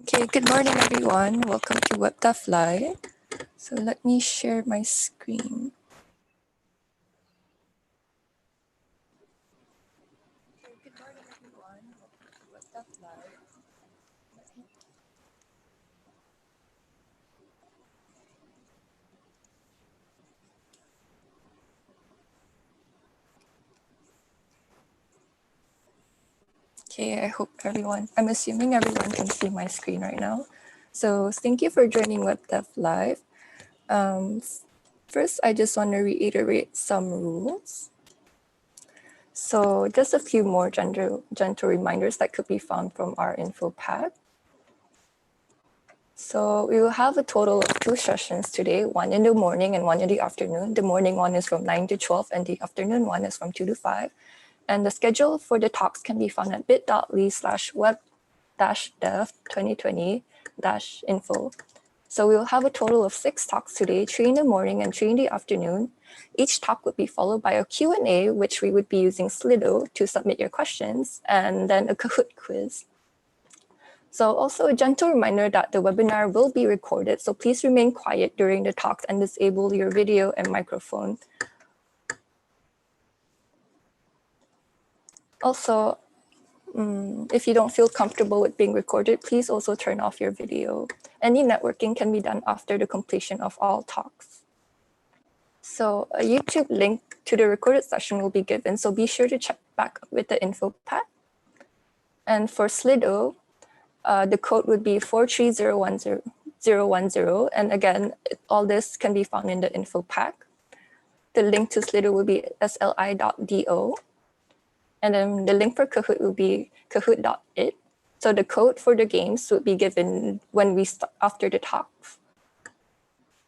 Okay, good morning everyone. Welcome to WebDev Live. So let me share my screen. Okay, good morning everyone. Welcome to WebDev Live. Okay, I'm assuming everyone can see my screen right now. So thank you for joining WebDev Live. First, I just want to reiterate some rules. So just a few more gentle reminders that could be found from our info pack. So we will have a total of 2 sessions today, one in the morning and one in the afternoon. The morning one is from 9 to 12 and the afternoon one is from 2 to 5. And the schedule for the talks can be found at bit.ly/web-dev2020-info. So we will have a total of 6 talks today, 3 in the morning and 3 in the afternoon. Each talk would be followed by a Q&A, which we would be using Slido to submit your questions, and then a Kahoot quiz. So also a gentle reminder that the webinar will be recorded, so please remain quiet during the talks and disable your video and microphone. Also, if you don't feel comfortable with being recorded, please also turn off your video. Any networking can be done after the completion of all talks. So a YouTube link to the recorded session will be given, so be sure to check back with the info pack. And for Slido, the code would be 43010, and again, all this can be found in the info pack. The link to Slido will be sli.do, and then the link for Kahoot will be kahoot.it. So the code for the games would be given when we start after the talks.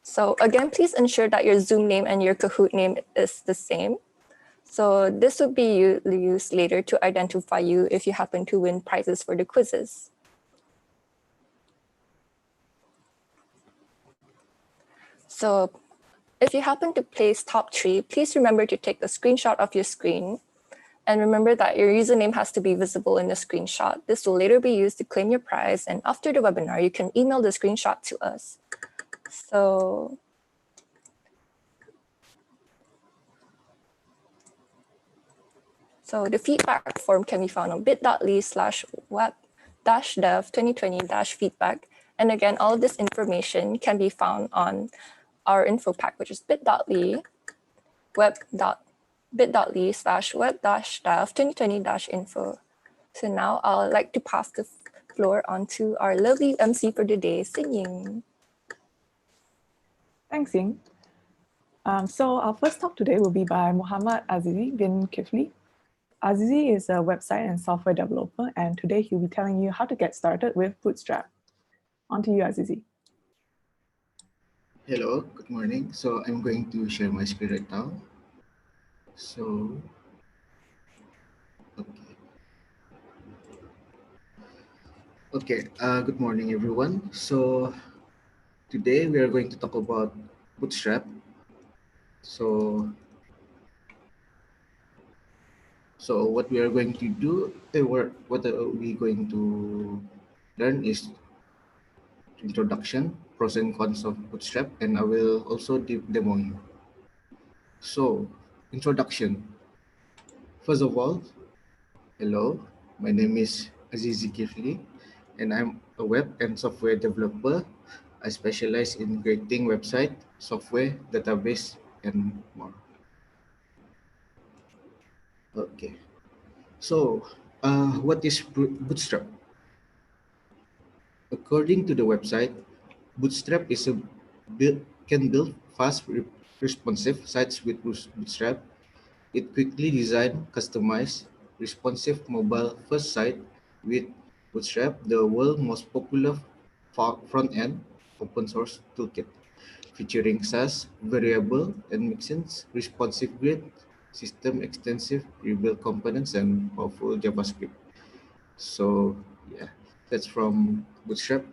So again, please ensure that your Zoom name and your Kahoot name is the same. So this would be used later to identify you if you happen to win prizes for the quizzes. So if you happen to place top 3, please remember to take a screenshot of your screen. And remember that your username has to be visible in the screenshot. This will later be used to claim your prize. And after the webinar, you can email the screenshot to us. So the feedback form can be found on bit.ly/web-dev2020-feedback. And again, all of this information can be found on our info pack, which is bit.ly/web-dev2020-info. So now I'd like to pass the floor on to our lovely MC for today, Xin. Thanks, Ying. So our first talk today will be by Muhammad Azizi bin Kifli. Azizi is a website and software developer, and today he'll be telling you how to get started with Bootstrap. On to you, Azizi. Hello, good morning. So I'm going to share my screen right now. So, okay. Good morning, everyone. So today we are going to talk about Bootstrap. So what we are going to do, what are we going to learn is introduction, pros and cons of Bootstrap, and I will also demo you. So, introduction. First of all, hello, my name is Azizi Kifli, and I'm a web and software developer. I specialize in creating website, software, database, and more. Okay, so what is Bootstrap? According to the website, Bootstrap is can build fast, responsive sites with Bootstrap. It quickly design, customize, responsive mobile-first site with Bootstrap, the world's most popular front-end open source toolkit, featuring SAS, variable and mixins, responsive grid, system extensive rebuild components, and powerful JavaScript. So yeah, that's from Bootstrap.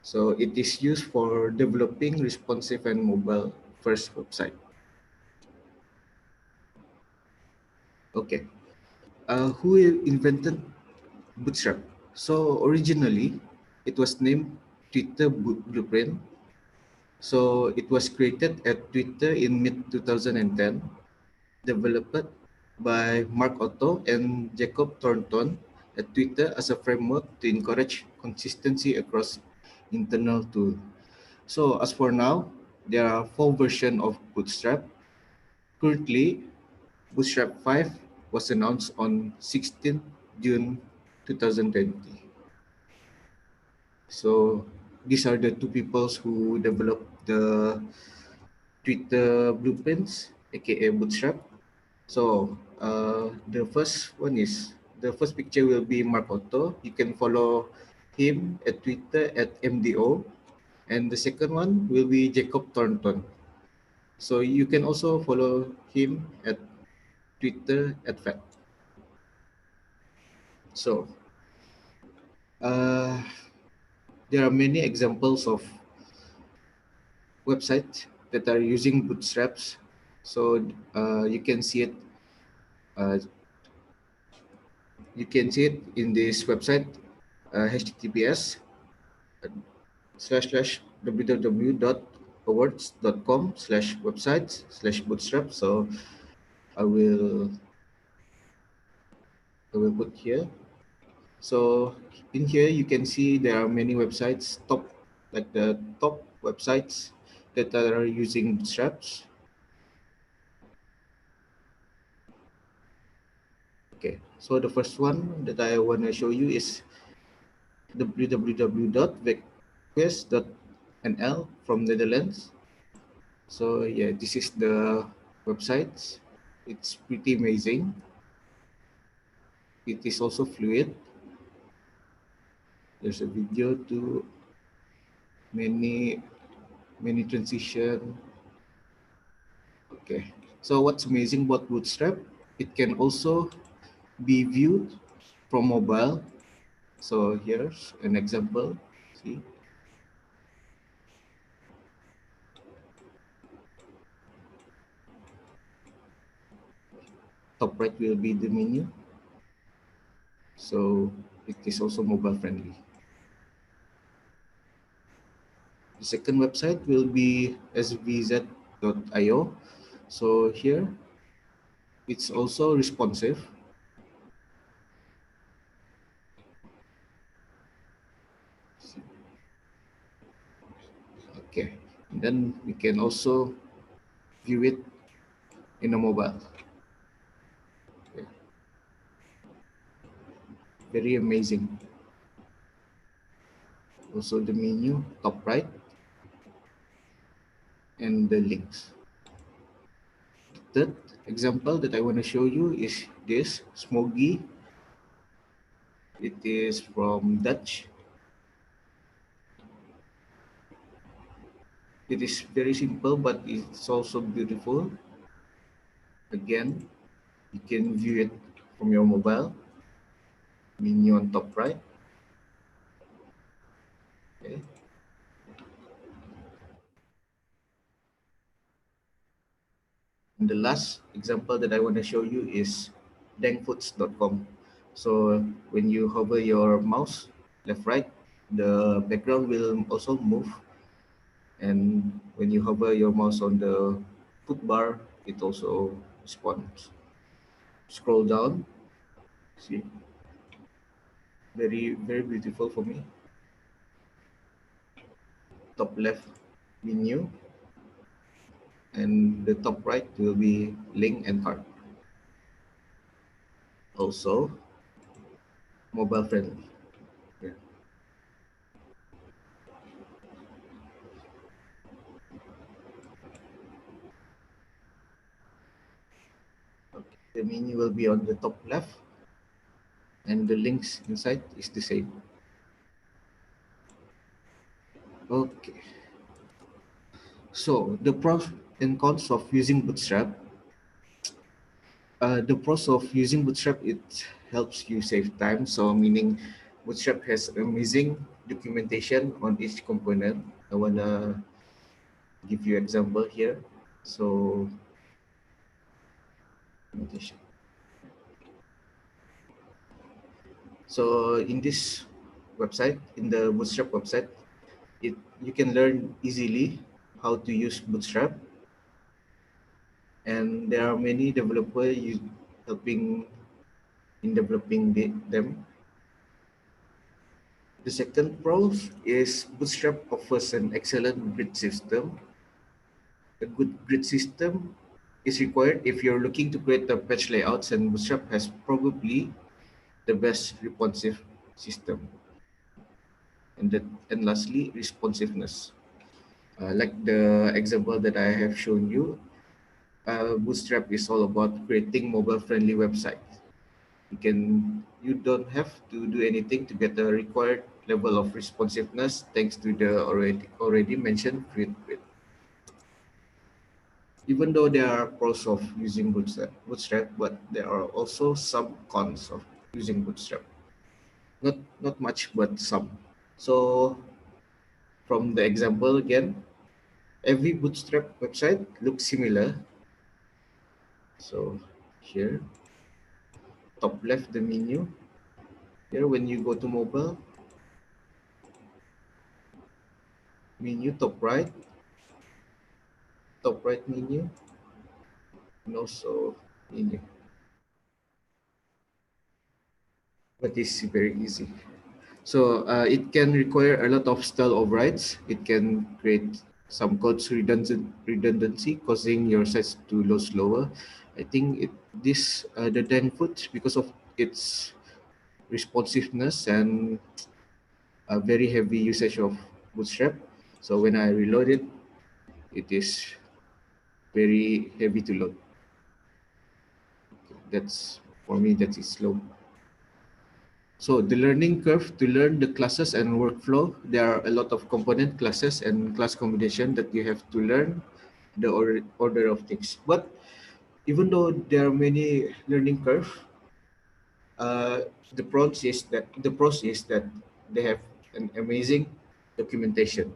So it is used for developing responsive and mobile-first website. Okay. Who invented Bootstrap? So originally, It was named Twitter Blueprint. So it was created at Twitter in mid 2010, developed by Mark Otto and Jacob Thornton at Twitter as a framework to encourage consistency across internal tools. So as for now, there are 4 versions of Bootstrap. Currently, Bootstrap 5 was announced on 16th June 2020. So these are the two peoples who developed the Twitter blueprints, aka Bootstrap. So the first picture will be Mark Otto. You can follow him at Twitter at MDO, and the second one will be Jacob Thornton. So you can also follow him at Twitter at Fat. So uh, there are many examples of websites that are using bootstraps. So you can see it. Uh, you can see it in this website, https www.awards.com/websites/bootstrap. So I will I will put here. So in here you can see there are many websites, the top websites that are using bootstraps. Okay, so the first one that I want to show you is www.vecquest.nl from Netherlands. So yeah, this is the website. It's pretty amazing. It is also fluid. There's a video to many transition. Okay, so what's amazing about Bootstrap? It can also be viewed from mobile. So here's an example. See, top right will be the menu. So it is also mobile friendly. The second website will be svz.io. So here it's also responsive. Okay, and then we can also view it in a mobile. Okay. Very amazing. Also the menu top right and the links. The third example that I want to show you is this Smoggy. It is from Dutch. It is very simple, but it's also beautiful. Again, you can view it from your mobile. Menu on top right. Okay. And the last example that I want to show you is dangfoots.com. So when you hover your mouse left right, the background will also move. And when you hover your mouse on the foot bar, it also responds. Scroll down, see, very beautiful for me. Top left menu, and the top right will be link and heart. Also mobile friendly. Yeah. Okay. The menu will be on the top left, and the links inside is the same. Okay. So the pros and cons of using Bootstrap. The pros of using Bootstrap, it helps you save time. So meaning Bootstrap has amazing documentation on each component. I wanna give you example here. So documentation. So in this website, in the Bootstrap website, you can learn easily how to use Bootstrap, and there are many developers helping in developing them. The second pro is Bootstrap offers an excellent grid system. A good grid system is required if you're looking to create the page layouts, and Bootstrap has probably the best responsive system. And lastly, responsiveness. Like the example that I have shown you, Bootstrap is all about creating mobile-friendly websites. You don't have to do anything to get the required level of responsiveness thanks to the already mentioned grid. Even though there are pros of using Bootstrap, but there are also some cons of using Bootstrap. Not much, but some. So from the example again, every Bootstrap website looks similar. So here, top left the menu. Here, when you go to mobile, menu top right menu, and also menu. But it's very easy. So it can require a lot of style overrides. It can create some code's redundancy, causing your sites to load slower. I think the Denfoot, because of its responsiveness and a very heavy usage of Bootstrap. So when I reload it, it is very heavy to load. That's for me, that is slow. So the learning curve to learn the classes and workflow, there are a lot of component classes and class combination that you have to learn the order of things. But even though there are many learning curve, uh, the pros is that they have an amazing documentation.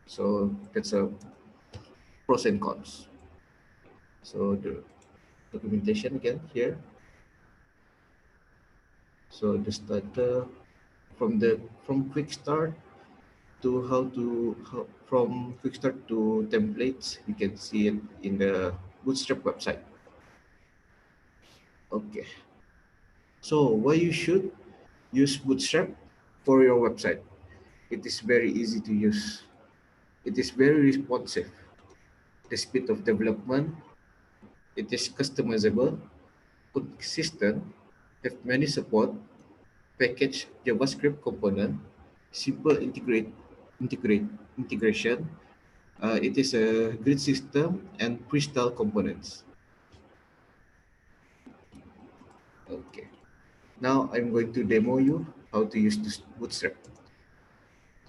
So that's a pros and cons. So the documentation again here. So the starter from quick start to from quick start to templates, you can see it in the Bootstrap website. Okay, so why you should use Bootstrap for your website? It is very easy to use. It is very responsive. The speed of development, it is customizable, consistent, have many support, package JavaScript component, simple integrate integration. It is a grid system and crystal components. Okay. Now I'm going to demo you how to use this Bootstrap.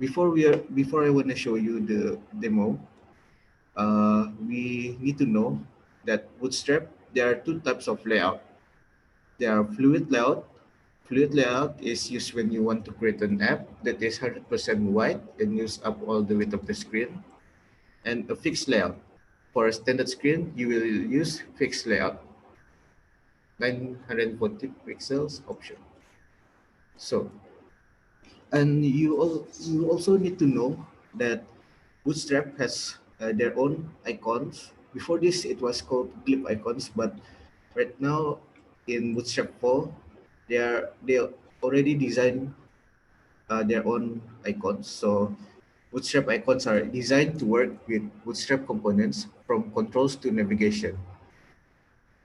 Before I want to show you the demo, we need to know that Bootstrap, there are two types of layout. There are fluid layout. Fluid layout is used when you want to create an app that is 100% wide and use up all the width of the screen. And a fixed layout. For a standard screen, you will use fixed layout, 940 pixels option. So, and you also need to know that Bootstrap has their own icons. Before this, it was called glyph icons, but right now in Bootstrap 4, they already designed their own icons. So Bootstrap icons are designed to work with Bootstrap components from controls to navigation.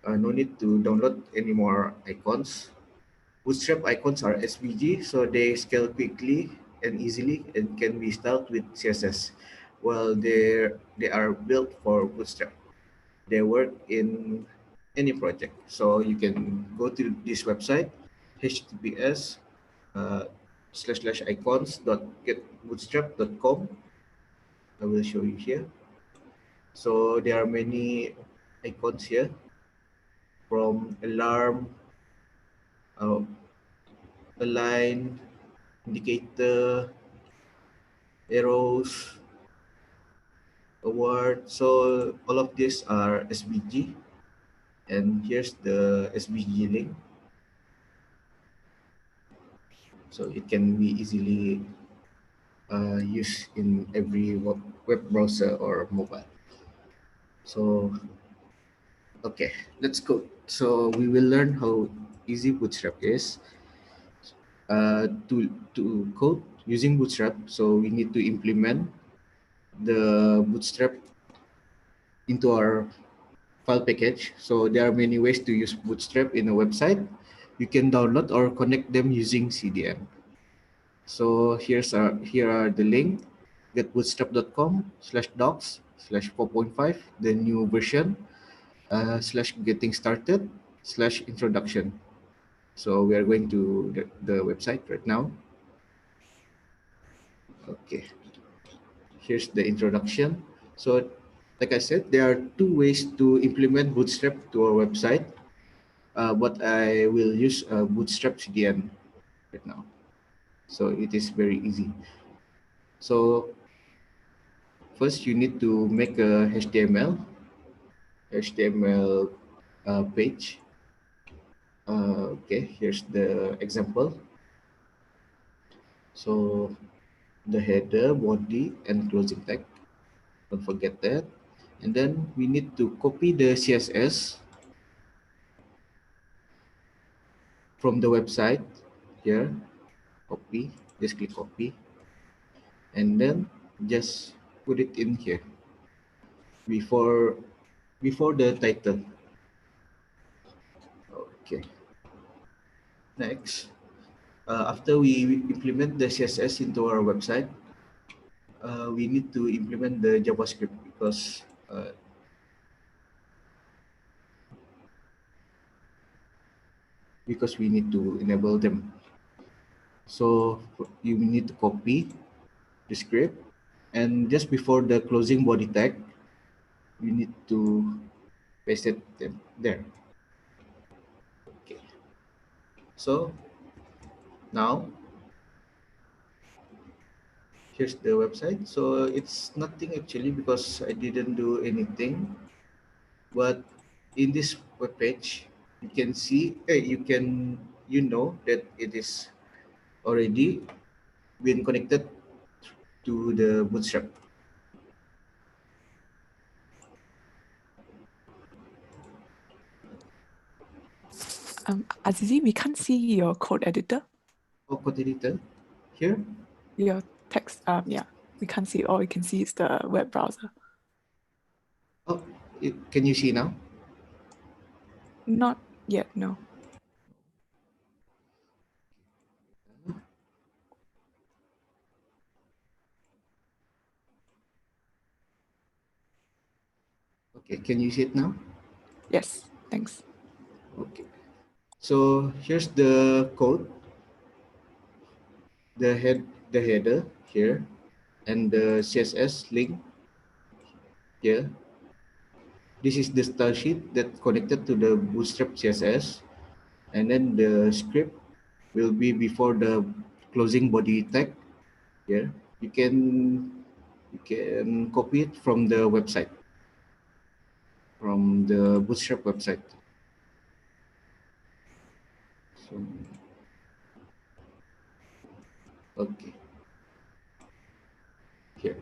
No need to download any more icons. Bootstrap icons are SVG, so they scale quickly and easily and can be styled with CSS. Well, they are built for Bootstrap. They work in any project. So you can go to this website, https / icons.getbootstrap.com. I will show you here. So there are many icons here, from alarm, uh, align, indicator, arrows, award. So all of these are SVG, and here's the SVG link. so it can be easily used in every web browser or mobile. So okay, let's go. So we will learn how easy Bootstrap is. To code using Bootstrap, so we need to implement the Bootstrap into our file package. So there are many ways to use Bootstrap in a website. You can download or connect them using CDN. So here are the link: getbootstrap.com/docs/4.5, the new version, slash getting started slash introduction. So we are going to the website right now. Okay, here's the introduction. So like I said, there are two ways to implement Bootstrap to our website, but I will use Bootstrap CDN right now. So it is very easy. So first you need to make a HTML page. Okay, here's the example. So the header, body, and closing tag. Don't forget that. And then we need to copy the CSS from the website here. Copy, just click copy, and then just put it in here before the title. Okay. Next, after we implement the CSS into our website, we need to implement the JavaScript because we need to enable them. So you need to copy the script, and just before the closing body tag, you need to paste it there. Okay. So now here's the website. So it's nothing actually because I didn't do anything, but in this web page you can see you know that it is already been connected to the Bootstrap. Azizi, we can't see your code editor. Oh, code editor here. Your text, yeah, we can't see. All we can see is the web browser. Oh, can you see now? Not yet, no. Okay, can you see it now? Yes, thanks. Okay. So here's the code, the header here, and the CSS link here. This is the style sheet that connected to the Bootstrap CSS, and then the script will be before the closing body tag here. You can copy it from the website, from the Bootstrap website. So, okay, here.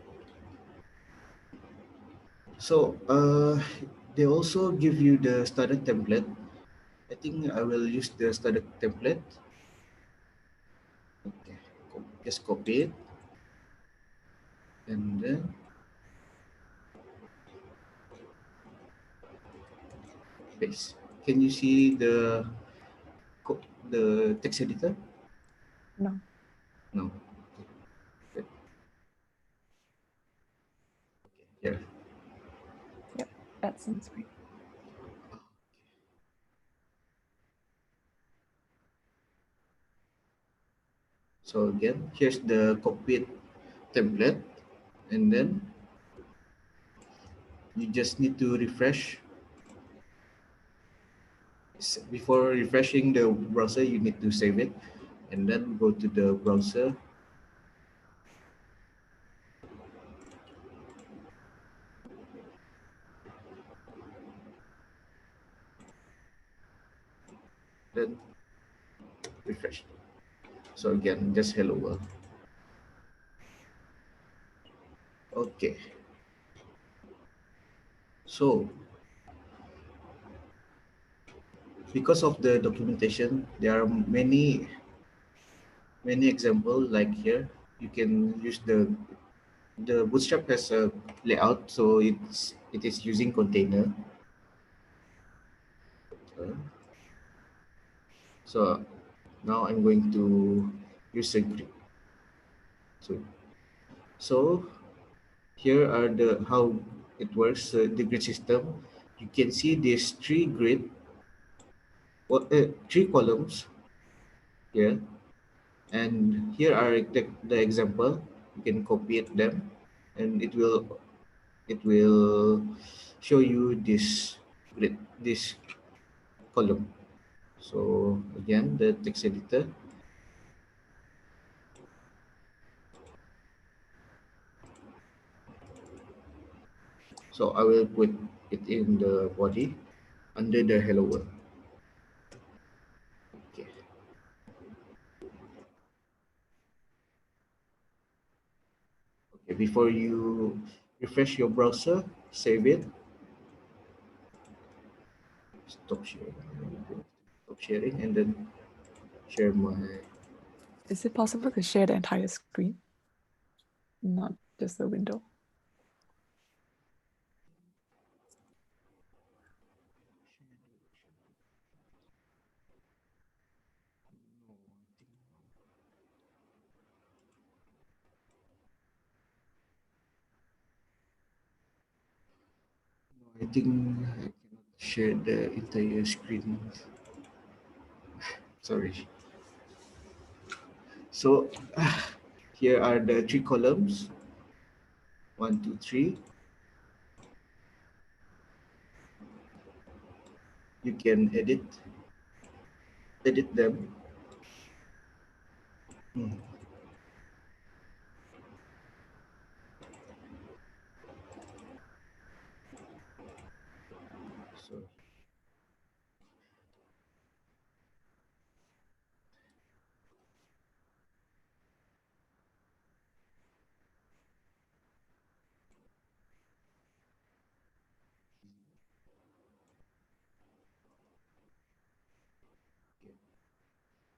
So they also give you the standard template. I think I will use the standard template. Okay, just copy it, and then paste. Can you see the text editor? No. No. Okay. Here. Yep, that seems right. So again, here's the copied template, and then you just need to refresh. Before refreshing the browser, you need to save it, and then go to the browser. Then refresh. So again, just hello world. Okay. So because of the documentation, there are many example like here. You can use the Bootstrap has a layout, so it is using container. So now I'm going to use a grid. So here are the how it works. The grid system. You can see these three columns here, and here are the example. You can copy them, and it will show you this column. So again, the text editor. So I will put it in the body under the hello world. Okay. Okay. Before you refresh your browser, save it. Stop sharing. Stop sharing, and then share my. Is it possible to share the entire screen? Not just the window. I think I cannot share the entire screen. Sorry. So here are the three columns. 1, 2, 3. You can edit them. So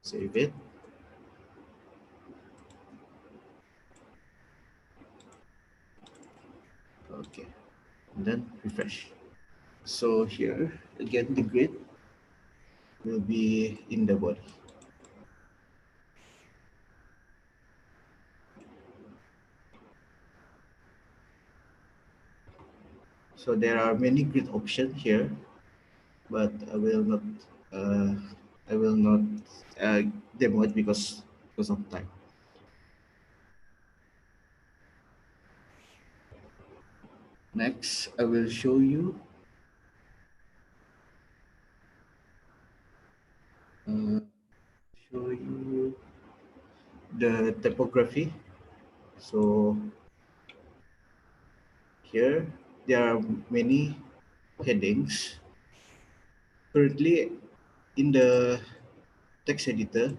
save it. Okay, and then refresh. So here again, the grid will be in the body. So there are many grid options here, but uh, I will not demo it because of time. Next, I will show you uh, the typography. So here there are many headings. Currently in the text editor,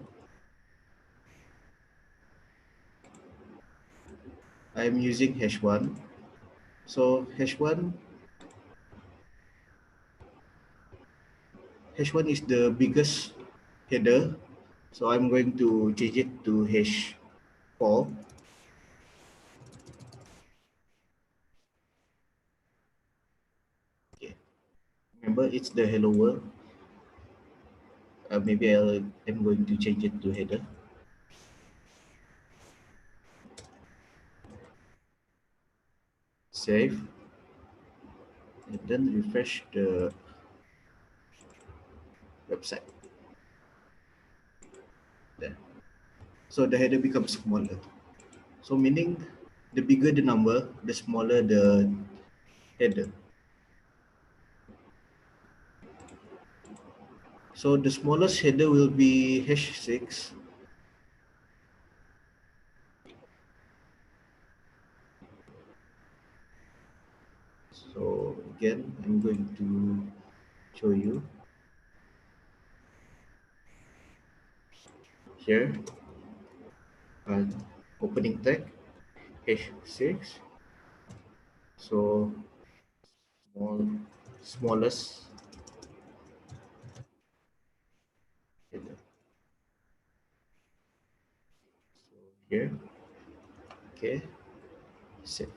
I'm using hash1. So hash1 is the biggest header. So I'm going to change it to hash4. Okay. Remember, it's the hello world. Maybe I'm going to change it to header. Save. And then refresh the website. There. So the header becomes smaller. So meaning the bigger the number, the smaller the header. So the smallest header will be hash6. So again, I'm going to show you here. uh, opening tag h6. So smallest header. So here, okay, save.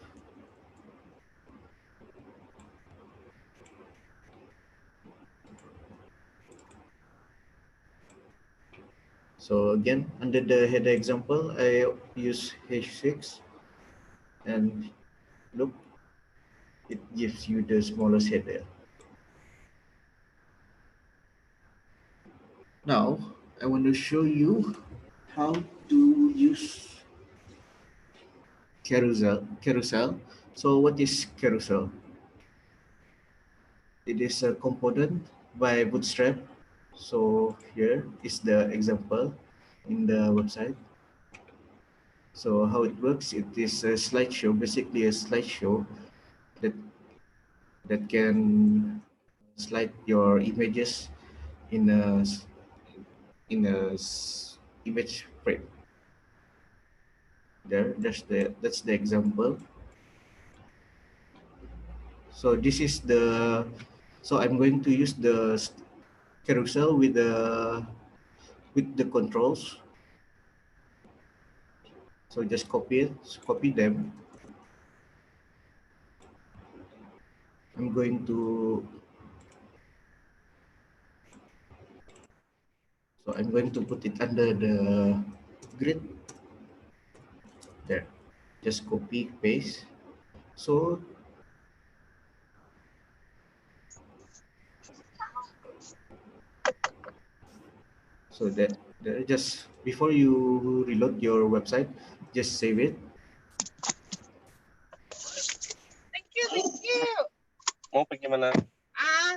So again, under the header example, I use h6, and look, it gives you the smallest header. Now, I want to show you how to use carousel. So what is carousel? It is a component by Bootstrap. So here is the example in the website. So how it works, it is a slideshow, basically a slideshow that can slide your images in a image frame. That's the example. So this is the, so I'm going to use the carousel with the controls. So just copy them. I'm going to, so I'm going to put it under the grid. There, just copy, paste. So that just before you reload your website, just save it. Thank you, thank you. Mau pergi mana?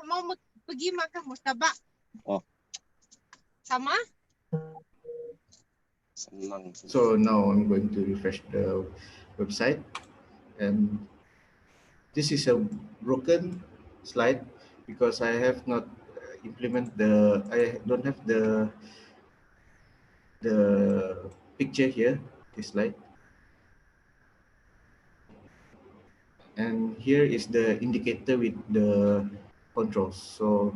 Mau pergi makan murtabak. Oh. Sama? Senang. So now I'm going to refresh the website, and this is a broken slide because I have not I don't have the picture here, this slide. And here is the indicator with the controls. So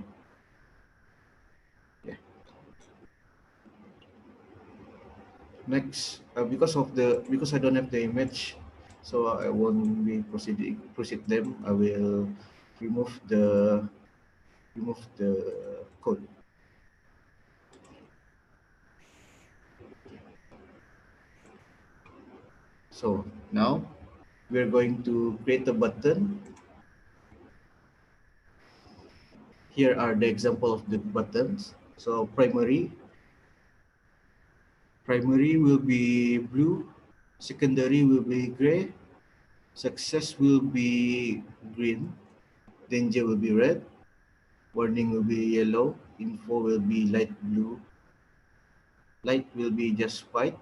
yeah. Next, because I don't have the image, so I won't be proceed them. I will remove the code. So now we're going to create a button. Here are the example of the buttons. So primary will be blue, secondary will be gray, success will be green, danger will be red, warning will be yellow, info will be light blue, light will be just white,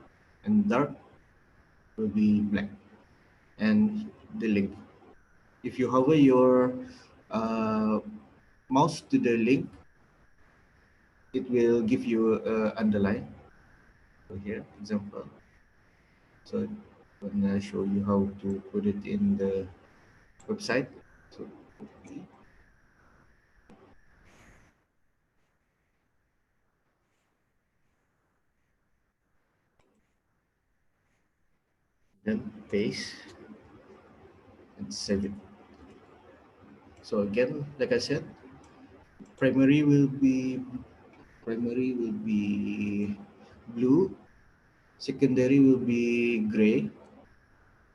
and dark will be black. And the link. If you hover your mouse to the link, it will give you underline. So here, example. So I'm gonna show you how to put it in the website. So copy, then paste and save it. So again, like I said, primary will be blue, secondary will be gray,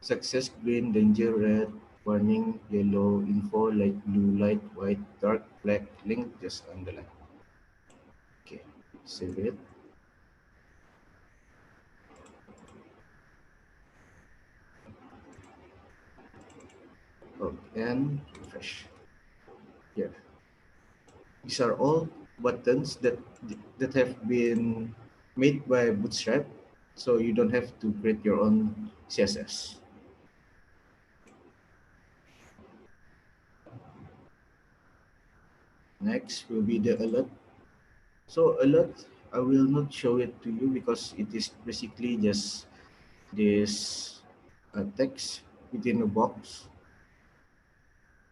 success green, danger red, warning yellow, info light blue, light white, dark black, link just underline. Okay, save it. Oh, and refresh. Here, these are all buttons that have been made by Bootstrap, so you don't have to create your own CSS. Next will be the alert. So alert, I will not show it to you because it is basically just this text within a box.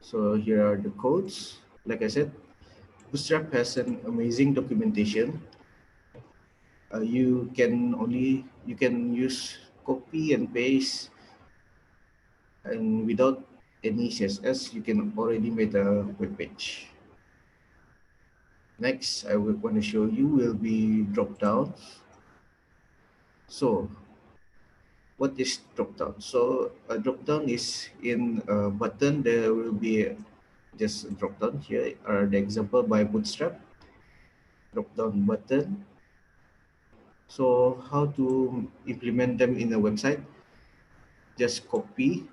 So here are the codes. Like I said, Bootstrap has an amazing documentation. You can use copy and paste, and without any CSS, you can already make a web page. Next, I will want to show you will be drop downs. So, what is drop down? So, a drop down is in a button. There will be just a drop down. Here are the example by Bootstrap. Drop down button. So, how to implement them in a website? Just copy.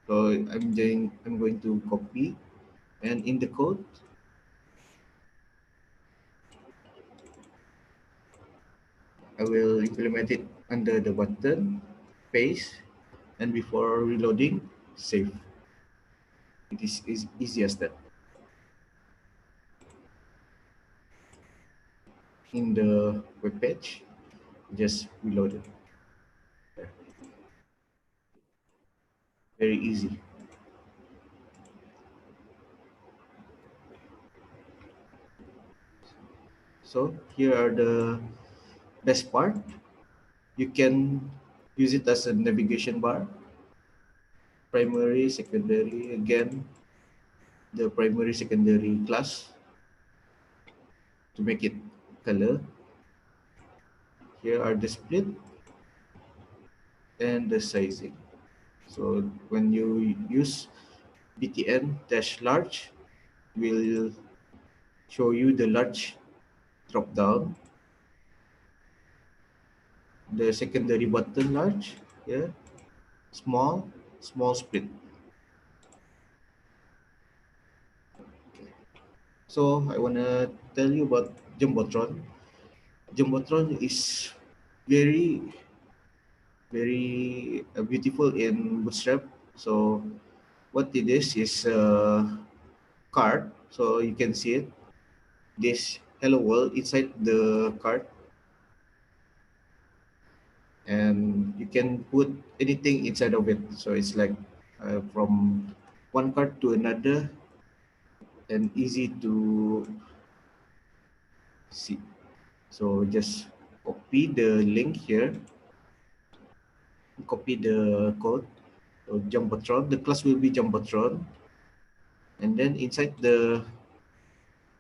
So, I'm going to copy, and in the code, I will implement it under the button, paste, and before reloading, save. It is easy as that. In the web page, just reload it. There. Very easy. So here are the best part. You can use it as a navigation bar. Primary, secondary, again, the primary, secondary class to make it color. Here are the split and the sizing. So when you use btn-large, will show you the large drop down, the secondary button large, yeah, small split. Okay. So I wanna tell you about Jumbotron. Jumbotron is very beautiful in Bootstrap. So what it is a card. So you can see it. This hello world inside the card, and you can put anything inside of it. So it's like from one card to another, and easy to see. So just copy the link here, copy the code. So Jumbotron, the class will be Jumbotron, and then inside the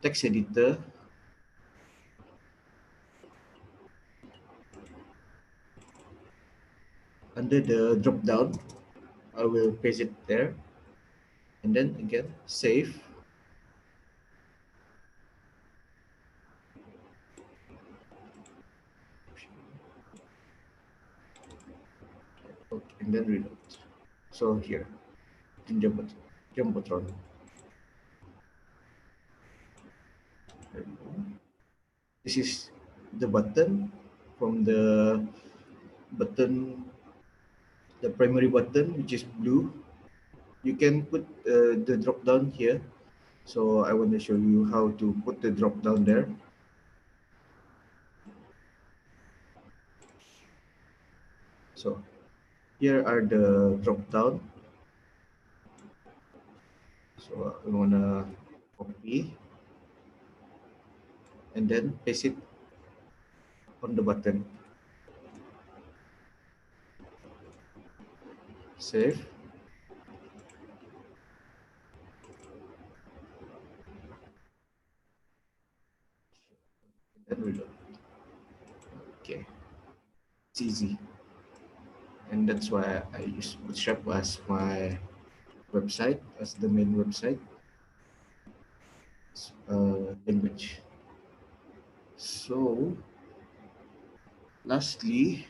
text editor, under the drop down, I will paste it there, and then again save. Okay, and then reload. So here in Jumbotron. This is the button from the button, the primary button, which is blue. You can put the drop down here. So I want to show you how to put the drop down there. So here are the drop down. So I want to copy and then paste it on the button. Save. Then reload. Okay, it's easy, and that's why I use Bootstrap as my website, as the main website language. So lastly,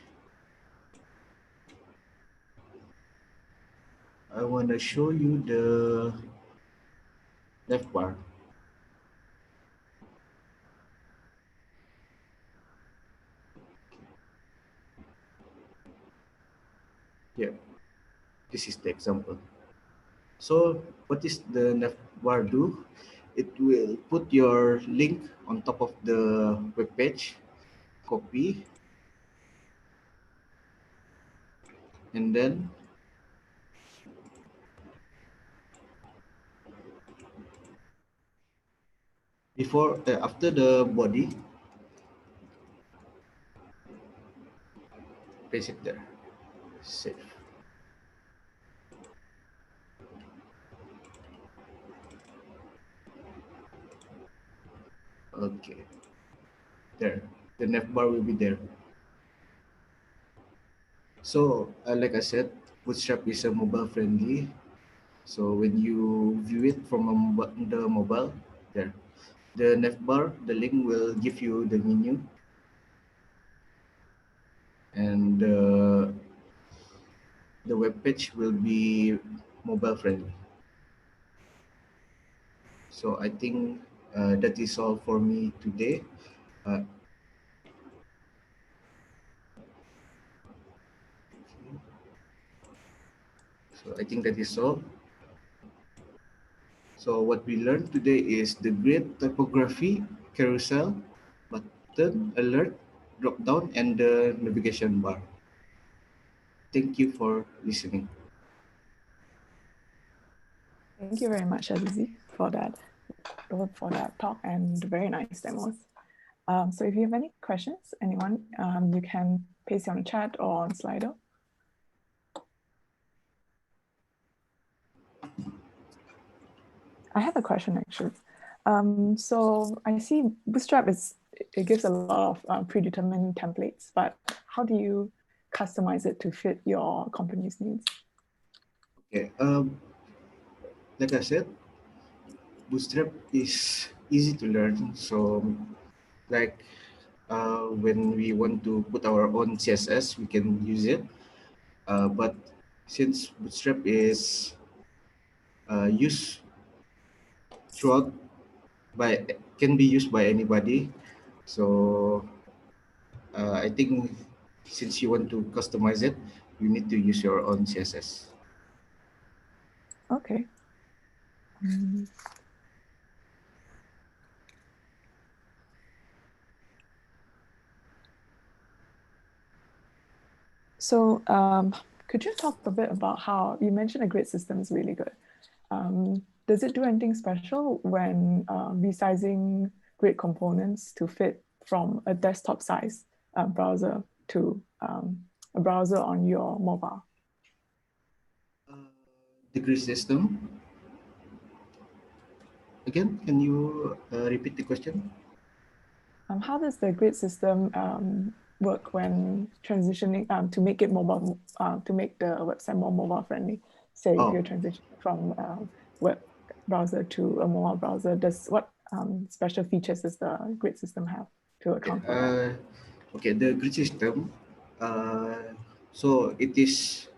I want to show you the left bar. Here, this is the example. So what is the left bar do? It will put your link on top of the web page, copy, and then after the body, paste it there. Save. Okay, there. The navbar will be there. So, like I said, Bootstrap is a mobile friendly. So when you view it from the mobile, there, the navbar, the link will give you the menu, and the web page will be mobile friendly. So I think that is all for me today. Uh, so I think that is all. So what we learned today is the grid typography, carousel, button, alert, drop down, and the navigation bar. Thank you for listening. Thank you very much, Azizi, for that talk and very nice demos. So if you have any questions, anyone, you can paste it on the chat or on Slido. I have a question actually. So I see Bootstrap it gives a lot of predetermined templates, but how do you customize it to fit your company's needs? Okay. Like I said, Bootstrap is easy to learn. So, like when we want to put our own CSS, we can use it. But since Bootstrap is used throughout can be used by anybody, so I think since you want to customize it, you need to use your own CSS. Okay. So could you talk a bit about how you mentioned a grid system is really good. Does it do anything special when resizing grid components to fit from a desktop size browser to a browser on your mobile? The grid system. Again, can you repeat the question? How does the grid system work when transitioning to make it mobile, to make the website more mobile friendly? Say if you're transitioning from a web browser to a mobile browser, what special features does the grid system have to account for that? Okay, the grid system. So it is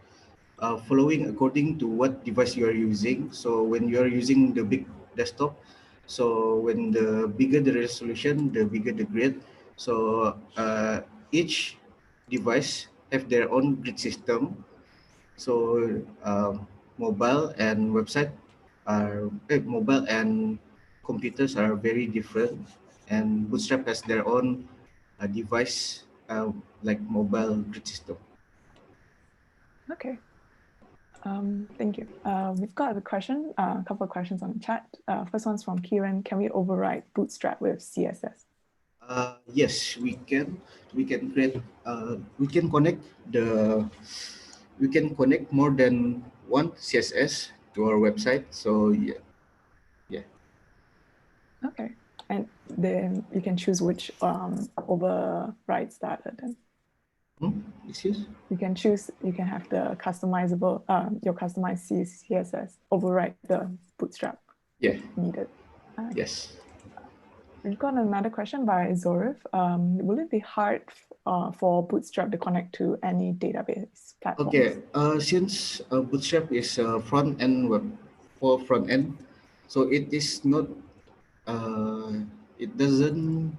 following according to what device you are using. So when you are using the big desktop, so when the bigger the resolution, the bigger the grid. So each device have their own grid system. So mobile and website mobile and computers are very different, and Bootstrap has their own device like mobile grid system. Okay. Thank you. We've got a couple of questions on the chat. First one's from Kieran. Can we override Bootstrap with CSS? Yes, we can. We can create. We can connect the. We can connect more than one CSS to our website. So yeah. Okay, and then you can choose which overrides that. Then Excuse? you can choose. You can have the customizable, your customized CSS override the Bootstrap. Yeah. Needed. Yes. We've got another question by Zorif. Will it be hard for Bootstrap to connect to any database platforms? Okay. Since Bootstrap is front end web for front end, so it is not. It doesn't.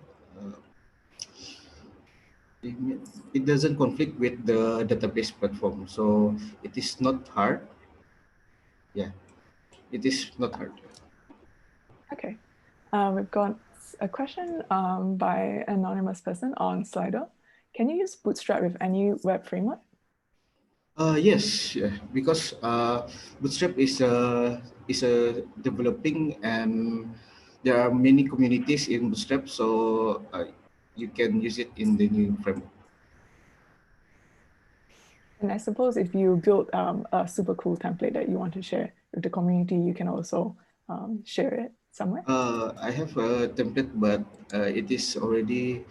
It doesn't conflict with the database platform, so it is not hard. Yeah, it is not hard. Okay, we've got a question by an anonymous person on Slido. Can you use Bootstrap with any web framework? Yes, yeah, because Bootstrap is a developing, and there are many communities in Bootstrap, so you can use it in the new framework. And I suppose if you build a super cool template that you want to share with the community, you can also share it somewhere. I have a template, but it is already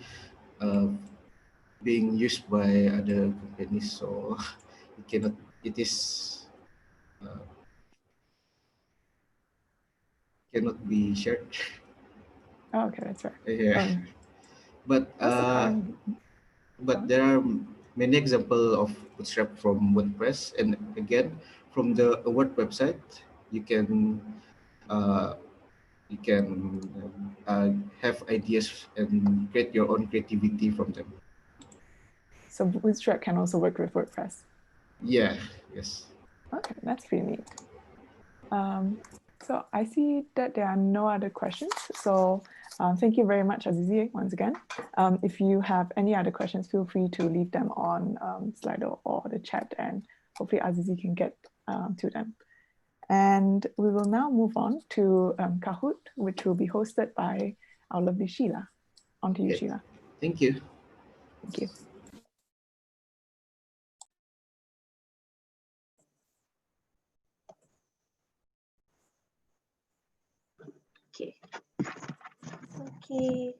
uh, being used by other companies, so it cannot. It is uh, cannot be shared. Oh, okay, that's right. Yeah, Um, but what's the current? there are many examples of Bootstrap from WordPress, and again from the award website. You can uh, you can have ideas and create your own creativity from them. So Bootstrap can also work with WordPress. Yeah. Yes. Okay, that's pretty neat. So I see that there are no other questions. So thank you very much, Azizi, once again. If you have any other questions, feel free to leave them on Slido or the chat, and hopefully Azizi can get to them. And we will now move on to Kahoot, which will be hosted by our lovely Sheila. On to you, Okay. Sheila. Thank you. Thank you. Okay. Okay.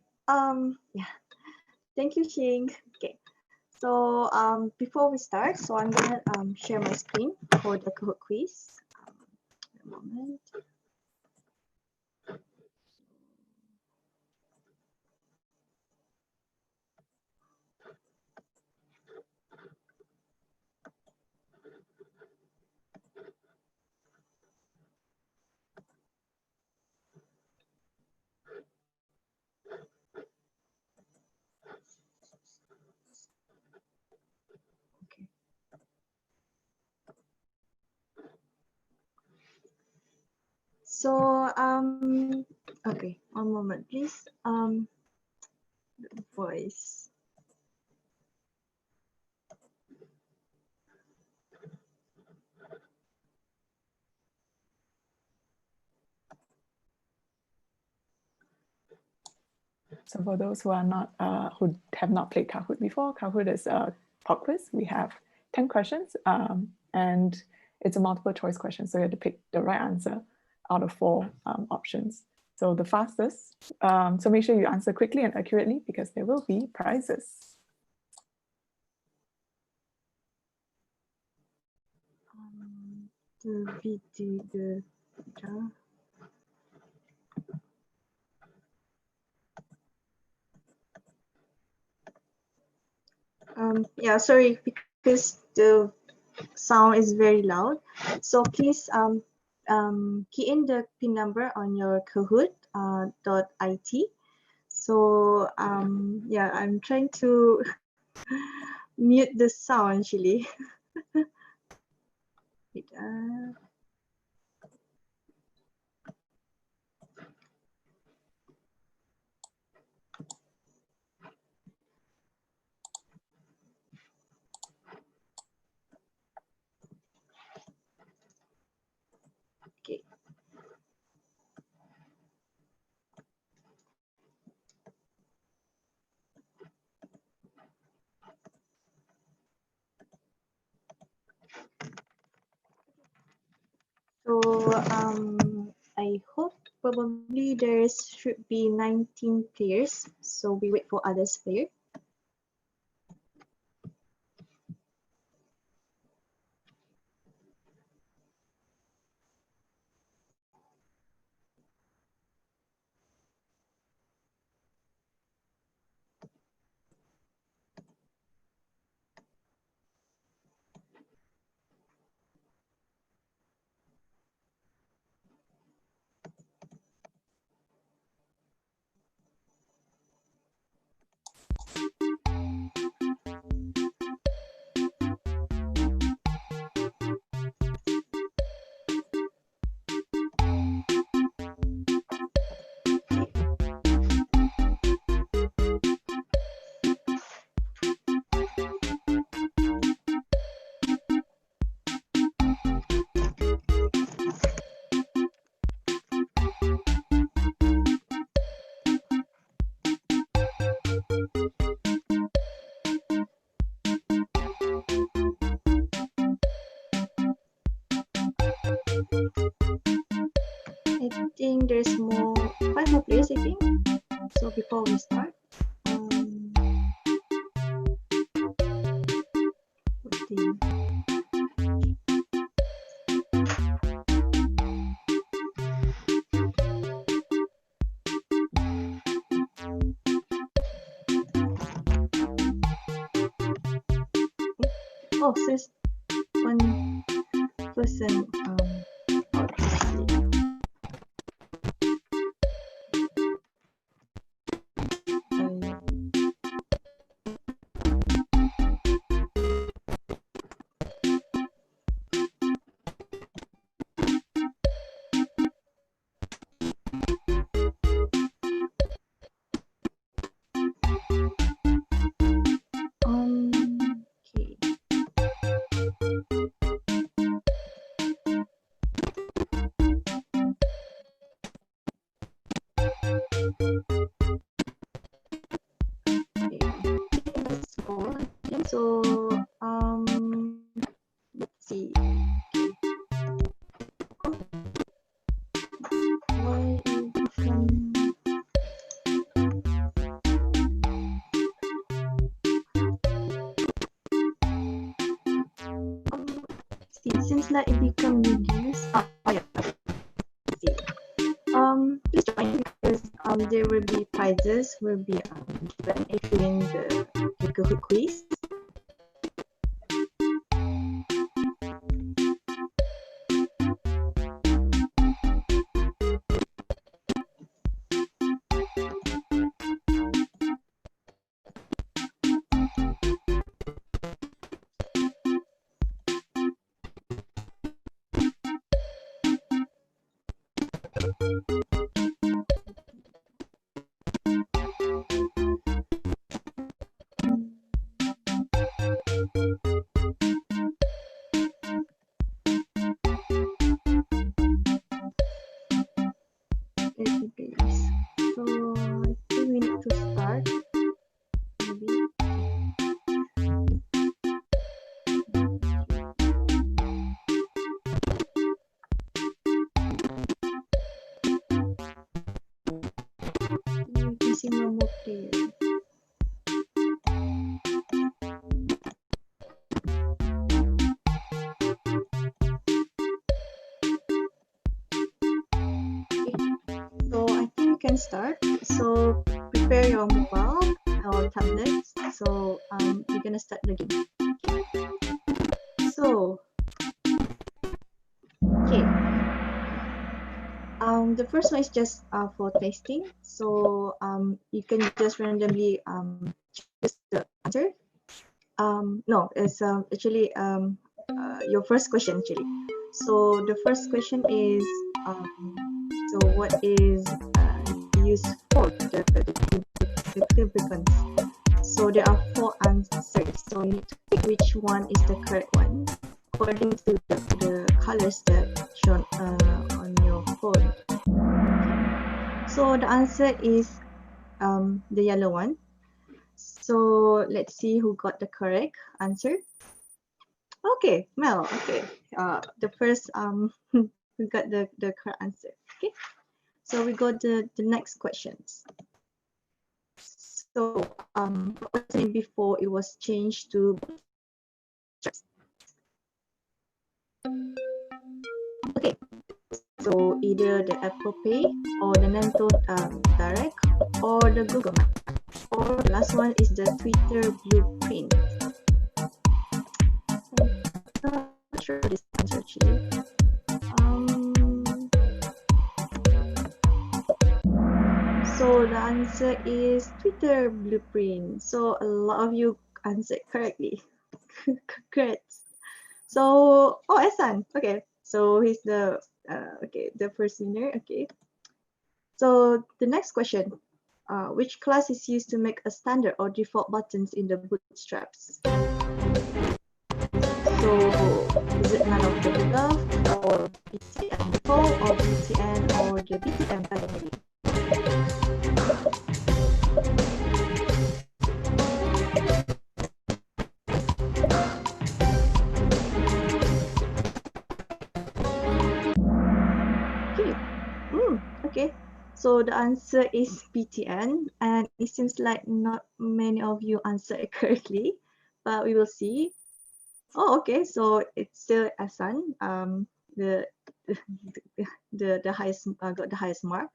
Yeah. Thank you, Shing. Okay. So before we start, so I'm gonna share my screen for the Kahoot quiz. A moment. Okay. So okay, one moment, please. The voice. So for those who are not, who have not played Kahoot before, Kahoot is a pop quiz. We have 10 questions and it's a multiple choice question. So you have to pick the right answer out of 4 options. So the fastest, so make sure you answer quickly and accurately because there will be prizes. The video. Yeah, sorry, because the sound is very loud. So please key in the PIN number on your Kahoot .it. So yeah, I'm trying to mute the sound actually. Wait, okay. So I hope probably there should be 19 players. So we wait for others player. I think there's more, 5 more players, I think. So before we start, what team? Oh, says one person out. Okay. So, let's see. Why is different? It seems like it become reduced. Oh yeah. See. Please join because there will be prizes will be given if you win the Kahoot quiz. So I think we need to start. Maybe. We can see one more player. So I think we can start. So prepare your mobile or tablets. So we're gonna start the game. So okay. The first one is just for testing. So you can just randomly choose the answer. No, it's actually your first question actually. So the first question is so what is used for the lubricants? So there are 4 answers. So you need to pick which one is the correct one according to the colors that shown on your phone. So the answer is the yellow one. So let's see who got the correct answer. Okay, Mel. Okay, the first we got the correct answer. Okay, so we got the next questions. So what was it before it was changed to okay. So either the Apple Pay or the Nintendo Direct or the Google Map, or the last one is the Twitter Blueprint. I'm not sure this answer actually. So the answer is Twitter Blueprint. So a lot of you answered correctly. Congrats. So Esan. Okay. So he's the the first winner. Okay. So the next question. Which class is used to make a standard or default buttons in the bootstraps? So is it none of the above, or BTN default, or BTN, or the BTN family? So the answer is BTN, and it seems like not many of you answered it correctly, but we will see. Oh, okay. So it's still Asan. The the highest got the highest mark.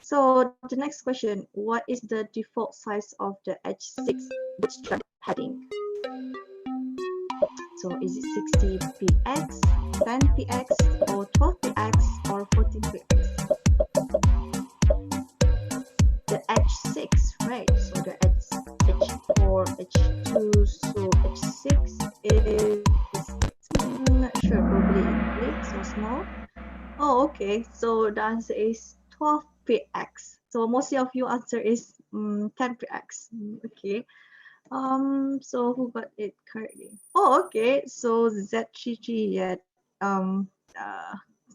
So the next question: what is the default size of the H6 bootstrap heading? So is it 60px, 10px, or 12px, or 14px? The H6, right? So the H4, H2, so H6 is not sure, probably big, so small. Oh, okay. So the answer is 12px. So most of you answer is 10px. Okay. So who got it correctly? Oh, okay. So ZGG yet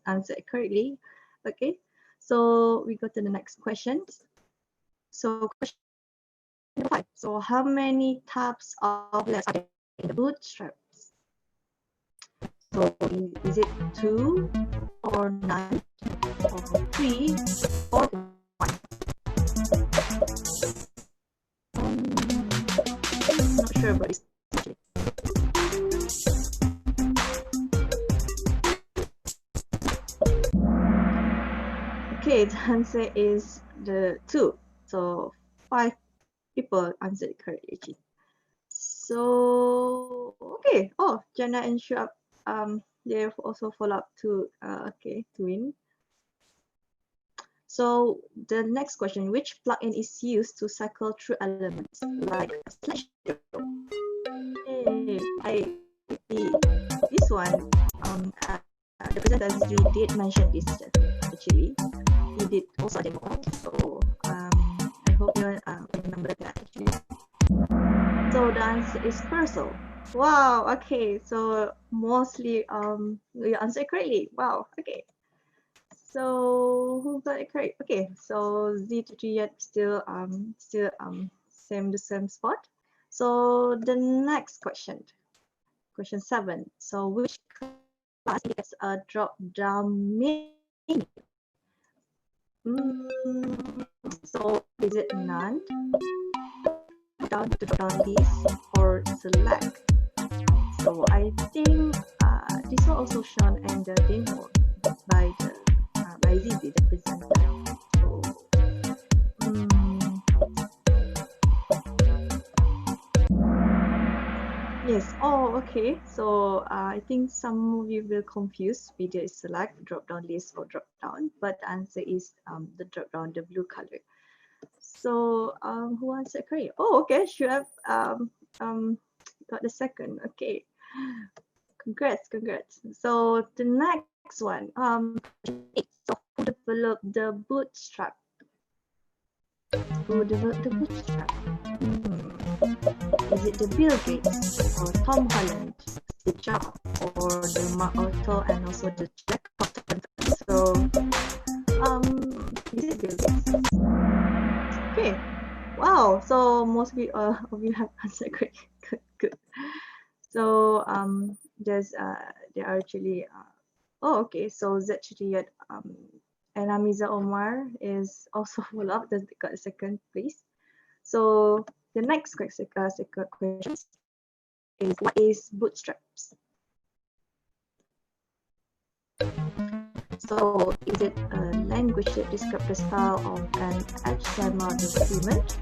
answered correctly. Okay. So we go to the next question. So question number 5. So how many tabs of letters are there in the bootstraps? So is it 2 or none or 3 or 1? Not sure about this actually. Okay, the answer is the 2. So 5 people answered it correctly. So okay. Oh, Jana and Shuab, they also follow up to okay, twin. So the next question: which plugin is used to cycle through elements like Slashdot? Hey, this one. The presenter did mention this actually. He did also a demo. So I hope you remember that actually. So the answer is cursor. Wow. Okay. So mostly you answered correctly. Wow. Okay. So who got it correct? Okay. So Z2G yet still same spot. So the next question, question 7. So which class gets a drop down menu? So is it none, down to drop down list, or select? So I think this was also shown in the demo by the by Zizi, the presenter. So yes. Oh, okay. So I think some of you will confuse whether it's select, drop down list, or drop down, but the answer is the drop down, the blue color. So who answered correct? Oh, okay. Sure. Got the second. Okay. Congrats. So the next one. So who developed the Bootstrap? Who developed the Bootstrap? Is it the Bill Gates or Tom Holland, Steve Jobs, or the Mark Otto and also the Jack Cotton? So is it Bill Gates? Okay. Wow. So most of you have answered correct. Good. So there are actually oh, okay. So ZGT and Amiza Omar is also full up. They got second place. So the next question is what is Bootstraps? So is it a language that describes the style of an HTML document,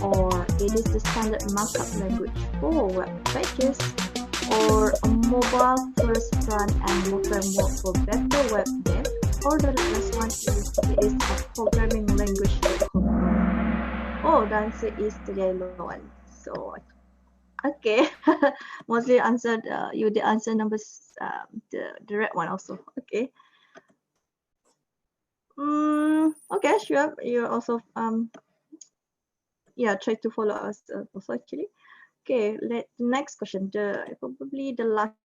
or it is the standard markup language for web pages, or a mobile first front-end framework for better web dev, or the last one is a programming language for component? Oh, the answer is the yellow one. So okay, mostly answered. You the answer numbers. The red one also. Okay. Okay, sure. You also yeah, try to follow us also actually. Okay, next question. Probably the last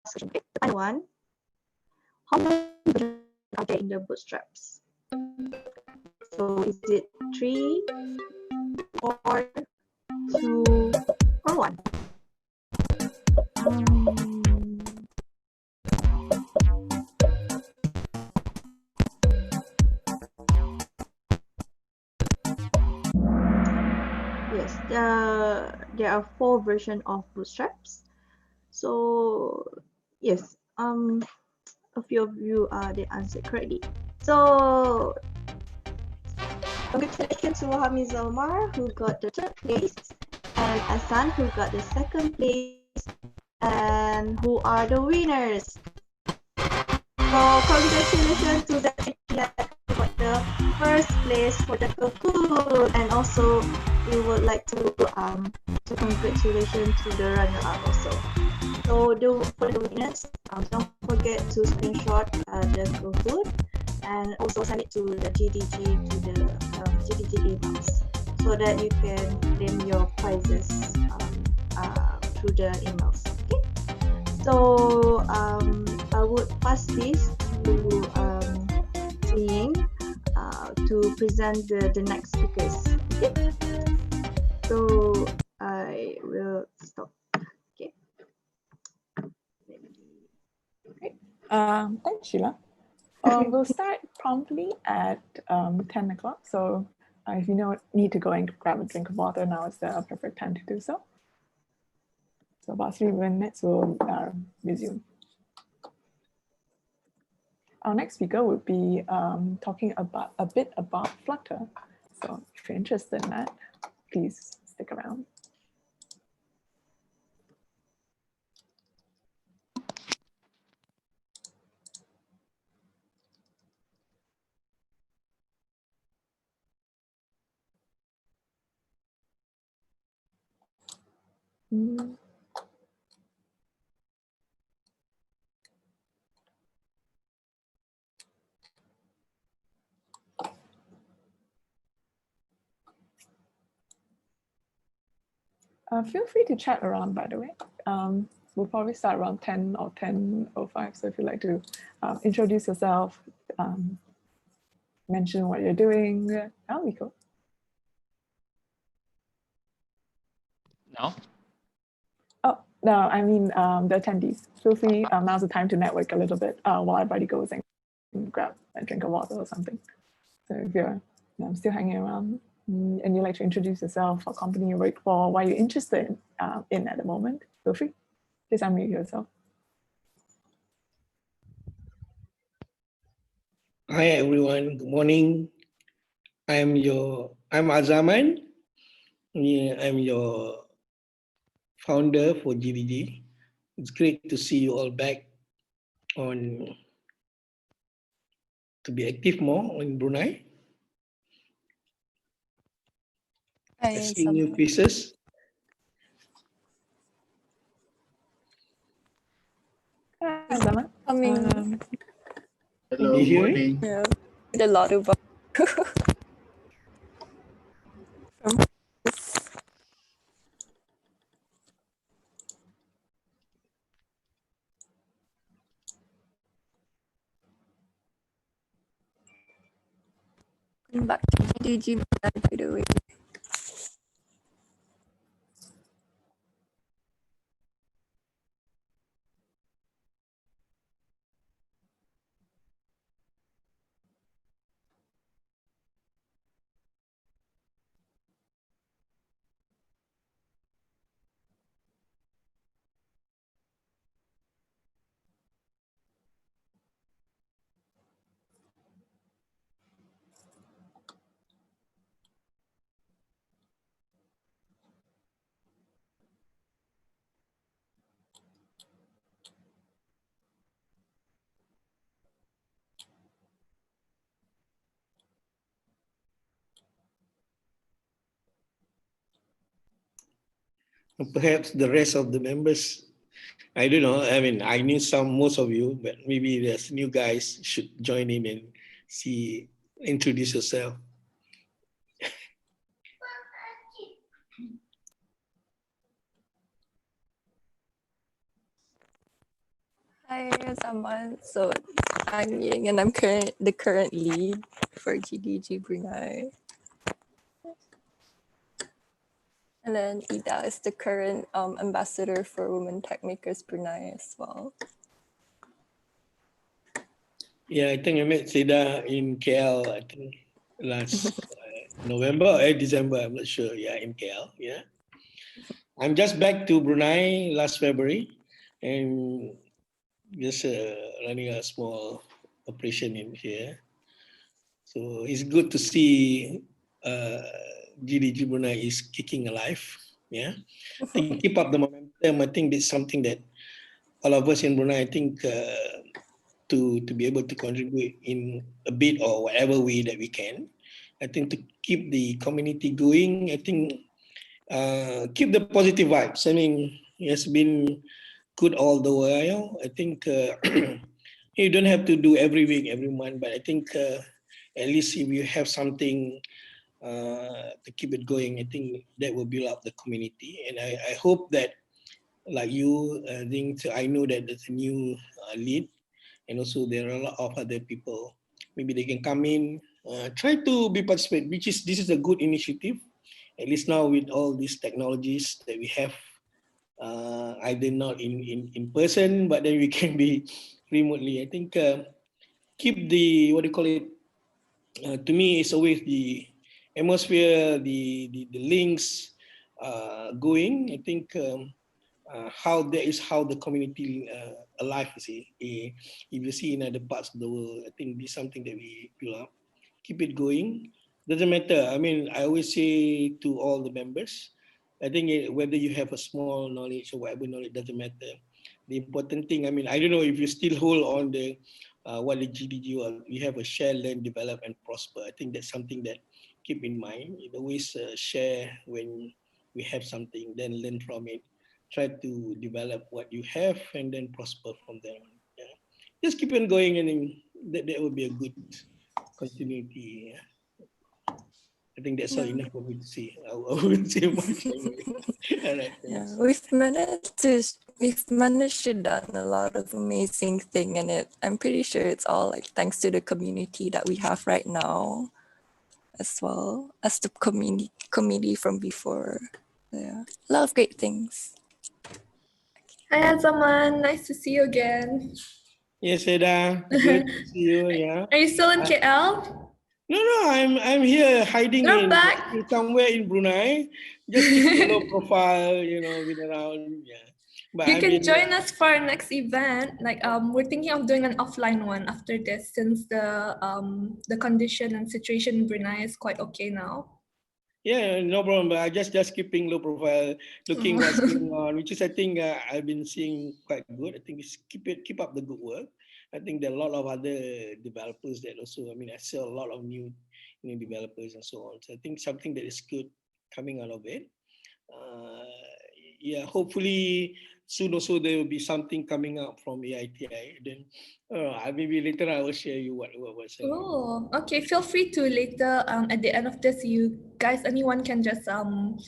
question. Okay, the final one. How many versions are there in the Bootstraps? So is it 3, 4, 2, or 1? there are 4 versions of Bootstraps. So yes, a few of you they answered correctly. So congratulations to Hamid Omar who got the 3rd place, and Asan who got the 2nd place, and who are the winners. So congratulations to the who got the 1st place for the Kahoot, and also we would like to congratulations to the runner-up also. So for the winners, don't forget to screenshot the Kahoot and also send it to the GDG to the GDG emails so that you can claim your prizes through the emails. Okay. So I would pass this to Ying to present the next speakers. Okay. So I will stop. Okay. Thanks, Sheila. We'll start promptly at 10 o'clock. So if you need to go and grab a drink of water, now is the perfect time to do so. So about 3 minutes, we'll resume. Our next speaker will be talking about a bit about Flutter. So if you're interested in that, please stick around. Feel free to chat around, by the way. We'll probably start around 10 or 10:05. So if you'd like to introduce yourself, mention what you're doing, that'll be cool. No? Oh, no, I mean the attendees. Feel free, now's the time to network a little bit while everybody goes and grab a drink of water or something. So if you're still hanging around and you'd like to introduce yourself, what company you work for, why you're interested in at the moment, feel free. Please unmute yourself. Hi everyone, good morning. I'm Azaman. I'm your founder for GDG. It's great to see you all back to be active more in Brunei. I see new faces. Hi, Zaman. Hello, You hear morning. Yeah, a lot of from back to GDG by the way. Perhaps the rest of the members, I don't know. I mean, I knew most of you, but maybe there's new guys should join in and introduce yourself. Hi, Zaman. So I'm Ying, and I'm the current lead for GDG Brunei. And then Ida is the current ambassador for Women Tech Makers Brunei as well. Yeah, I think I met Seda in KL, I think, last November or December, I'm not sure. Yeah, in KL. Yeah. I'm just back to Brunei last February and just running a small operation in here. So it's good to see GDG Brunei is kicking alive. Yeah. I think keep up the momentum. I think it's something that all of us in Brunei, I think, to be able to contribute in a bit or whatever way that we can. I think to keep the community going, I think keep the positive vibes. I mean, it has been good all the while. I think you don't have to do every week, every month, but I think at least if you have something to keep it going, I think that will build up the community. And I hope that, like you, I know that there's a new lead, and also there are a lot of other people. Maybe they can come in, try to be participate. This is a good initiative. At least now with all these technologies that we have, either not in person, but then we can be remotely. I think keep the, what do you call it? To me, it's always the atmosphere, the links going. I think how the community alive. You see, if you see in other parts of the world, I think this is something that we build up. Keep it going. Doesn't matter. I mean, I always say to all the members, I think whether you have a small knowledge or whatever knowledge, doesn't matter. The important thing, I mean, I don't know if you still hold on the what the GDG was. We have a share, learn, develop, and prosper. I think that's something that keep in mind. You always share when we have something, then learn from it. Try to develop what you have and then prosper from there. Yeah. Just keep on going, and then that would be a good continuity. Yeah. I think that's all enough for me to see. I wouldn't say much anyway. All right, Yeah, thanks. we've managed to done a lot of amazing thing in it. I'm pretty sure it's all like thanks to the community that we have right now, as well as the community from before. Yeah, a lot of great things. Hi Azaman, nice to see you again. Yes, Eda, good to see you. Yeah. Are you still in KL? No, I'm here hiding You're back. somewhere in Brunei, just keeping low profile, been around. Yeah. But You I've can been join us for our next event. Like we're thinking of doing an offline one after this, since the condition and situation in Brunei is quite okay now. Yeah, no problem. But I just keeping low profile, looking what's going on, which is I think I've been seeing quite good. I think it's keep up the good work. I think there are a lot of other developers that also. I mean, I saw a lot of new developers and so on. So I think something that is good coming out of it. Yeah, hopefully soon also there will be something coming up from AITI. Then maybe later I will share you what's Oh, okay. Feel free to later at the end of this, you guys, anyone can just unmute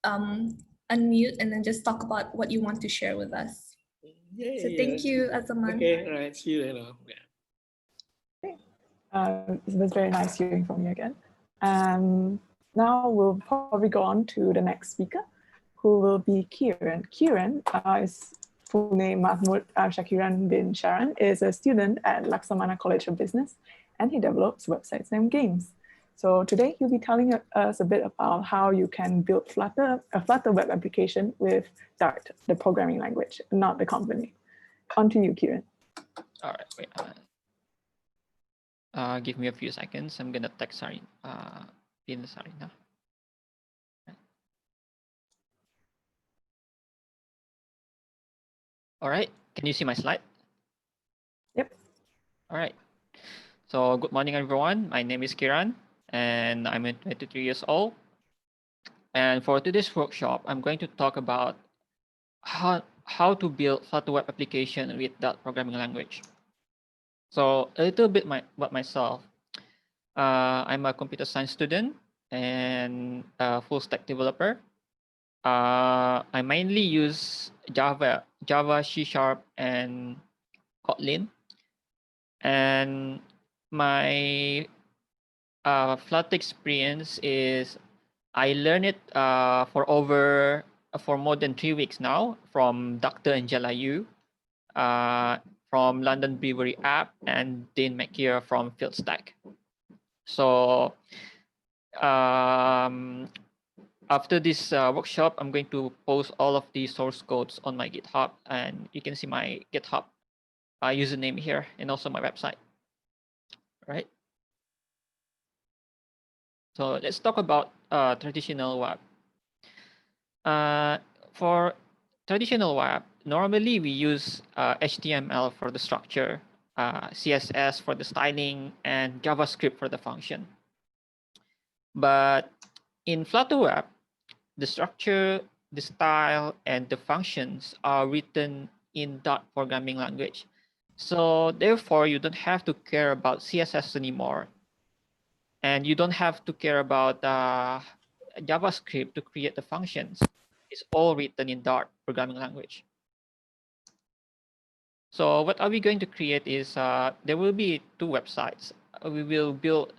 and then just talk about what you want to share with us. Yeah, So thank you, Azaman. Okay, all right. See you later. Yeah. It was very nice hearing from you again. Now we'll probably go on to the next speaker, who will be Kieran. Kieran is full name Mahmoud Shakiran bin Sharan, is a student at Laksamana College of Business, and he develops websites and games. So today he'll be telling us a bit about how you can build a Flutter web application with Dart, the programming language, not the company. On to you, Kieran. All right, wait. Give me a few seconds. I'm gonna text pin Sarina. All right, can you see my slide? Yep. All right. So good morning, everyone. My name is Kiran, and I'm 23 years old. And for today's workshop, I'm going to talk about how to build Flutter web application with that programming language. So a little bit about myself. I'm a computer science student and a full stack developer. I mainly use Java, C#, and Kotlin. And my Flutter experience is I learned it for more than 3 weeks now from Dr. Angela Yu, from London Brewery app, and Dean McKeer from FieldStack. So after this workshop, I'm going to post all of the source codes on my GitHub, and you can see my GitHub username here and also my website. Right. So let's talk about traditional web. For traditional web, normally we use HTML for the structure, CSS for the styling, and JavaScript for the function. But in Flutter web, the structure, the style, and the functions are written in Dart programming language. So therefore, you don't have to care about CSS anymore. And you don't have to care about JavaScript to create the functions. It's all written in Dart programming language. So what are we going to create is there will be two websites. We will build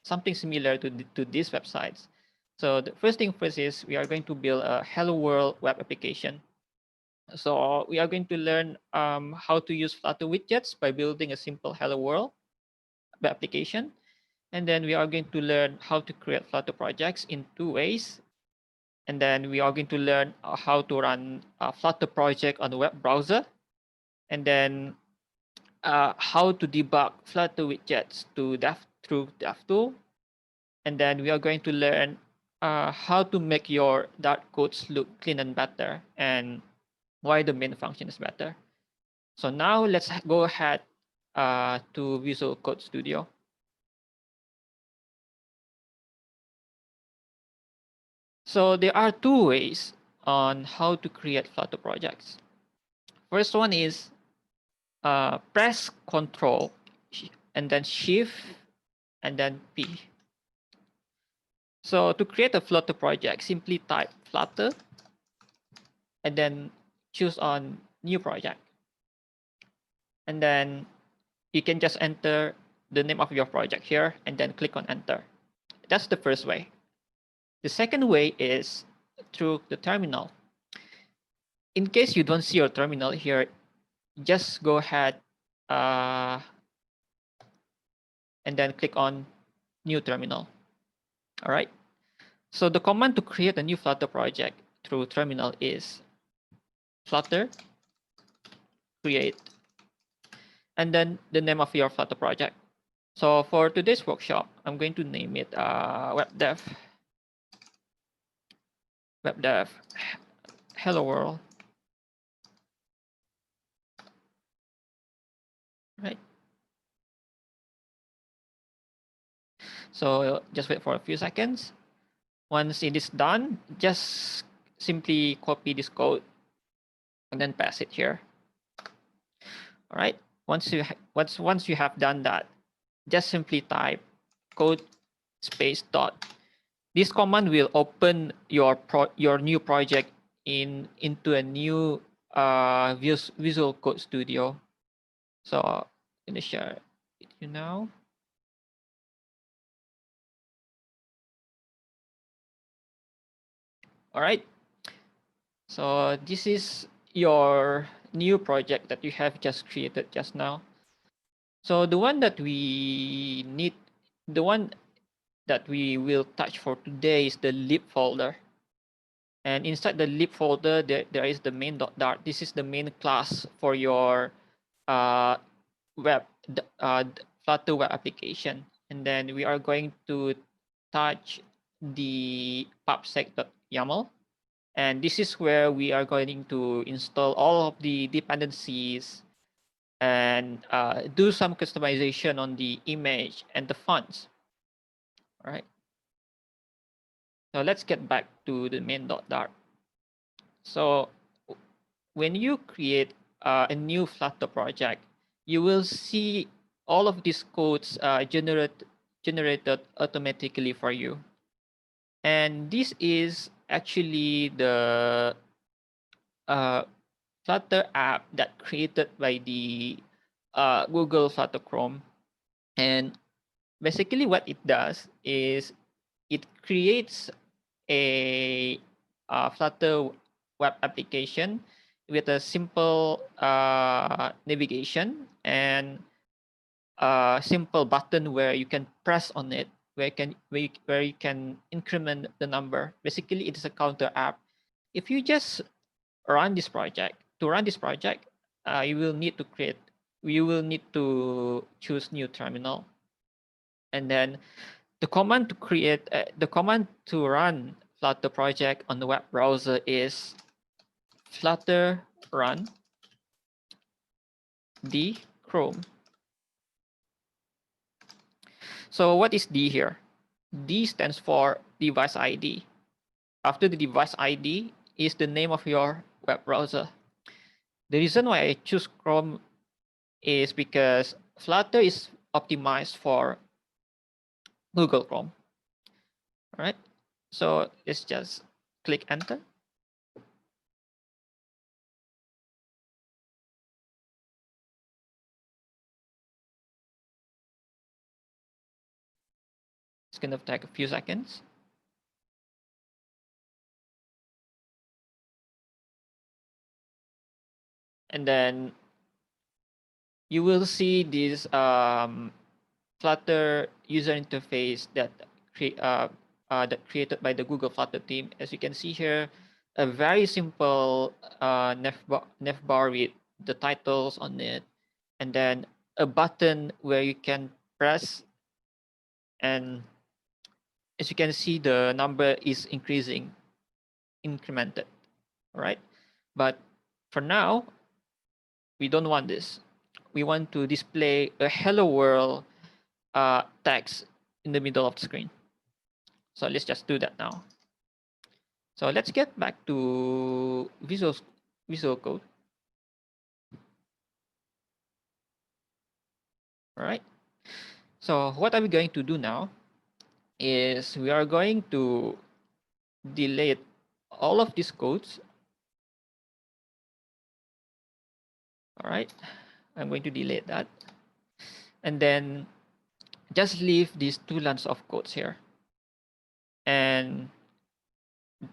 something similar to these websites. So the first thing first is we are going to build a Hello World web application. So we are going to learn how to use Flutter widgets by building a simple Hello World web application. And then we are going to learn how to create Flutter projects in two ways. And then we are going to learn how to run a Flutter project on the web browser. And then how to debug Flutter widgets through DevTool. And then we are going to learn how to make your Dart codes look clean and better, and why the main function is better. So now let's go ahead to Visual Code Studio. So there are two ways on how to create Flutter projects. First one is press Control and then Shift and then P. So to create a Flutter project, simply type Flutter and then choose on New Project. And then you can just enter the name of your project here and then click on Enter. That's the first way. The second way is through the terminal. In case you don't see your terminal here, just go ahead and then click on New Terminal. All right. So the command to create a new Flutter project through terminal is Flutter create and then the name of your Flutter project. So for today's workshop, I'm going to name it webdev hello world. Right. So just wait for a few seconds. Once it is done, just simply copy this code and then paste it here. All right. Once you have done that, just simply type code space dot. This command will open your new project into a new Visual Code Studio. So I'm gonna share it with you now. All right. So this is your new project that you have just created just now. So the one that we will touch for today is the lib folder. And inside the lib folder, there is the main.dart. This is the main class for your Flutter web application. And then we are going to touch the pubsec.yaml. And this is where we are going to install all of the dependencies and do some customization on the image and the fonts. All right. So let's get back to the main.dart. So when you create a new Flutter project, you will see all of these codes generated automatically for you. And this is actually the Flutter app that created by the Google Flutter Chrome. And basically what it does is it creates a Flutter web application with a simple navigation and a simple button where you can press on it where you can increment the number. Basically, it is a counter app. If you just run this project, you will need to choose new terminal, and then the command to run Flutter project on the web browser is flutter run d Chrome. So what is D here? D stands for device ID. After the device ID is the name of your web browser. The reason why I choose Chrome is because Flutter is optimized for Google Chrome. All right, so let's just click enter. It's gonna take a few seconds. And then you will see this Flutter user interface that created by the Google Flutter team. As you can see here, a very simple navbar with the titles on it, and then a button where you can press, and as you can see, the number is incremented, right? But for now, we don't want this. We want to display a hello world text in the middle of the screen. So let's just do that now. So let's get back to Visual Code. All right. So what are we going to do now is we are going to delete all of these codes. All right. I'm going to delete that. And then just leave these two lines of codes here. And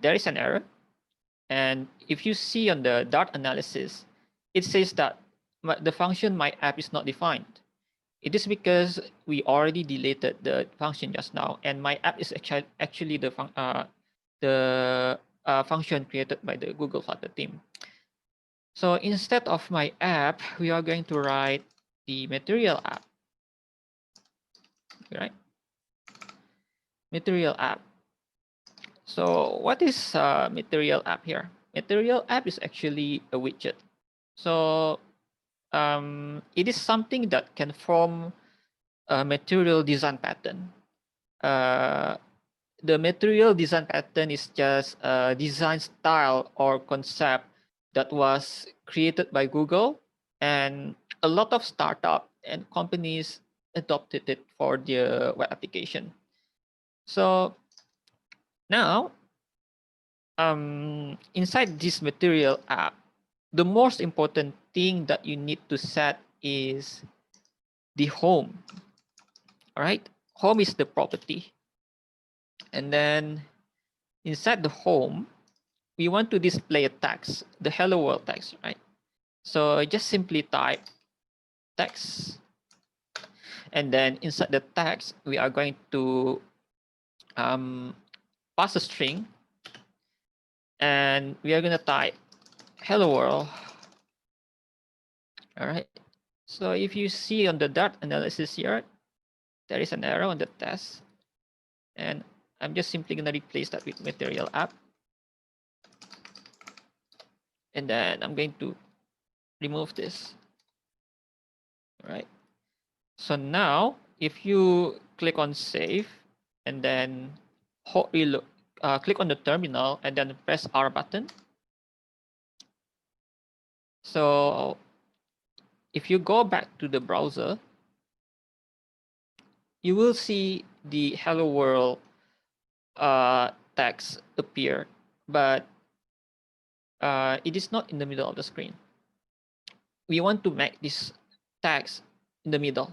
there is an error. And if you see on the Dart analysis, it says that the function my app is not defined. It is because we already deleted the function just now, and my app is actually the function created by the Google Flutter team. So instead of my app, we are going to write the material app. Right? Material app. So what is material app here? Material app is actually a widget. So it is something that can form a material design pattern. The material design pattern is just a design style or concept that was created by Google, and a lot of startups and companies adopted it for their web application. So now, inside this material app, the most important thing that you need to set is the home. All right, home is the property. And then inside the home, we want to display a text, the hello world text, right? So just simply type text. And then inside the text, we are going to pass a string. And we are going to type hello world. All right. So if you see on the Dart analysis here, there is an error on the test. And I'm just simply going to replace that with material app. And then I'm going to remove this. All right. So now, if you click on save and then click on the terminal and then press R button. So if you go back to the browser, you will see the hello world text appear, but it is not in the middle of the screen. We want to make this text in the middle.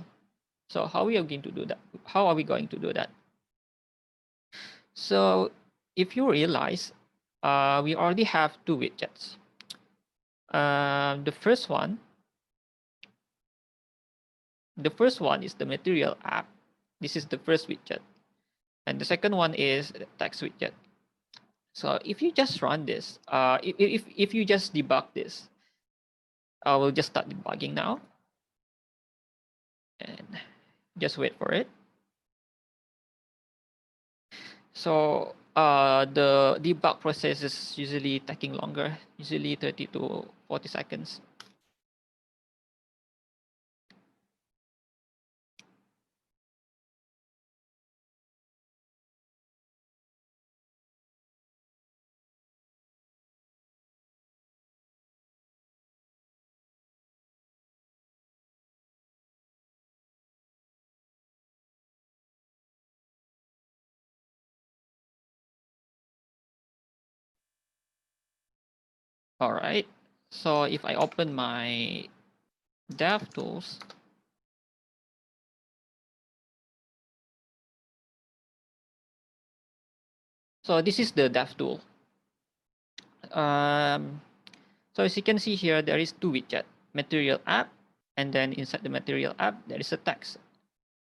So how are we going to do that? How are we going to do that? So if you realize, we already have two widgets. The first one is the material app. This is the first widget. And the second one is the text widget. So if you just run this, if you just debug this, I will just start debugging now. And just wait for it. So the debug process is usually taking longer, usually 30 to 40 seconds. All right. So if I open my dev tools, so this is the dev tool. So as you can see here, there is two widgets, material app, and then inside the material app, there is a text.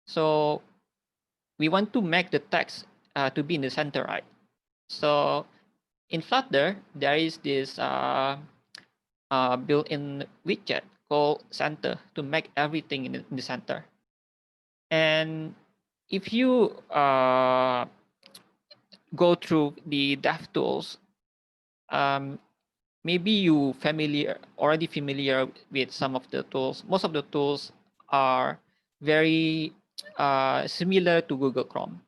So we want to make the text to be in the center, right? So in Flutter, there is this built-in widget called center to make everything in the center. And if you go through the DevTools, maybe you already familiar with some of the tools. Most of the tools are very similar to Google Chrome,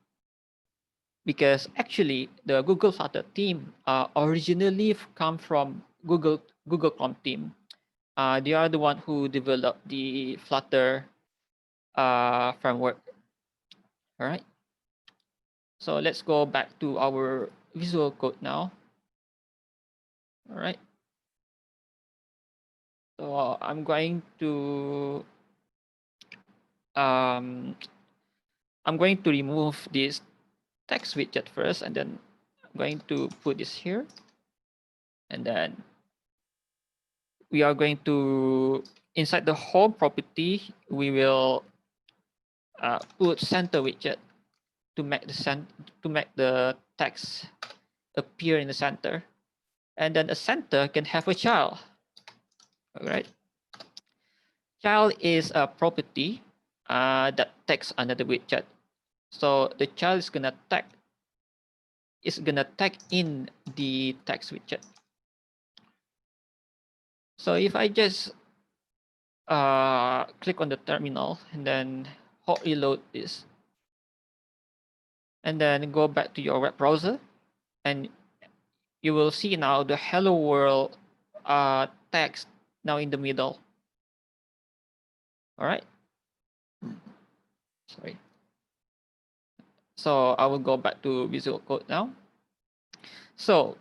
because actually the Google Flutter team originally come from Google Chrome team. They are the one who developed the Flutter framework. All right. So let's go back to our Visual Code now. All right. So I'm going to remove this text widget first, and then I'm going to put this here, and then we are going to inside the home property, we will put center widget to make the text appear in the center, and then a center can have a child. All right. Child is a property that takes another widget. So the child is gonna tag in the text widget. So if I just click on the terminal and then hot reload this, and then go back to your web browser, and you will see now the hello world text now in the middle. All right. Sorry. So I will go back to Visual Code now. So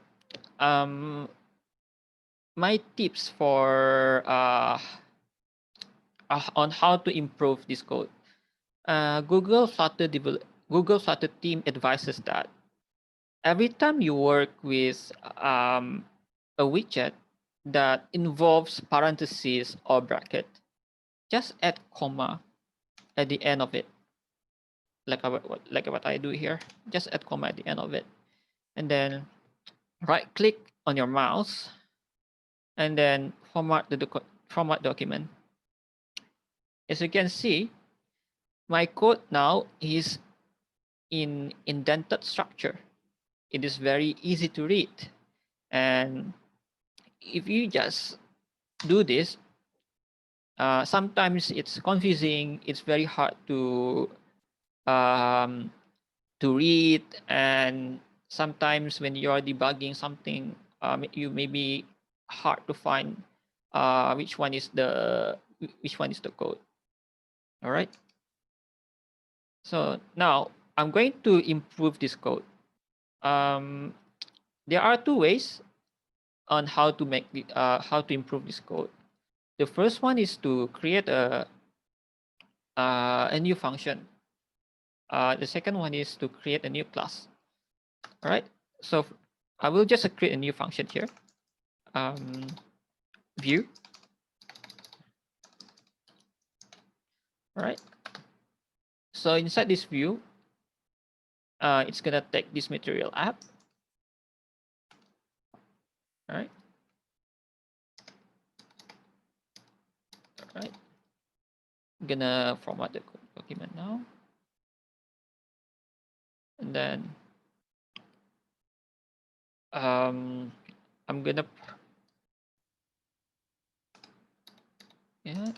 my tips for on how to improve this code. Google Flutter team advises that every time you work with a widget that involves parentheses or bracket, just add comma at the end of it, like what I do here. Just add comma at the end of it, and then right click on your mouse, and then format document. As you can see, my code now is in indented structure. It is very easy to read, and if you just do this, sometimes it's confusing. It's very hard to read, and sometimes when you are debugging something, you may be hard to find which one is the code. All right. So now I'm going to improve this code. There are two ways on how to improve this code. The first one is to create a new function. The second one is to create a new class. All right. So I will just create a new function here. View. All right. So inside this view, it's gonna take this material app. All right. All right. I'm gonna format the document now. And then I'm gonna yes.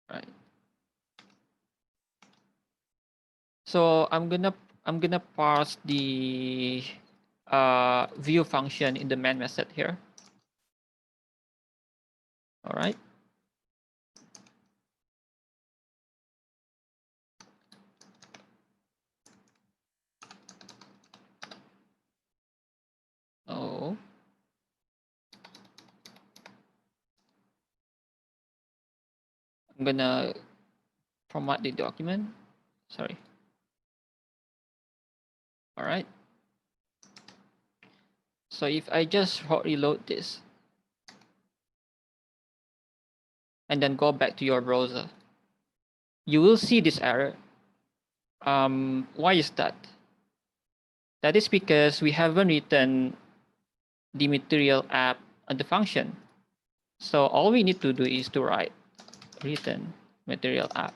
Right. So I'm gonna parse the view function in the main method here. All right. Oh. I'm gonna format the document. Sorry. All right. So if I just hot reload this and then go back to your browser, you will see this error. Why is that? That is because we haven't written the material app on the function. So all we need to do is to write return material app.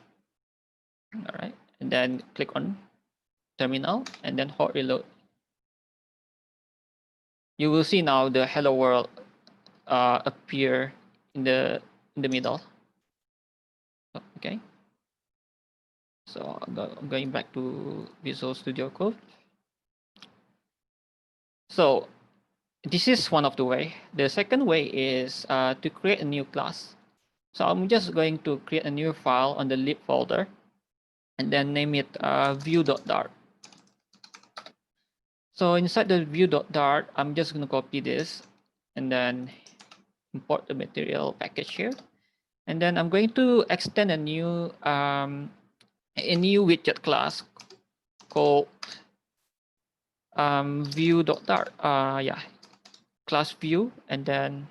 All right, and then click on terminal and then hot reload. You will see now the hello world appear in the middle. Okay. So I'm going back to Visual Studio Code. So this is one of the way. The second way is to create a new class. So I'm just going to create a new file on the lib folder and then name it view.dart. So inside the view.dart, I'm just going to copy this and then import the material package here. And then I'm going to extend a new widget class called view.dart. Yeah, class view, and then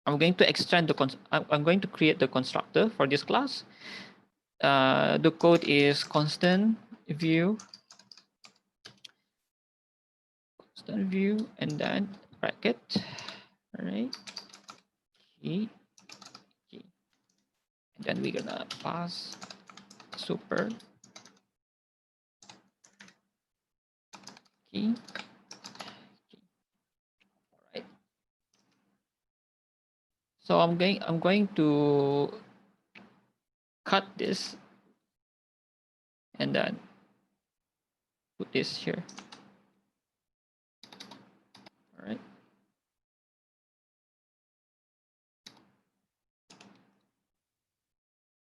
I'm going to extend the I'm going to create the constructor for this class. The code is constant view, and then bracket. All right, key, and then we're gonna pass super key. All right. So I'm going to cut this and then put this here. All right.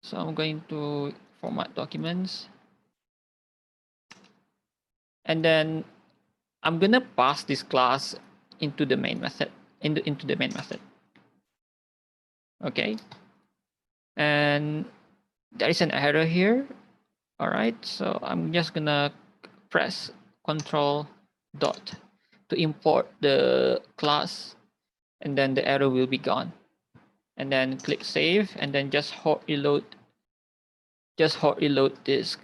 So I'm going to format documents. And then I'm gonna pass this class into the main method, into the main method. Okay. And there is an error here. All right. So I'm just gonna press Control dot to import the class, and then the error will be gone. And then click save, and then just hot reload. Just hot reload this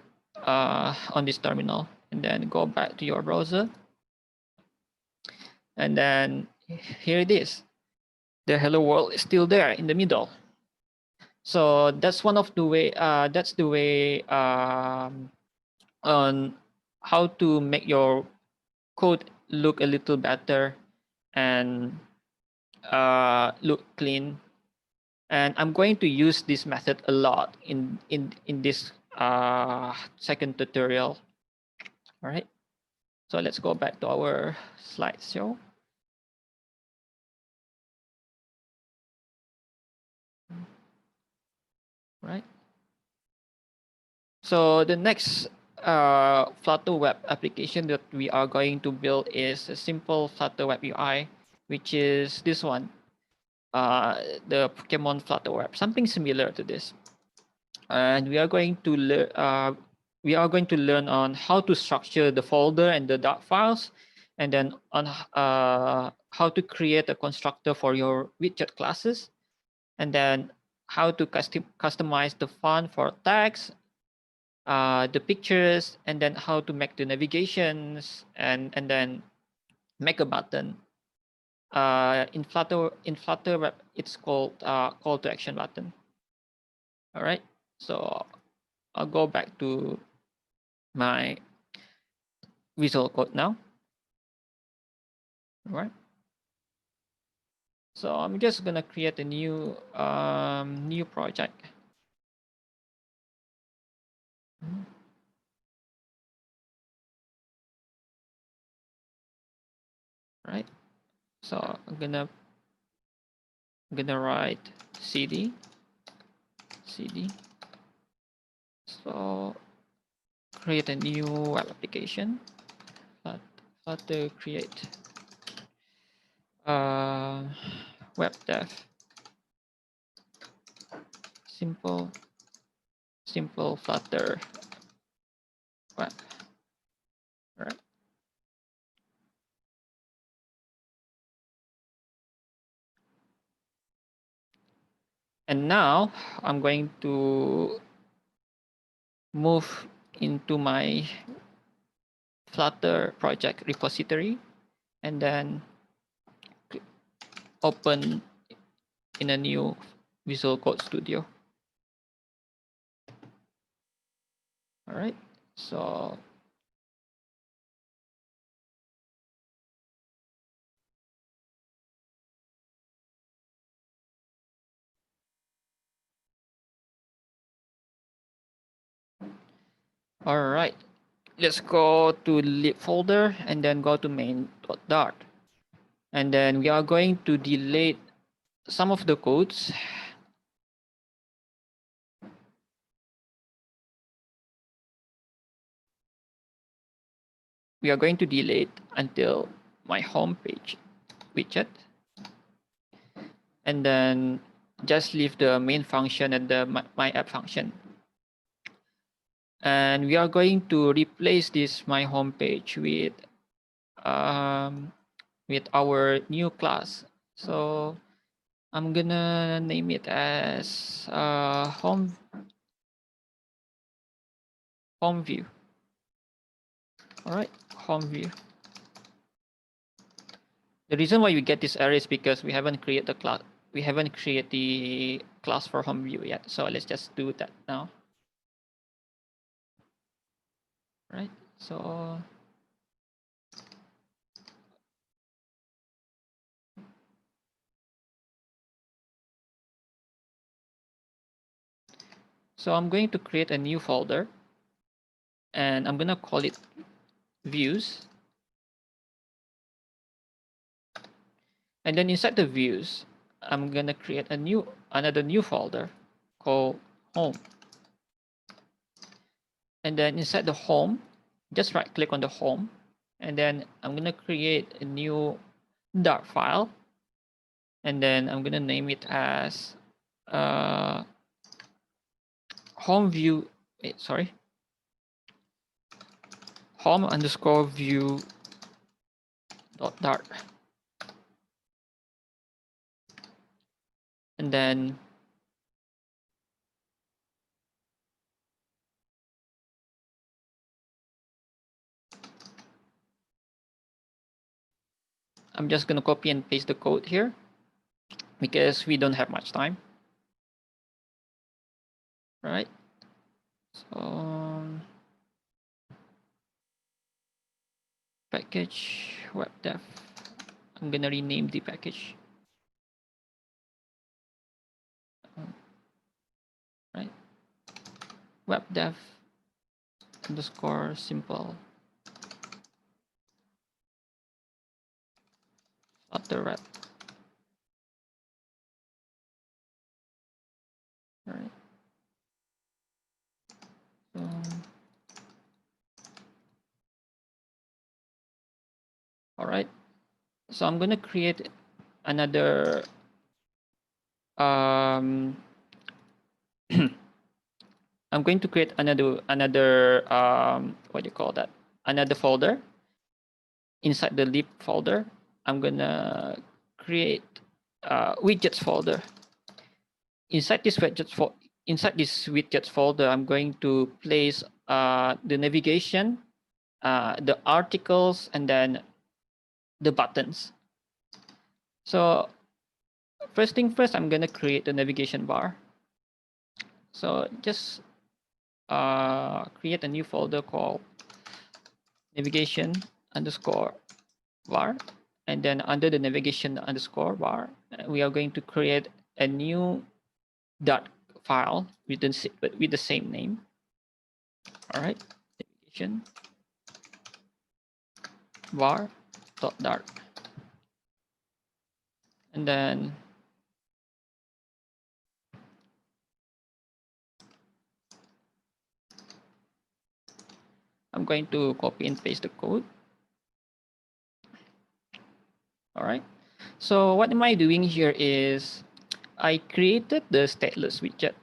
on this terminal, and then go back to your browser. And then here it is. The hello world is still there in the middle. So that's one of the way. That's the way on how to make your code look a little better and look clean. And I'm going to use this method a lot in this second tutorial. All right. So let's go back to our slideshow. Right. So the next Flutter web application that we are going to build is a simple Flutter web UI, which is this one, the Pokemon Flutter web, something similar to this. And we are going to learn on how to structure the folder and the Dart files, and then on how to create a constructor for your widget classes, and then how to customize the font for text, the pictures, and then how to make the navigations, and then make a button. In Flutter web, it's called call to action button. All right, so I'll go back to my Visual Code now. All right. So I'm just gonna create a new new project. Right. So I'm gonna write cd. So create a new web application. Flutter create web dev. Simple Flutter web. All right. And now I'm going to move into my Flutter project repository and then open in a new Visual Code Studio. All right, so all right, let's go to lib folder and then go to main.dart. And then we are going to delete some of the codes. We are going to delete until my home page widget. And then just leave the main function and the my app function. And we are going to replace this my home page with our new class. So I'm gonna name it as home view. All right, home view. The reason why we get this error is because we haven't created the class. We haven't created the class for home view yet. So let's just do that now. Right. So I'm going to create a new folder and I'm gonna call it views. And then inside the views, I'm gonna create another new folder called home. And then inside the home, just right click on the home. And then I'm gonna create a new Dart file. And then I'm gonna name it as home view, home underscore view dot dart. And then I'm just gonna copy and paste the code here because we don't have much time. Right? So package web dev. I'm gonna rename the package. Right? Web dev underscore simple Flutter web. All right. So, all right. So I'm gonna create another I'm going to create another what do you call that? Another folder. Inside the lib folder, I'm gonna create widgets folder. inside this widgets folder, I'm going to place the navigation, the articles, and then the buttons. So first thing first, I'm gonna create the navigation bar. So just create a new folder called navigation underscore bar, and then under the navigation underscore bar, we are going to create a new dot file with the same name. All right, navigation bar dot, and then I'm going to copy and paste the code. All right. So what am I doing here is I created the stateless widget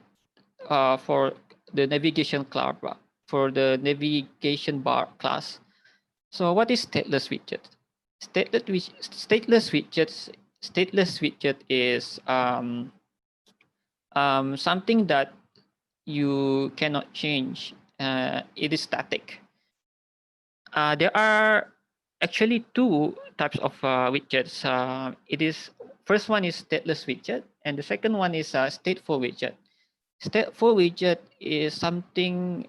for the navigation bar class. So what is stateless widget? Stateless widget is something that you cannot change. It is static. There are actually two types of widgets. First one is stateless widget, and the second one is stateful widget. Stateful widget is something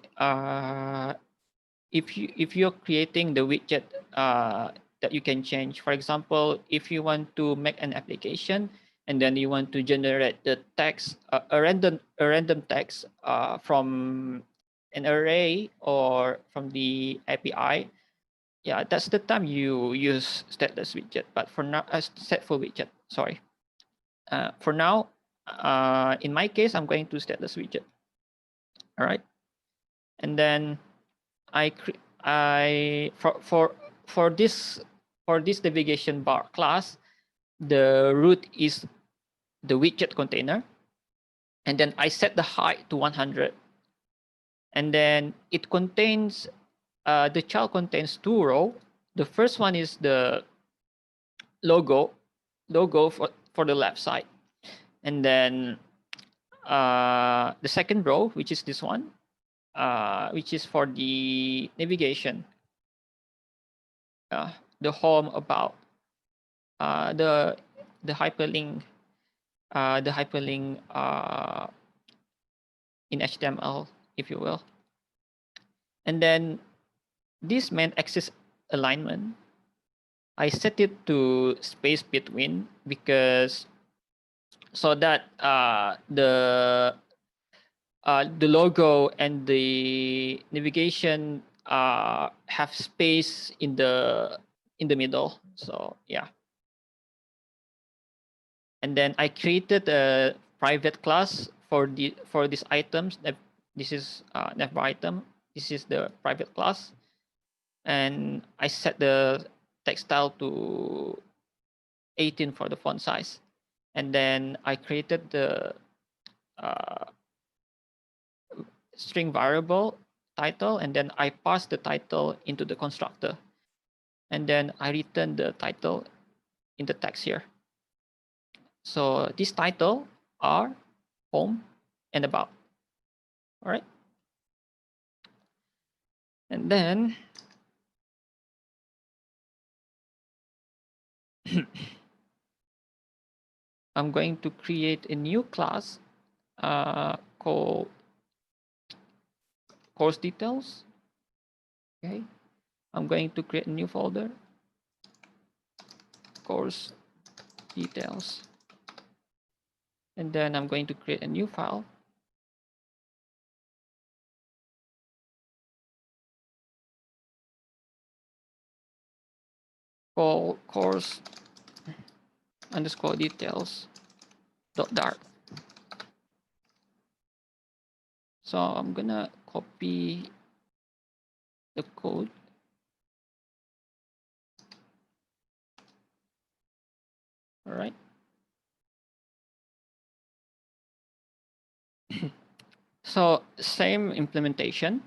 if you're creating the widget that you can change. For example, if you want to make an application and then you want to generate the text, a random text from an array or from the API, yeah, that's the time you use stateless widget. But for now, stateful widget. Sorry. For now, in my case, I'm going to stateless widget. All right, and then for this navigation bar class, the root is the widget container, and then I set the height to 100, and then it contains the child contains two rows. The first one is the logo for the left side, and then the second row, which is this one, which is for the navigation, the home, about, the hyperlink, in HTML, if you will. And then this main axis alignment, I set it to space between, because so that the logo and the navigation have space in the middle. So yeah. And then I created a private class for these items. This is navbar item. This is the private class, and I set the text style to 18 for the font size. And then I created the string variable title, and then I pass the title into the constructor, and then I return the title in the text here. So this title are home and about. All right. And then I'm going to create a new class called course details. Okay. I'm going to create a new folder, course details. And then I'm going to create a new file called course underscore details .dart. So I'm gonna copy the code. All right. So same implementation.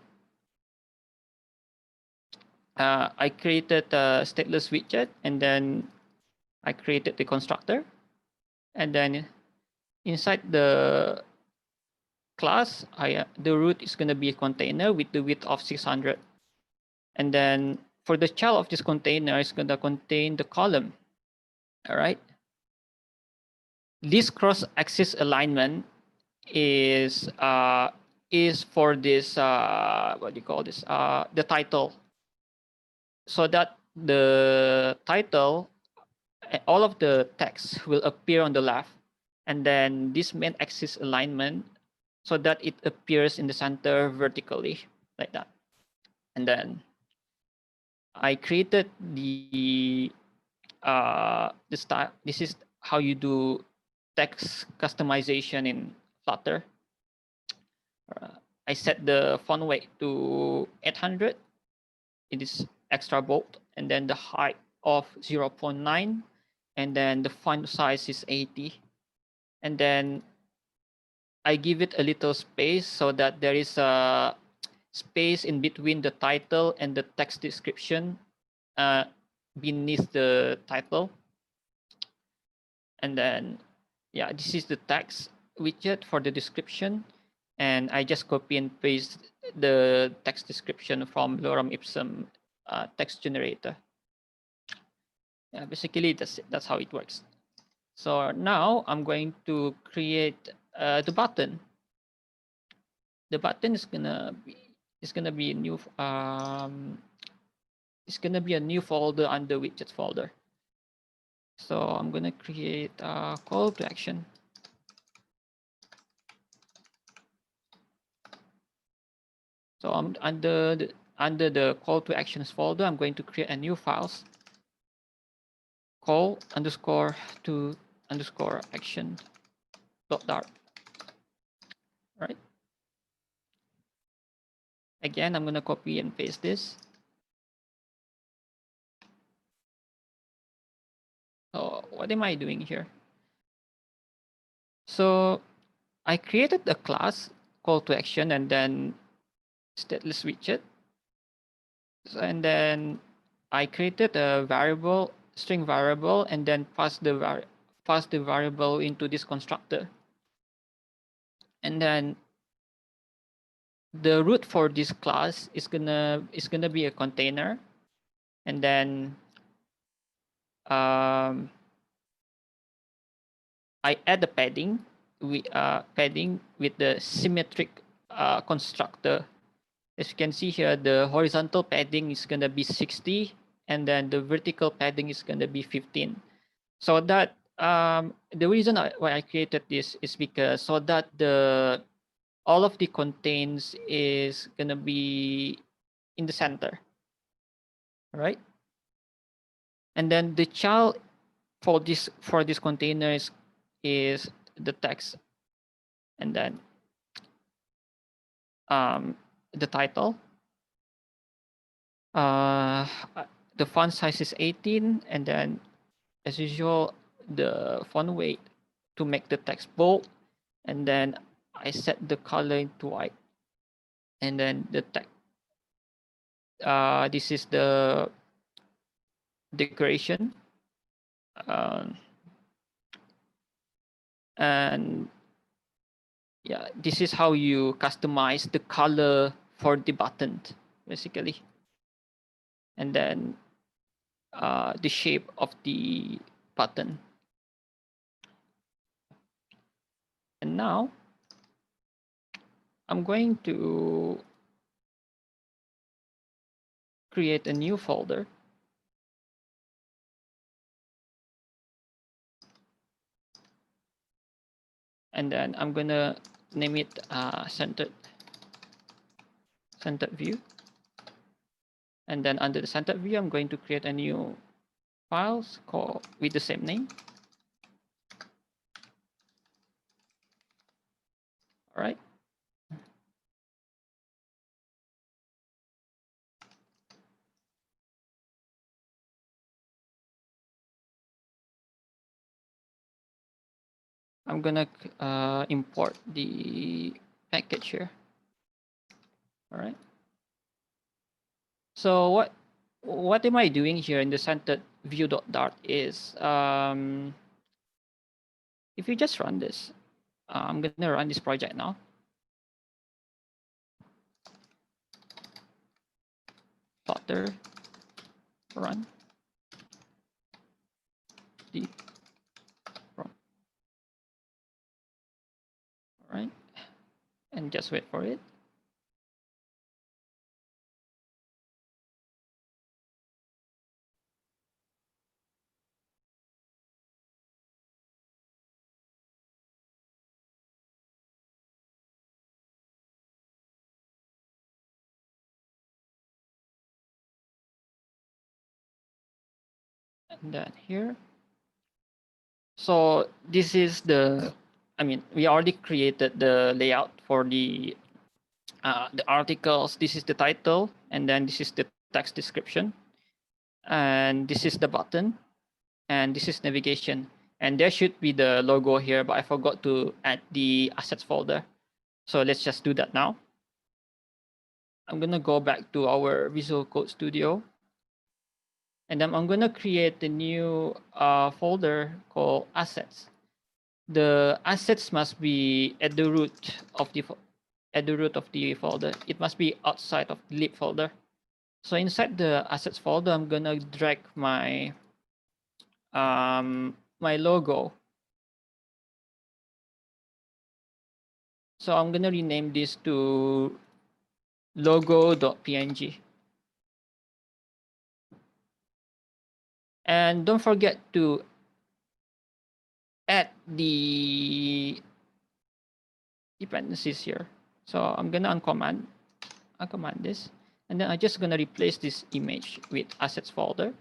I created a stateless widget, and then I created the constructor, and then inside the class, the root is going to be a container with the width of 600. And then for the child of this container, it's going to contain the column. All right. This cross-axis alignment is for this what do you call this? The title, so that the title, all of the text will appear on the left, and then this main axis alignment, so that it appears in the center vertically like that. And then I created the style. This is how you do text customization in Flutter. I set the font weight to 800. It is extra bold, and then the height of 0.9, and then the font size is 80. And then I give it a little space so that there is a space in between the title and the text description beneath the title. And then, yeah, this is the text widget for the description. And I just copy and paste the text description from Lorem Ipsum text generator. Yeah, basically that's how it works. So now I'm going to create the button. The button is gonna be a new it's gonna be a new folder under widgets folder. So I'm gonna create a call to action. So I'm under the call to actions folder, I'm going to create a new files. Call underscore to underscore action .dart. Right. Again, I'm going to copy and paste this. So what am I doing here? So I created a class call to action and then stateless widget. And then I created a variable, string variable, and then pass the variable into this constructor. And then the root for this class is gonna be a container, and then I add the padding with the symmetric constructor. As you can see here, the horizontal padding is gonna be 60, and then the vertical padding is gonna be 15. So that the reason why I created this is because so that all of the contains is gonna be in the center, right? And then the child for this containers is the text, and then the title. The font size is 18, and then as usual the font weight to make the text bold, and then I set the color into white, and then the text. This is the decoration, and yeah, this is how you customize the color for the button, basically, and then the shape of the button. And now I'm going to create a new folder. And then I'm gonna name it centered view. And then under the centered view, I'm going to create a new files called with the same name. All right. I'm gonna import the package here. All right. So what am I doing here in the centered view.dart is if you just run this, I'm gonna run this project now. Flutter run deep from. All right, and just wait for it. And then here. So this is the, I mean, we already created the layout for the articles. This is the title, and then this is the text description, and this is the button, and this is navigation. And there should be the logo here, but I forgot to add the assets folder. So let's just do that now. I'm gonna go back to our Visual Code Studio. And then I'm gonna create a new folder called assets. The assets must be at the root of the folder. It must be outside of the lib folder. So inside the assets folder, I'm gonna drag my my logo. So I'm gonna rename this to logo.png. And don't forget to add the dependencies here. So I'm gonna uncommand this, and then I'm just gonna replace this image with assets folder,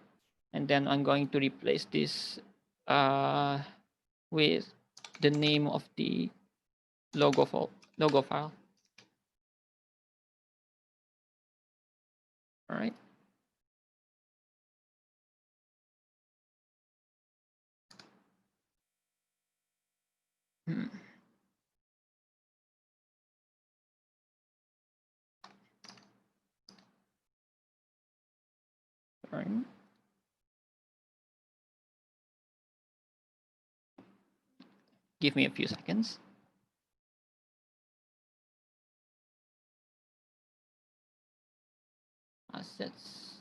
and then I'm going to replace this with the name of the logo file. All right. Hmm. All right. Give me a few seconds. Assets.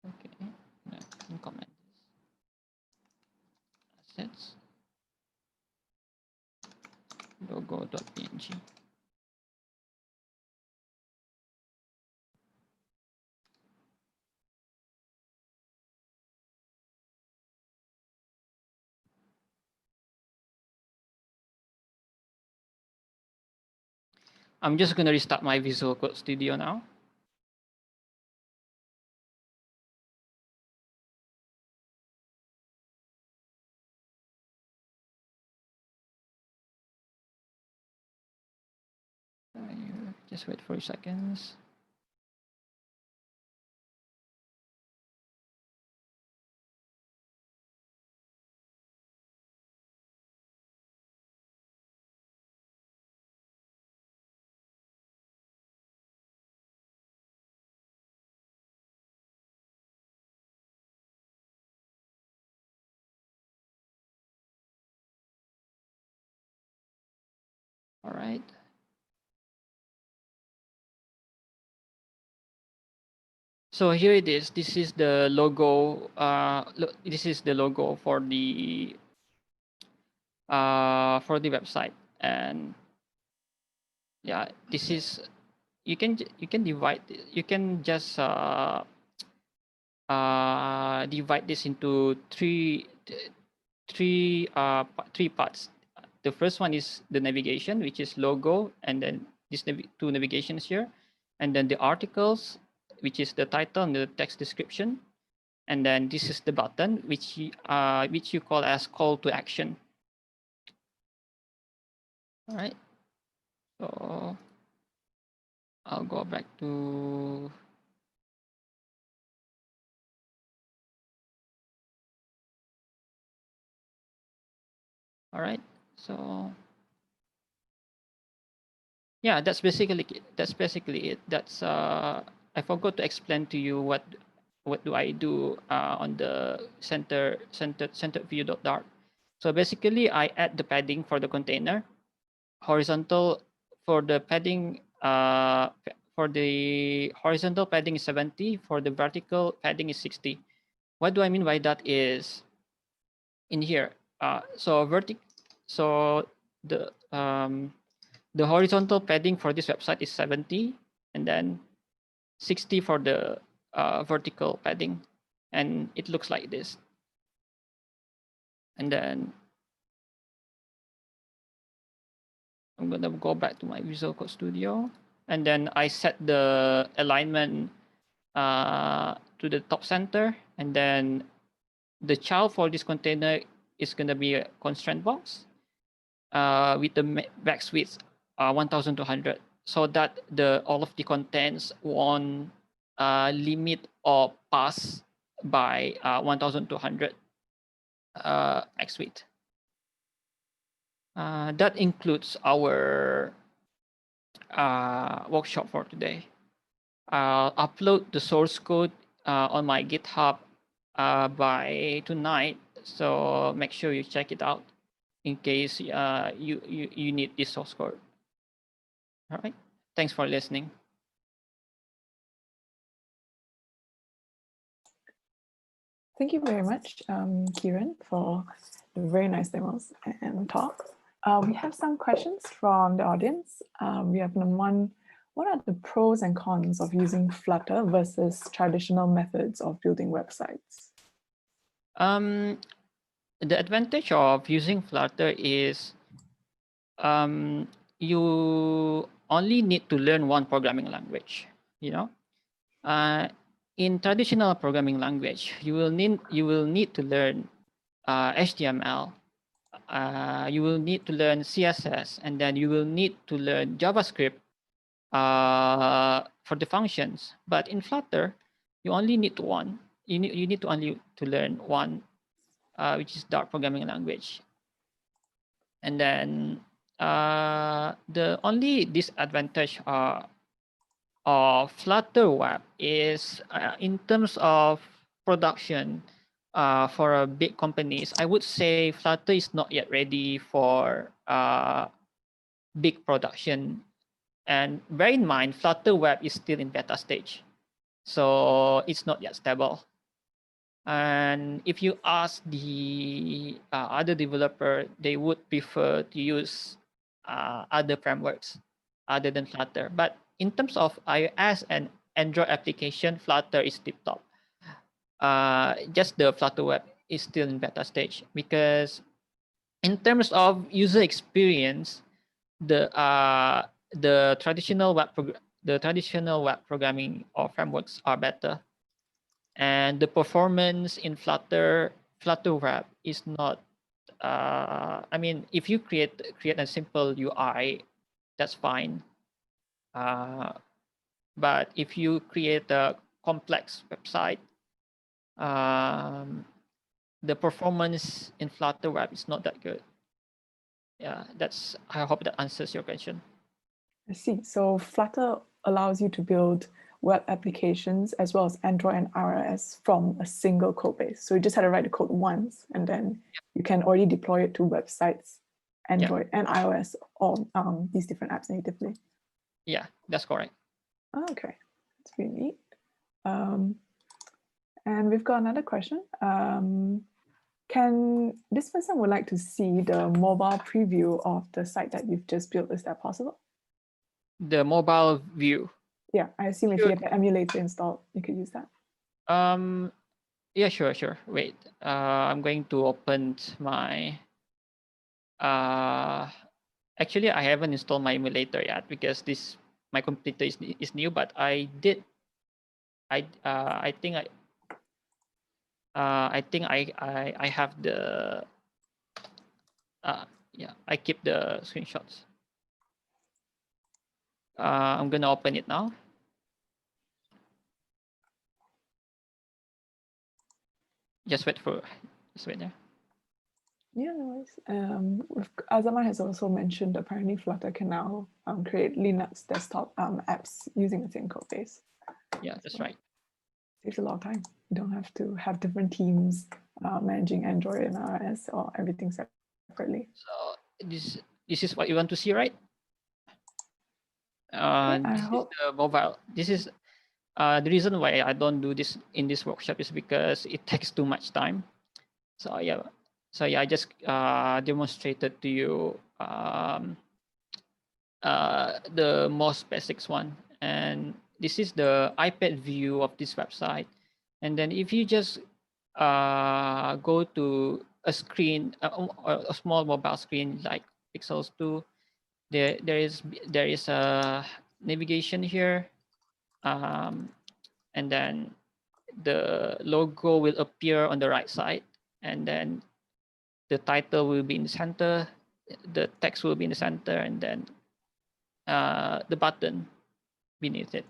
Okay. No, uncomment this. Assets. Logo.png. I'm just gonna restart my Visual Code Studio now. Just wait for a seconds. All right. So here it is. This is the logo. This is the logo for the website, and yeah, this is, you can divide, you can just divide this into three parts. The first one is the navigation, which is logo, and then these two navigations here, and then the articles, which is the title and the text description, and then this is the button, which you call as call to action. All right. So I'll go back to all right. So yeah, that's basically it. That's I forgot to explain to you what what do I do on the center view.dart. So basically, I add the padding for the container, horizontal for the padding. For the horizontal padding is 70. For the vertical padding is 60. What do I mean by that is in here. So the horizontal padding for this website is 70, and then 60 for the vertical padding, and it looks like this. And then I'm gonna go back to my Visual Code Studio, and then I set the alignment to the top center, and then the child for this container is gonna be a constraint box with the max width 1200, so that all of the contents won't limit or pass by 1200 max width. That includes our workshop for today. I'll upload the source code on my GitHub by tonight, so make sure you check it out in case you need this source code. All right, thanks for listening. Thank you very much, Kieran, for the very nice demos and talk. We have some questions from the audience. We have number one. What are the pros and cons of using Flutter versus traditional methods of building websites? The advantage of using Flutter is you only need to learn one programming language. In traditional programming language, you will need to learn HTML. You will need to learn CSS, and then you will need to learn JavaScript for the functions. But in Flutter, you only need one. You need to only to learn one, which is Dart programming language. And then the only disadvantage of Flutter Web is in terms of production for big companies. I would say Flutter is not yet ready for big production. And bear in mind, Flutter Web is still in beta stage, so it's not yet stable. And if you ask the other developer, they would prefer to use other frameworks other than Flutter. But in terms of iOS and Android application, Flutter is tip top. Just the Flutter Web is still in beta stage, because in terms of user experience, the traditional web programming or frameworks are better, and the performance in Flutter Web is not. I mean, if you create a simple UI, that's fine. But if you create a complex website, the performance in Flutter Web is not that good. Yeah, I hope that answers your question. I see. So Flutter allows you to build web applications as well as Android and iOS from a single code base. So you just had to write the code once, and then you can already deploy it to websites, Android and iOS, or these different apps natively. Yeah, that's correct. Oh, okay, that's really neat. And we've got another question. Can this person would like to see the mobile preview of the site that you've just built? Is that possible? The mobile view. Yeah, I assume if you have the emulator installed, you could use that. Yeah, sure. Wait, I'm going to open my. Actually, I haven't installed my emulator yet because my computer is new. But I did. I think I have the. Yeah, I keep the screenshots. I'm gonna open it now. Just wait there. Yeah, no worries. Azama has also mentioned apparently Flutter can now create Linux desktop apps using the same code base. Yeah, that's right. Saves a lot of time. You don't have to have different teams managing Android and iOS or everything separately. So this is what you want to see, right? I This is hope. the mobile. This is the reason why I don't do this in this workshop is because it takes too much time. So yeah, I just demonstrated to you the most basics one, and this is the iPad view of this website. And then if you just go to a screen, a small mobile screen like Pixels 2, there is a navigation here, and then the logo will appear on the right side, and then the title will be in the center, the text will be in the center, and then the button beneath it.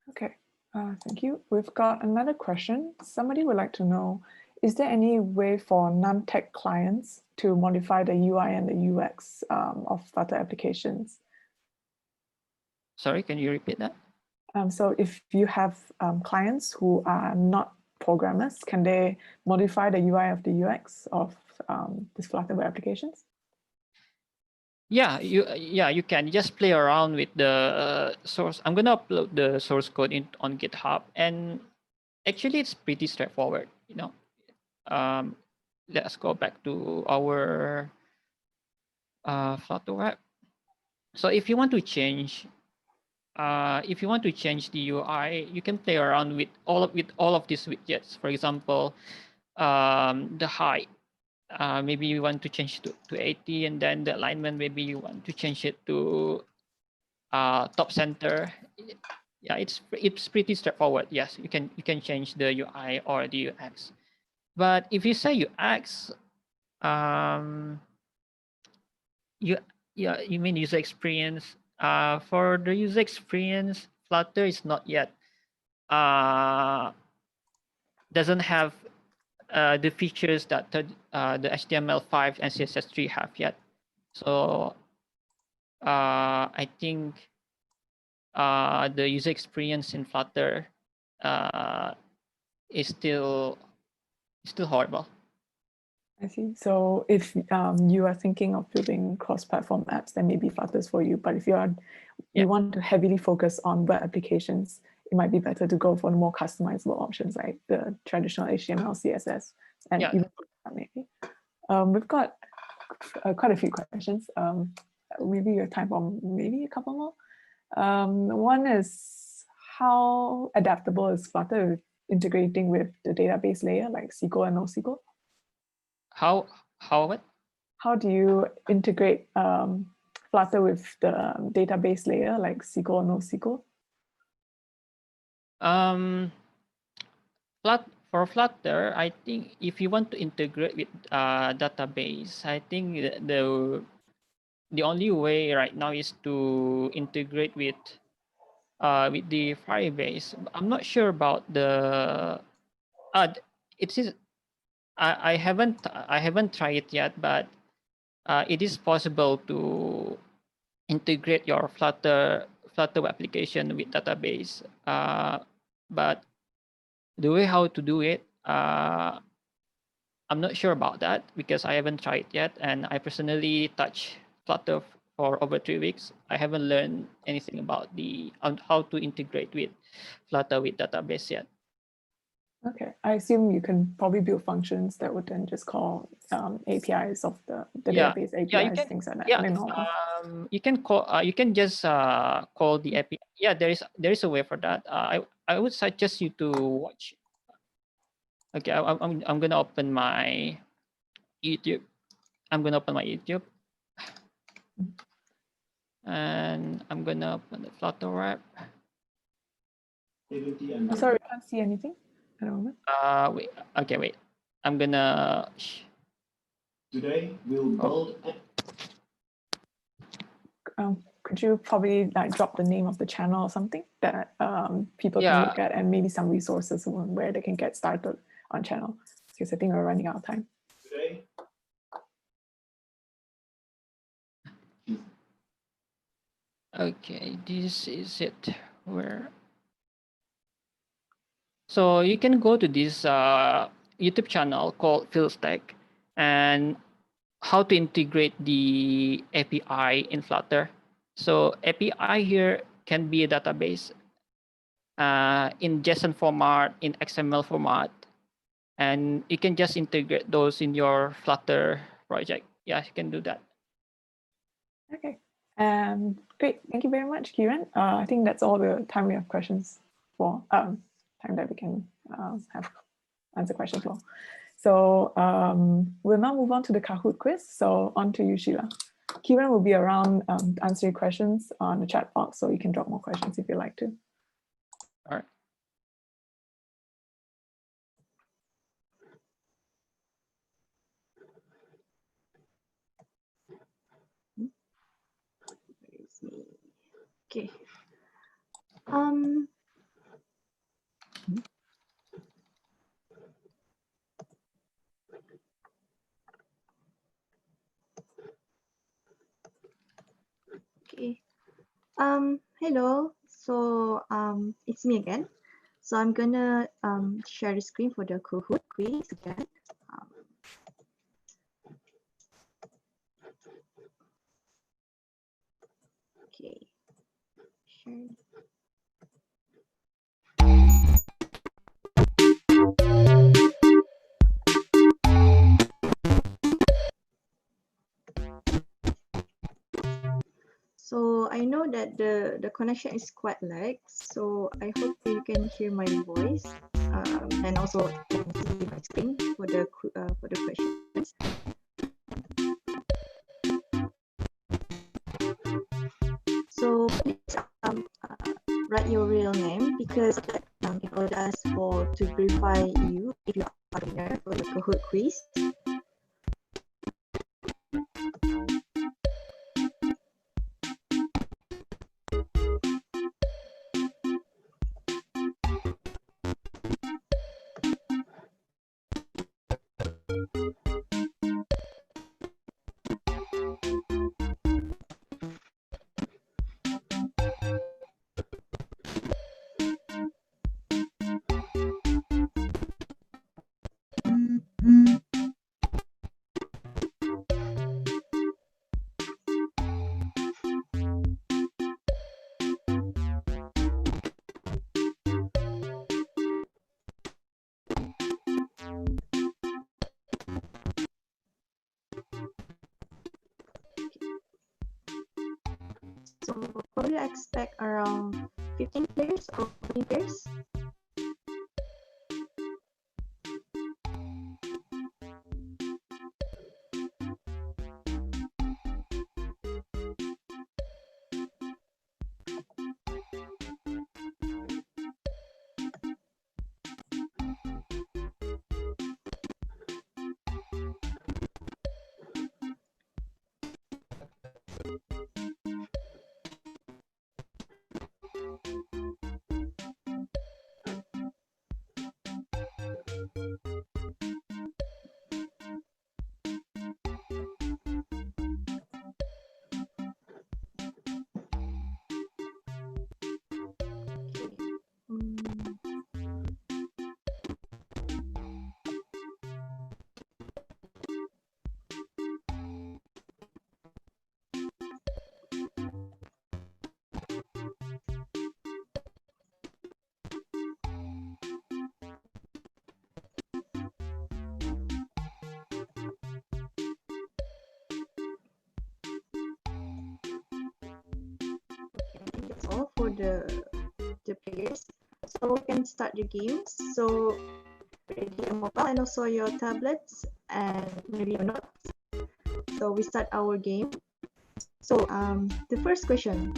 Okay, thank you. We've got another question. Somebody would like to know, is there any way for non-tech clients to modify the UI and the UX of Flutter applications? Sorry, can you repeat that? So if you have clients who are not programmers, can they modify the UI of the UX of these Flutter web applications? Yeah, you can just play around with the source. I'm gonna upload the source code on GitHub, and actually it's pretty straightforward. Let's go back to our Flutter web. So if you want to change the UI, you can play around with all of these widgets. For example, the height. Maybe you want to change to 80, and then the alignment, maybe you want to change it to top center. Yeah, it's pretty straightforward. Yes, you can change the UI or the UX. But if you say UX, you mean user experience. For the user experience, Flutter is not yet doesn't have the features that the HTML5 and CSS3 have yet. So I think the user experience in Flutter is still horrible. I see. So if you are thinking of building cross-platform apps, then maybe Flutter's for you. But if you want to heavily focus on web applications, it might be better to go for the more customizable options like the traditional HTML, CSS, and even maybe. We've got quite a few questions. Maybe you have time for maybe a couple more. One is, how adaptable is Flutter with integrating with the database layer like SQL and NoSQL? How what? How do you integrate Flutter with the database layer like SQL or NoSQL? For Flutter, I think if you want to integrate with database, I think the only way right now is to integrate with the Firebase. I'm not sure about the it is I haven't tried it yet, but it is possible to integrate your Flutter web application with database. But the way how to do it, I'm not sure about that because I haven't tried yet, and I personally touch Flutter for over 3 weeks. I haven't learned anything about on how to integrate with Flutter with database yet. Okay, I assume you can probably build functions that would then just call APIs of the database APIs, things like that. Yeah, you can call. You can just call the API. Yeah, there is a way for that. I would suggest you to watch. Okay, I'm gonna open my YouTube. And I'm gonna open the Flutter web. I'm sorry, I can't see anything at the moment. Wait. Okay, wait. I'm gonna. Today we'll build. Could you probably drop the name of the channel or something that people can look at, and maybe some resources where they can get started on channel? Because I think we're running out of time. Today. Okay, this is it. Where So you can go to this YouTube channel called Philstack and how to integrate the API in Flutter. So API here can be a database in JSON format, in XML format, and you can just integrate those in your Flutter project. Yeah, you can do that. Okay, great. Thank you very much, Kieran. I think that's all the time we have questions for, time that we can have answer questions for. So we'll now move on to the Kahoot quiz. So on to you, Sheila. Kieran will be around answering questions on the chat box, so you can drop more questions if you'd like to. All right. Okay. Okay. Hello. So it's me again. So I'm gonna share the screen for the Kahoot quiz again. Okay. Share. So I know that the connection is quite lag, so I hope you can hear my voice and also can see my screen for the questions. So please write your real name because it will ask for to verify you if you are a winner for the Kahoot quiz. So probably I expect around 15 players or 20 players. That's all for the players. So we can start the games. So ready your mobile and also your tablets and maybe your notes. So we start our game. So the first question.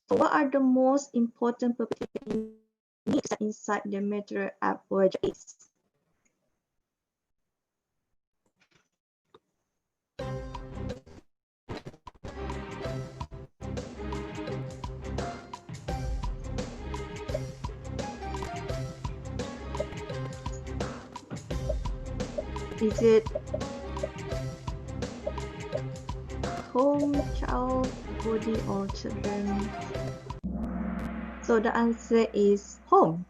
So what are the most important properties inside the Metro app or JS? Is it home, child, body, or children? So the answer is home,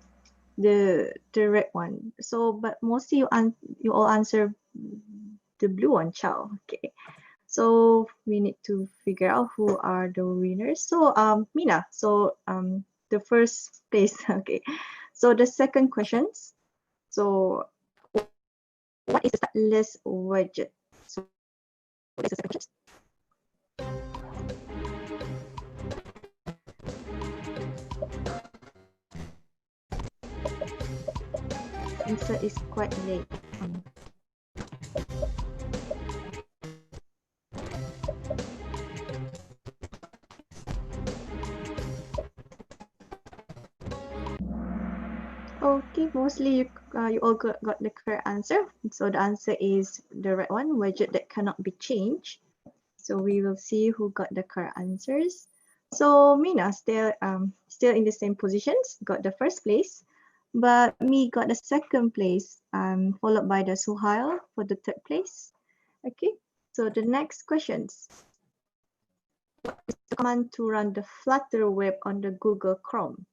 the red one. So, but mostly you all answer the blue one, child. Okay. So we need to figure out who are the winners. So Mina, so the first place. Okay. So the second questions. So what is the stateless widget? So what is the second question? Answer is quite late. Okay, mostly you all got the correct answer. So the answer is the right one, widget that cannot be changed. So we will see who got the correct answers. So Mina still in the same positions, got the first place, but me got the second place, followed by the Suhail for the third place. Okay, so the next questions. What is the command to run the Flutter web on the Google Chrome?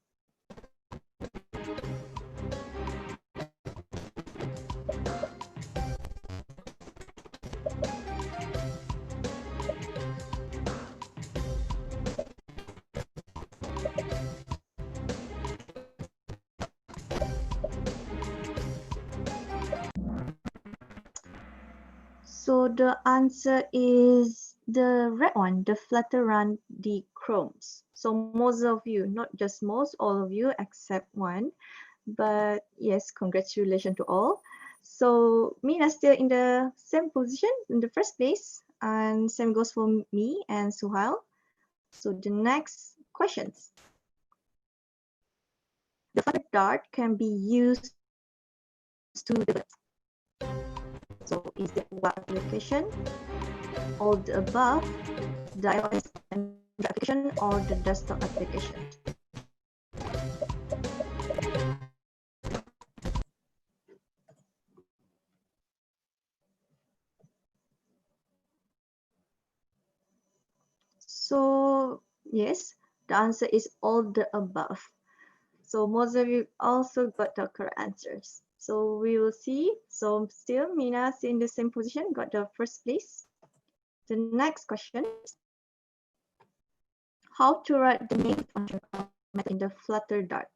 So the answer is the red one, the Flutter run the Chromes. So most of you, not just most, all of you except one. But yes, congratulations to all. So Mina still in the same position in the first place, and same goes for me and Suhail. So the next questions. The Flutter Dart can be used to develop. So is it web application, all the above, the iOS Android application, or the desktop application? So yes, the answer is all the above. So most of you also got the correct answers. So we will see. So still Mina's in the same position, got the first place. The next question, how to write the main function method in the Flutter Dart?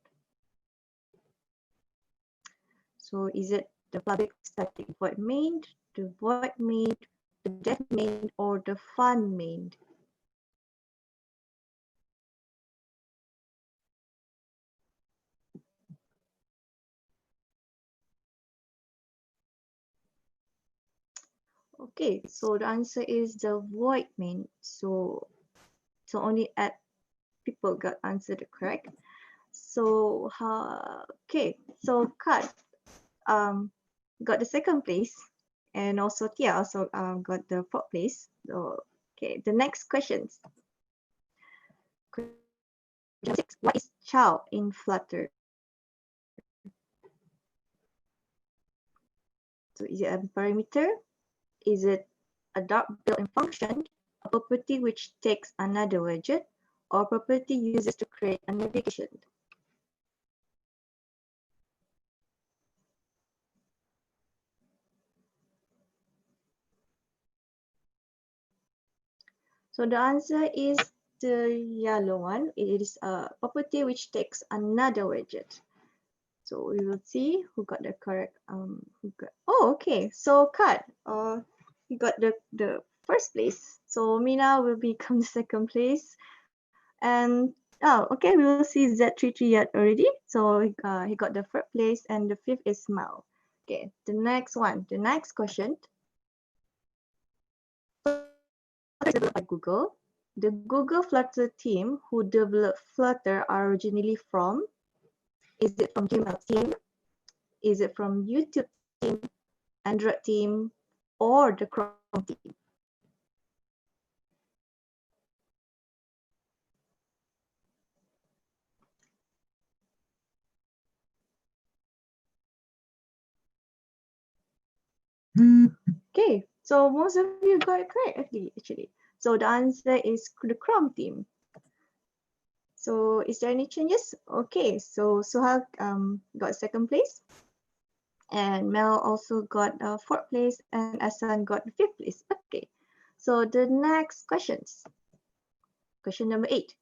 So is it the public static void main, the void main, the def main, or the fun main? Okay, so the answer is the void main. So only at people got answered correct. So okay, so Kat got the second place, and also Tia also got the fourth place. So okay, the next questions. Question 6. What is chow in Flutter? So is it a parameter? Is it a dart built-in function, a property which takes another widget, or property uses to create a navigation? So the answer is the yellow one. It is a property which takes another widget. So we will see who got the correct. Oh, okay. So Kat, you got the first place. So Mina will become the second place, and okay, we will see Z33 yet already. So he got the third place, and the fifth is Mal. Okay, the next one, the next question. Developed by Google. The Google Flutter team who developed Flutter are originally from? Is it from Gmail team? Is it from YouTube team, Android team, or the Chrome team? Okay, so most of you got it correct actually. So the answer is the Chrome theme. So is there any changes? Okay, so Suhag got second place. And Mel also got fourth place, and Asan got fifth place. Okay, so the next questions. Question number 8.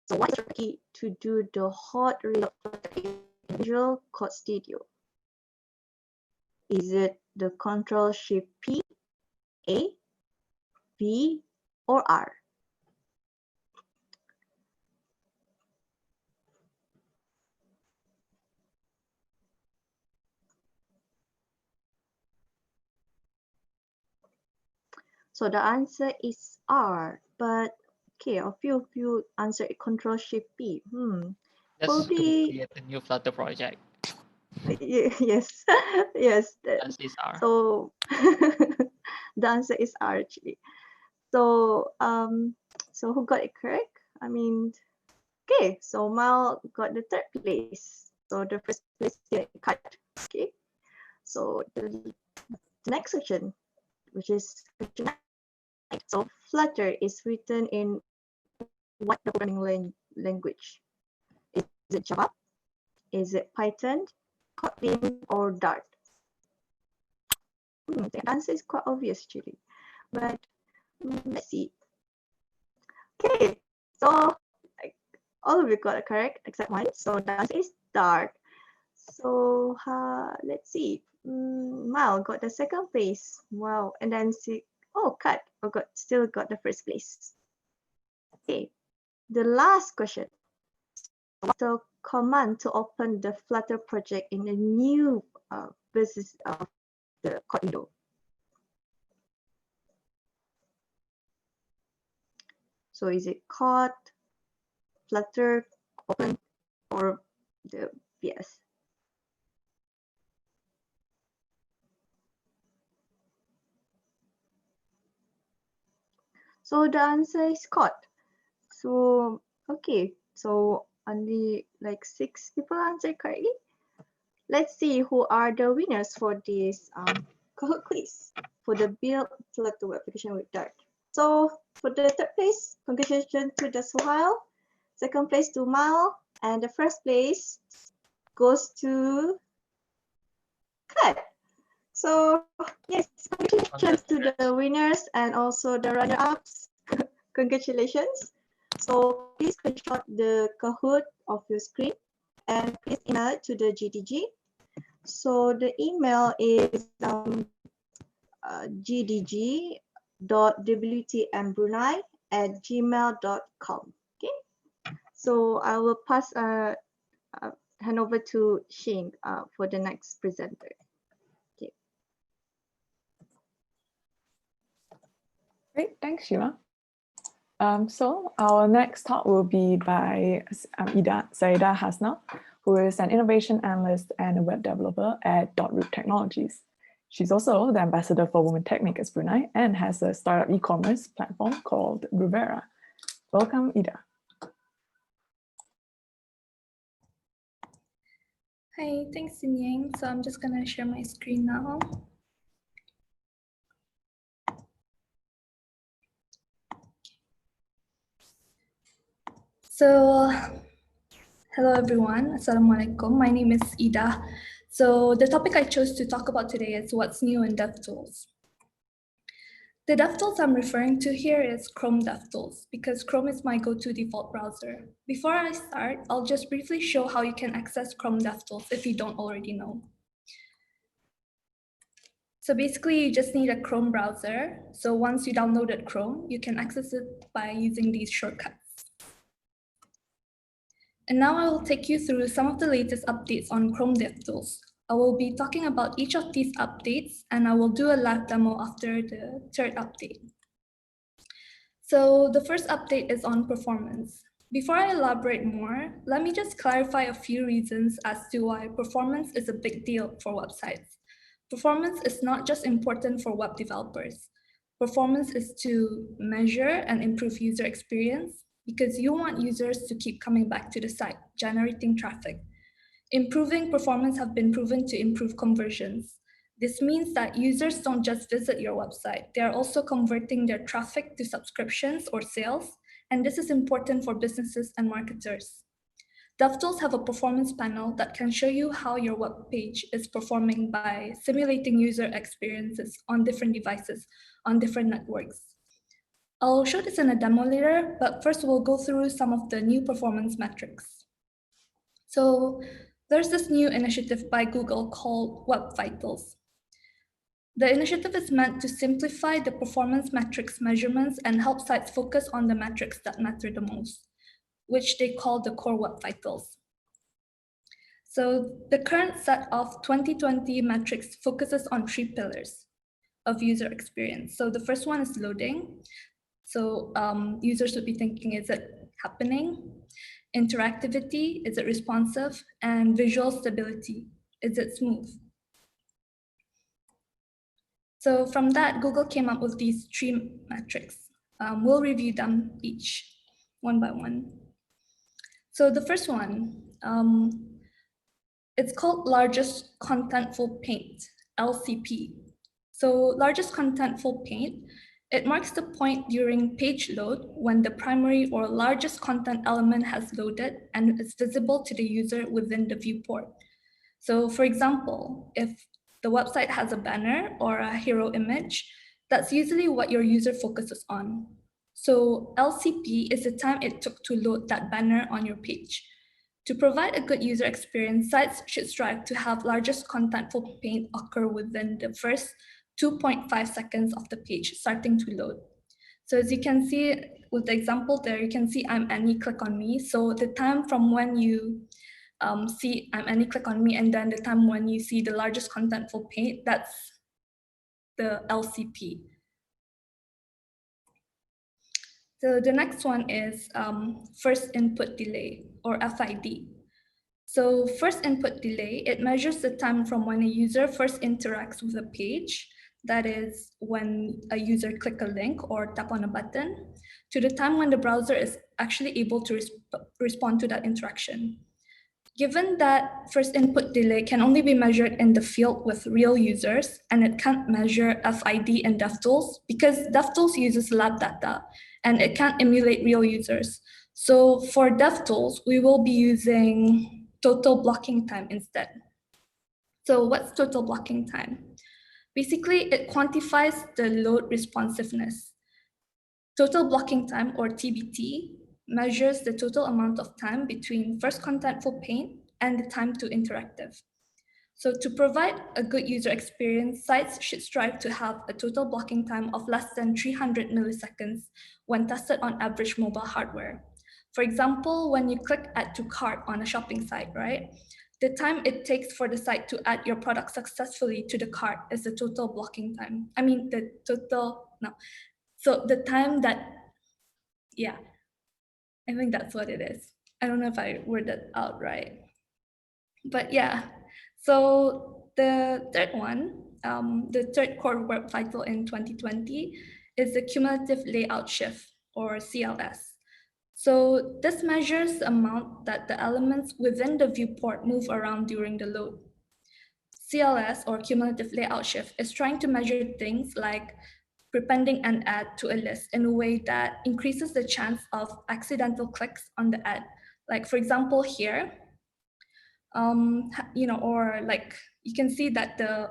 So what is the key to do the hot reload in Visual Code Studio? Is it the Control-Shift-P, A, B, or R? So the answer is R, but okay, a few of you answered Control-Shift-P. That's to Probably, create a new Flutter project. yes, yes. That's this R. So the answer is R actually. So so who got it correct? I mean, okay, so Mal got the third place. So the first place get cut. Okay. So the next section, which is question 9. So Flutter is written in what programming language? Is it Java? Is it Python, Kotlin, or Dart? The answer is quite obvious actually, but let's see. Okay, so all of you got it correct except one. So the answer is Dart. So let's see. Mal got the second place. Wow, and then Kat still got the first place. Okay, the last question. What's the command to open the Flutter project in a new business of the code window? So is it code, Flutter, open, or the VS? So the answer is code. So okay, so only like 6 people answered correctly. Let's see who are the winners for this Kahoot quiz for the Build Flutter web application with Dart. So for the third place, congratulations to the Suhail. Second place to Mal, and the first place goes to Kat. So yes, congratulations to the winners and also the runner-ups. Congratulations. So please screenshot the Kahoot of your screen and please email it to the GDG. So the email is gdg.wtmbrunei@gmail.com. Okay. So I will pass hand over to Shing for the next presenter. Okay. Great, thanks, Sheila. So our next talk will be by Zaida Hasna, who is an innovation analyst and a web developer at .root Technologies. She's also the ambassador for Women Techmakers Brunei and has a startup e-commerce platform called Rivera. Welcome, Ida. Hi, thanks, Yang. So I'm just gonna share my screen now. So, hello everyone, Assalamualaikum. My name is Ida. So the topic I chose to talk about today is what's new in DevTools. The DevTools I'm referring to here is Chrome DevTools because Chrome is my go-to default browser. Before I start, I'll just briefly show how you can access Chrome DevTools if you don't already know. So basically, you just need a Chrome browser. So once you downloaded Chrome, you can access it by using these shortcuts. And now I will take you through some of the latest updates on Chrome DevTools. I will be talking about each of these updates, and I will do a live demo after the third update. So the first update is on performance. Before I elaborate more, let me just clarify a few reasons as to why performance is a big deal for websites. Performance is not just important for web developers. Performance is to measure and improve user experience because you want users to keep coming back to the site, generating traffic. Improving performance have been proven to improve conversions. This means that users don't just visit your website, they are also converting their traffic to subscriptions or sales, and this is important for businesses and marketers. DevTools have a performance panel that can show you how your web page is performing by simulating user experiences on different devices, on different networks. I'll show this in a demo later, but first we'll go through some of the new performance metrics. So there's this new initiative by Google called Web Vitals. The initiative is meant to simplify the performance metrics measurements and help sites focus on the metrics that matter the most, which they call the core web vitals. So the current set of 2020 metrics focuses on 3 pillars of user experience. So the first one is loading. So users would be thinking, is it happening? Interactivity, is it responsive? And visual stability, is it smooth? So from that, Google came up with these 3 metrics. We'll review them each one by one. So the first one, it's called largest contentful paint, LCP. So largest contentful paint, it marks the point during page load when the primary or largest content element has loaded and is visible to the user within the viewport. So for example, if the website has a banner or a hero image, that's usually what your user focuses on. So LCP is the time it took to load that banner on your page. To provide a good user experience, sites should strive to have largest contentful paint occur within the first 2.5 seconds of the page starting to load. So as you can see with the example there, you can see I'm Annie, click on me. So the time from when you see I'm Annie, click on me, and then the time when you see the largest contentful paint, that's the LCP. So the next one is first input delay, or FID. So first input delay, it measures the time from when a user first interacts with a page, that is when a user click a link or tap on a button, to the time when the browser is actually able to respond to that interaction. Given that first input delay can only be measured in the field with real users, and it can't measure FID in DevTools because DevTools uses lab data and it can't emulate real users. So for DevTools, we will be using total blocking time instead. So what's total blocking time? Basically, it quantifies the load responsiveness. Total blocking time, or TBT, measures the total amount of time between first contentful paint and the time to interactive. So to provide a good user experience, sites should strive to have a total blocking time of less than 300 milliseconds when tested on average mobile hardware. For example, when you click add to cart on a shopping site, right? The time it takes for the site to add your product successfully to the cart is the total blocking time. So the time that, yeah, I think that's what it is. I don't know if I worded out right. But yeah, so the third one, the third core web vital in 2020 is the cumulative layout shift, or CLS. So this measures the amount that the elements within the viewport move around during the load. CLS, or cumulative layout shift, is trying to measure things like prepending an ad to a list in a way that increases the chance of accidental clicks on the ad. Like for example here, or like you can see that the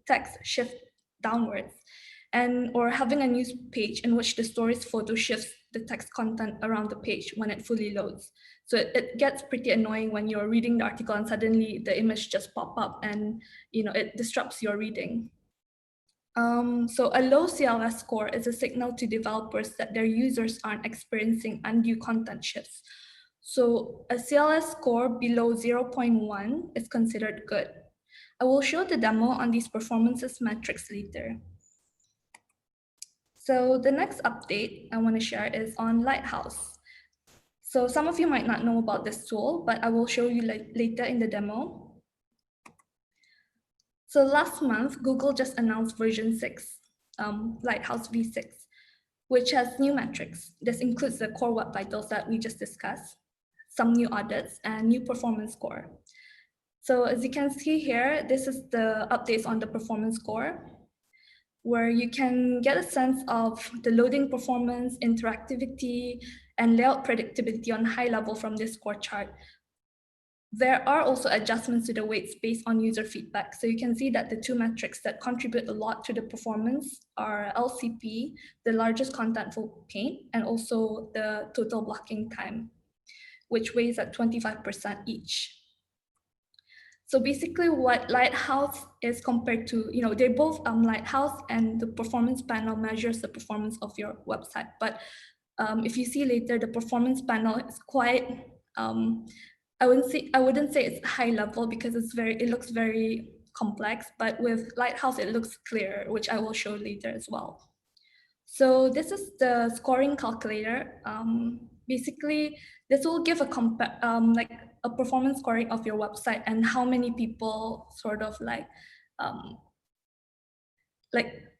text shift downwards, or having a news page in which the story's photo shifts the text content around the page when it fully loads. So it gets pretty annoying when you're reading the article and suddenly the image just pop up and it disrupts your reading. So a low CLS score is a signal to developers that their users aren't experiencing undue content shifts. So a CLS score below 0.1 is considered good. I will show the demo on these performances metrics later. So the next update I want to share is on Lighthouse. So some of you might not know about this tool, but I will show you later in the demo. So last month, Google just announced version 6, Lighthouse v6, which has new metrics. This includes the core web vitals that we just discussed, some new audits, and new performance score. So as you can see here, this is the updates on the performance score, where you can get a sense of the loading performance, interactivity, and layout predictability on high level from this score chart. There are also adjustments to the weights based on user feedback. So you can see that the two metrics that contribute a lot to the performance are LCP, the largest contentful paint, and also the total blocking time, which weighs at 25% each. So basically what Lighthouse is compared to, they're both Lighthouse, and the performance panel measures the performance of your website. But if you see later, the performance panel is quite, I wouldn't say it's high level because it looks very complex, but with Lighthouse, it looks clear, which I will show later as well. So this is the scoring calculator. Basically, this will give a performance scoring of your website and how many people sort of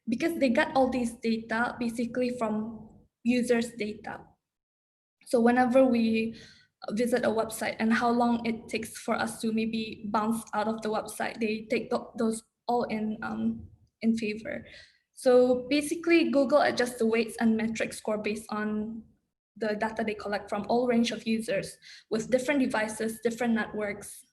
because they got all these data basically from users' data. So whenever we visit a website and how long it takes for us to maybe bounce out of the website, they take those all in favor. So basically, Google adjusts the weights and metrics score based on the data they collect from all range of users with different devices, different networks.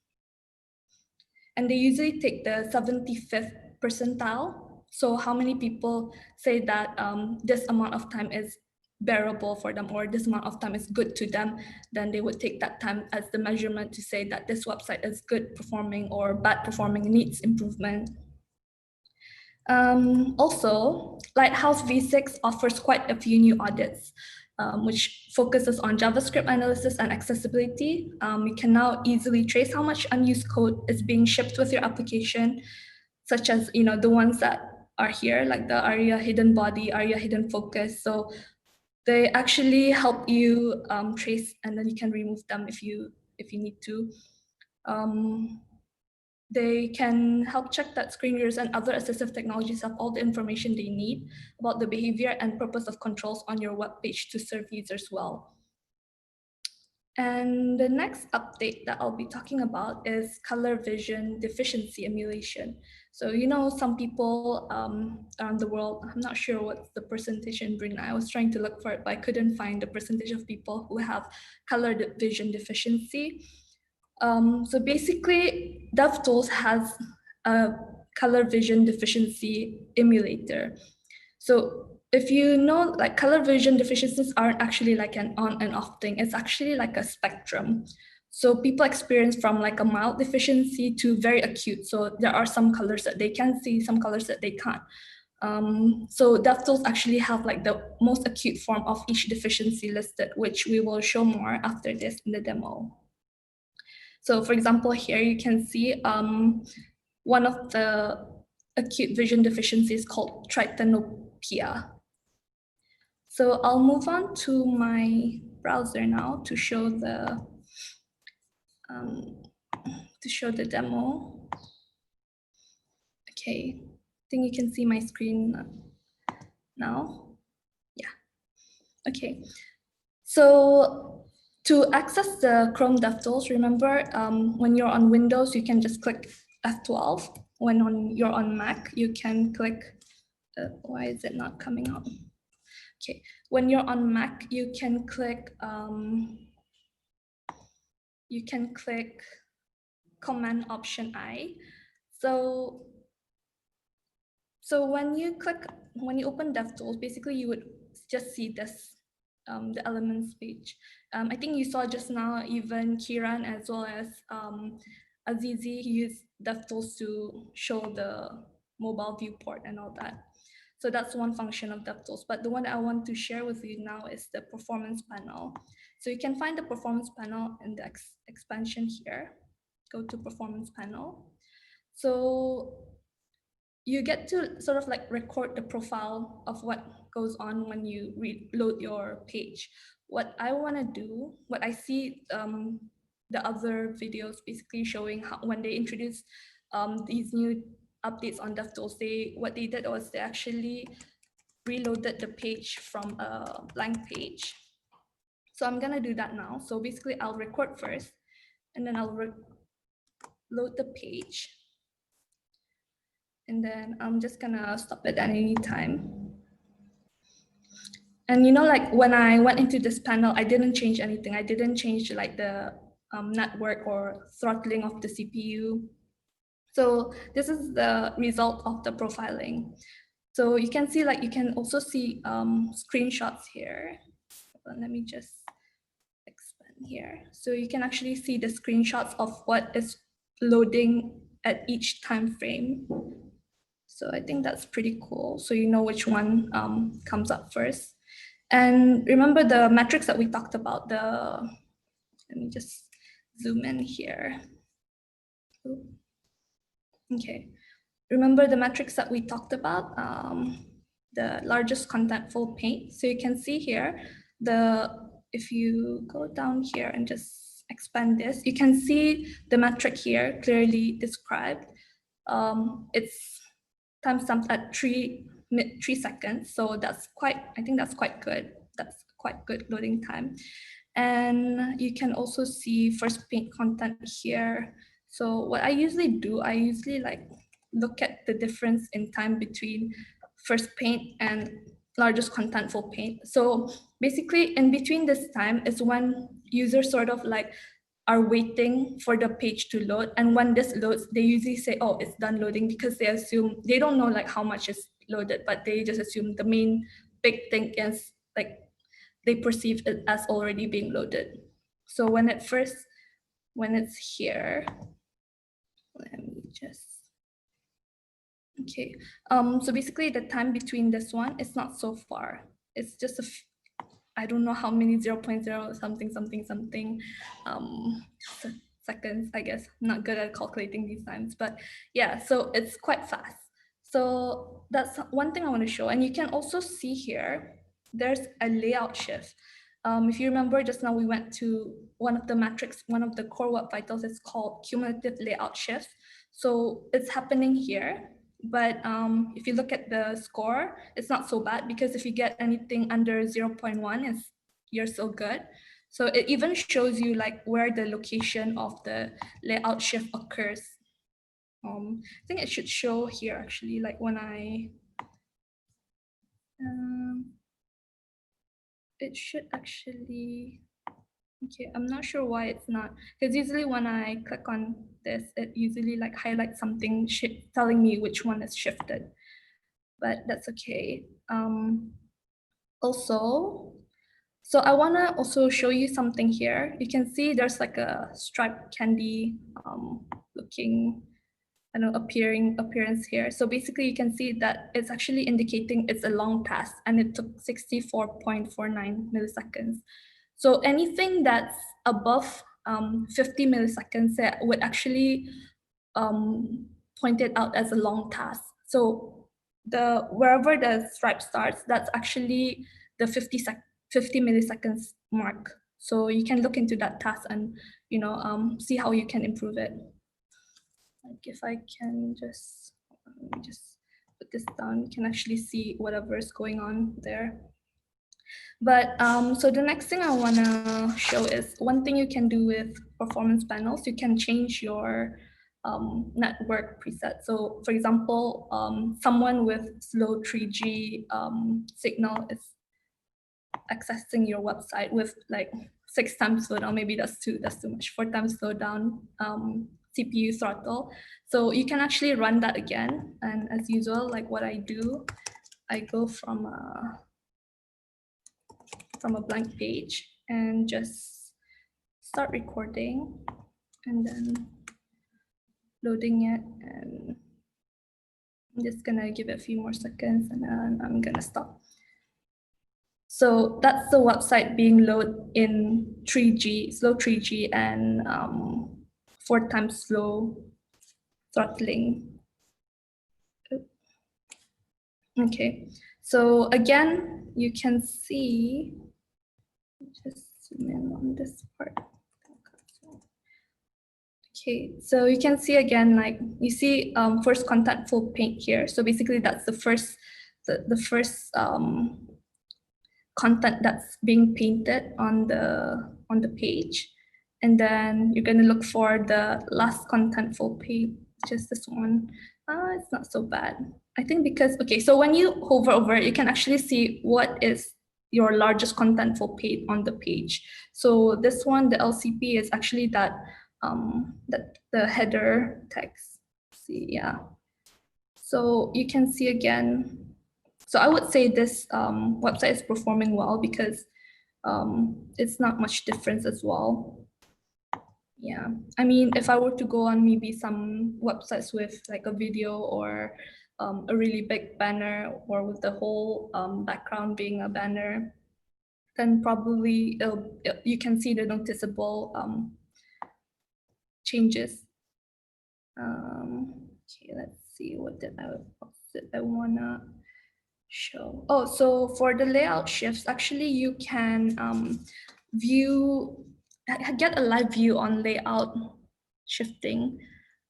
And they usually take the 75th percentile. So how many people say that this amount of time is bearable for them, or this amount of time is good to them, then they would take that time as the measurement to say that this website is good performing or bad performing, needs improvement. Also, Lighthouse V6 offers quite a few new audits, which focuses on JavaScript analysis and accessibility. You can now easily trace how much unused code is being shipped with your application, such as the ones that are here, like the ARIA hidden body, ARIA hidden focus. So they actually help you trace, and then you can remove them if you need to. They can help check that screen readers and other assistive technologies have all the information they need about the behavior and purpose of controls on your web page to serve users well. And the next update that I'll be talking about is color vision deficiency emulation. So, some people around the world, I'm not sure what's the percentage in Brunei. I was trying to look for it, but I couldn't find the percentage of people who have color vision deficiency. So basically, DevTools has a color vision deficiency emulator. So if you know, color vision deficiencies aren't actually like an on and off thing. It's actually like a spectrum. So people experience from like a mild deficiency to very acute. So there are some colors that they can see, some colors that they can't. So DevTools actually have like the most acute form of each deficiency listed, which we will show more after this in the demo. So for example, here you can see one of the acute vision deficiencies called tritanopia. So I'll move on to my browser now to show the demo. Okay, I think you can see my screen now. Yeah. Okay. So to access the Chrome DevTools, remember when you're on Windows, you can just click F12. When you're on Mac, you can click, why is it not coming out? Okay, when you're on Mac, you can click Command Option I. So when you open DevTools, basically you would just see this, the elements page. I think you saw just now, even Kiran as well as Azizi used DevTools to show the mobile viewport and all that. So that's one function of DevTools. But the one I want to share with you now is the performance panel. So you can find the performance panel in the expansion here. Go to performance panel. So you get to sort of like record the profile of what goes on when you reload your page. What I want to do, what I see the other videos basically showing how when they introduce these new updates on DevTools, what they did was they actually reloaded the page from a blank page. So I'm gonna do that now. So basically I'll record first, and then I'll load the page. And then I'm just gonna stop it at any time. And you know, like when I went into this panel, I didn't change anything. I didn't change like the network or throttling of the CPU. So this is the result of the profiling. So you can see, like, you can also see screenshots here. Let me just expand here. So you can actually see the screenshots of what is loading at each time frame. So I think that's pretty cool. So you know which one comes up first. And remember the metrics that we talked about, let me just zoom in here. Okay, remember the metrics that we talked about, the largest contentful paint. So you can see here, if you go down here and just expand this, you can see the metric here clearly described. It's timestamped at 3 seconds. So that's I think that's quite good. That's quite good loading time. And you can also see first paint content here. So what I usually do, I usually like look at the difference in time between first paint and largest contentful paint. So basically in between this time is when users sort of like are waiting for the page to load. And when this loads, they usually say, oh, it's done loading, because they assume, they don't know like how much is loaded, but they just assume the main big thing is like they perceive it as already being loaded. So when it's here, let me just, okay. So basically the time between this one is not so far. It's just I don't know how many 0.0 something seconds, I guess. I'm not good at calculating these times, but yeah, so it's quite fast. So that's one thing I want to show. And you can also see here, there's a layout shift. If you remember just now, we went to one of the metrics, one of the core web vitals is called cumulative layout shift. So it's happening here. But if you look at the score, it's not so bad, because if you get anything under 0.1, you're still good. So it even shows you like where the location of the layout shift occurs. I think it should show here actually, like when it should actually, okay, I'm not sure why it's not, because usually when I click on this, it usually like highlights something telling me which one is shifted, but that's okay. Also, so I want to also show you something here. You can see there's like a striped candy looking, I don't know, appearance here. So basically you can see that it's actually indicating it's a long task, and it took 64.49 milliseconds. So anything that's above 50 milliseconds would actually point it out as a long task. So wherever the stripe starts, that's actually the 50 milliseconds mark. So you can look into that task and see how you can improve it. Like if I can just, let me just put this down, you can actually see whatever is going on there. But so the next thing I want to show is one thing you can do with performance panels. You can change your network preset. So for example, someone with slow 3G signal is accessing your website with like 6 times slowdown. Maybe that's too much. 4 times slowdown CPU throttle. So you can actually run that again. And as usual, like what I do, I go from a blank page and just start recording and then loading it, and I'm just gonna give it a few more seconds and then I'm gonna stop. So that's the website being loaded in 3G, slow 3G, and 4 times slow throttling. Okay, so again, you can see, just zoom in on this part. Okay, so you can see again, like you see first contentful paint here. So basically that's the first content that's being painted on the page. And then you're gonna look for the last contentful page, which is this one. It's not so bad. I think because, okay, so when you hover over it, you can actually see what is your largest contentful page on the page. So this one, the LCP, is actually that the header text. See, yeah. So you can see again. So I would say this website is performing well because it's not much difference as well. Yeah, I mean, if I were to go on maybe some websites with like a video or a really big banner, or with the whole background being a banner, then probably you can see the noticeable changes. Okay, let's see, what did I wanna show? Oh, so for the layout shifts, actually you can get a live view on layout shifting,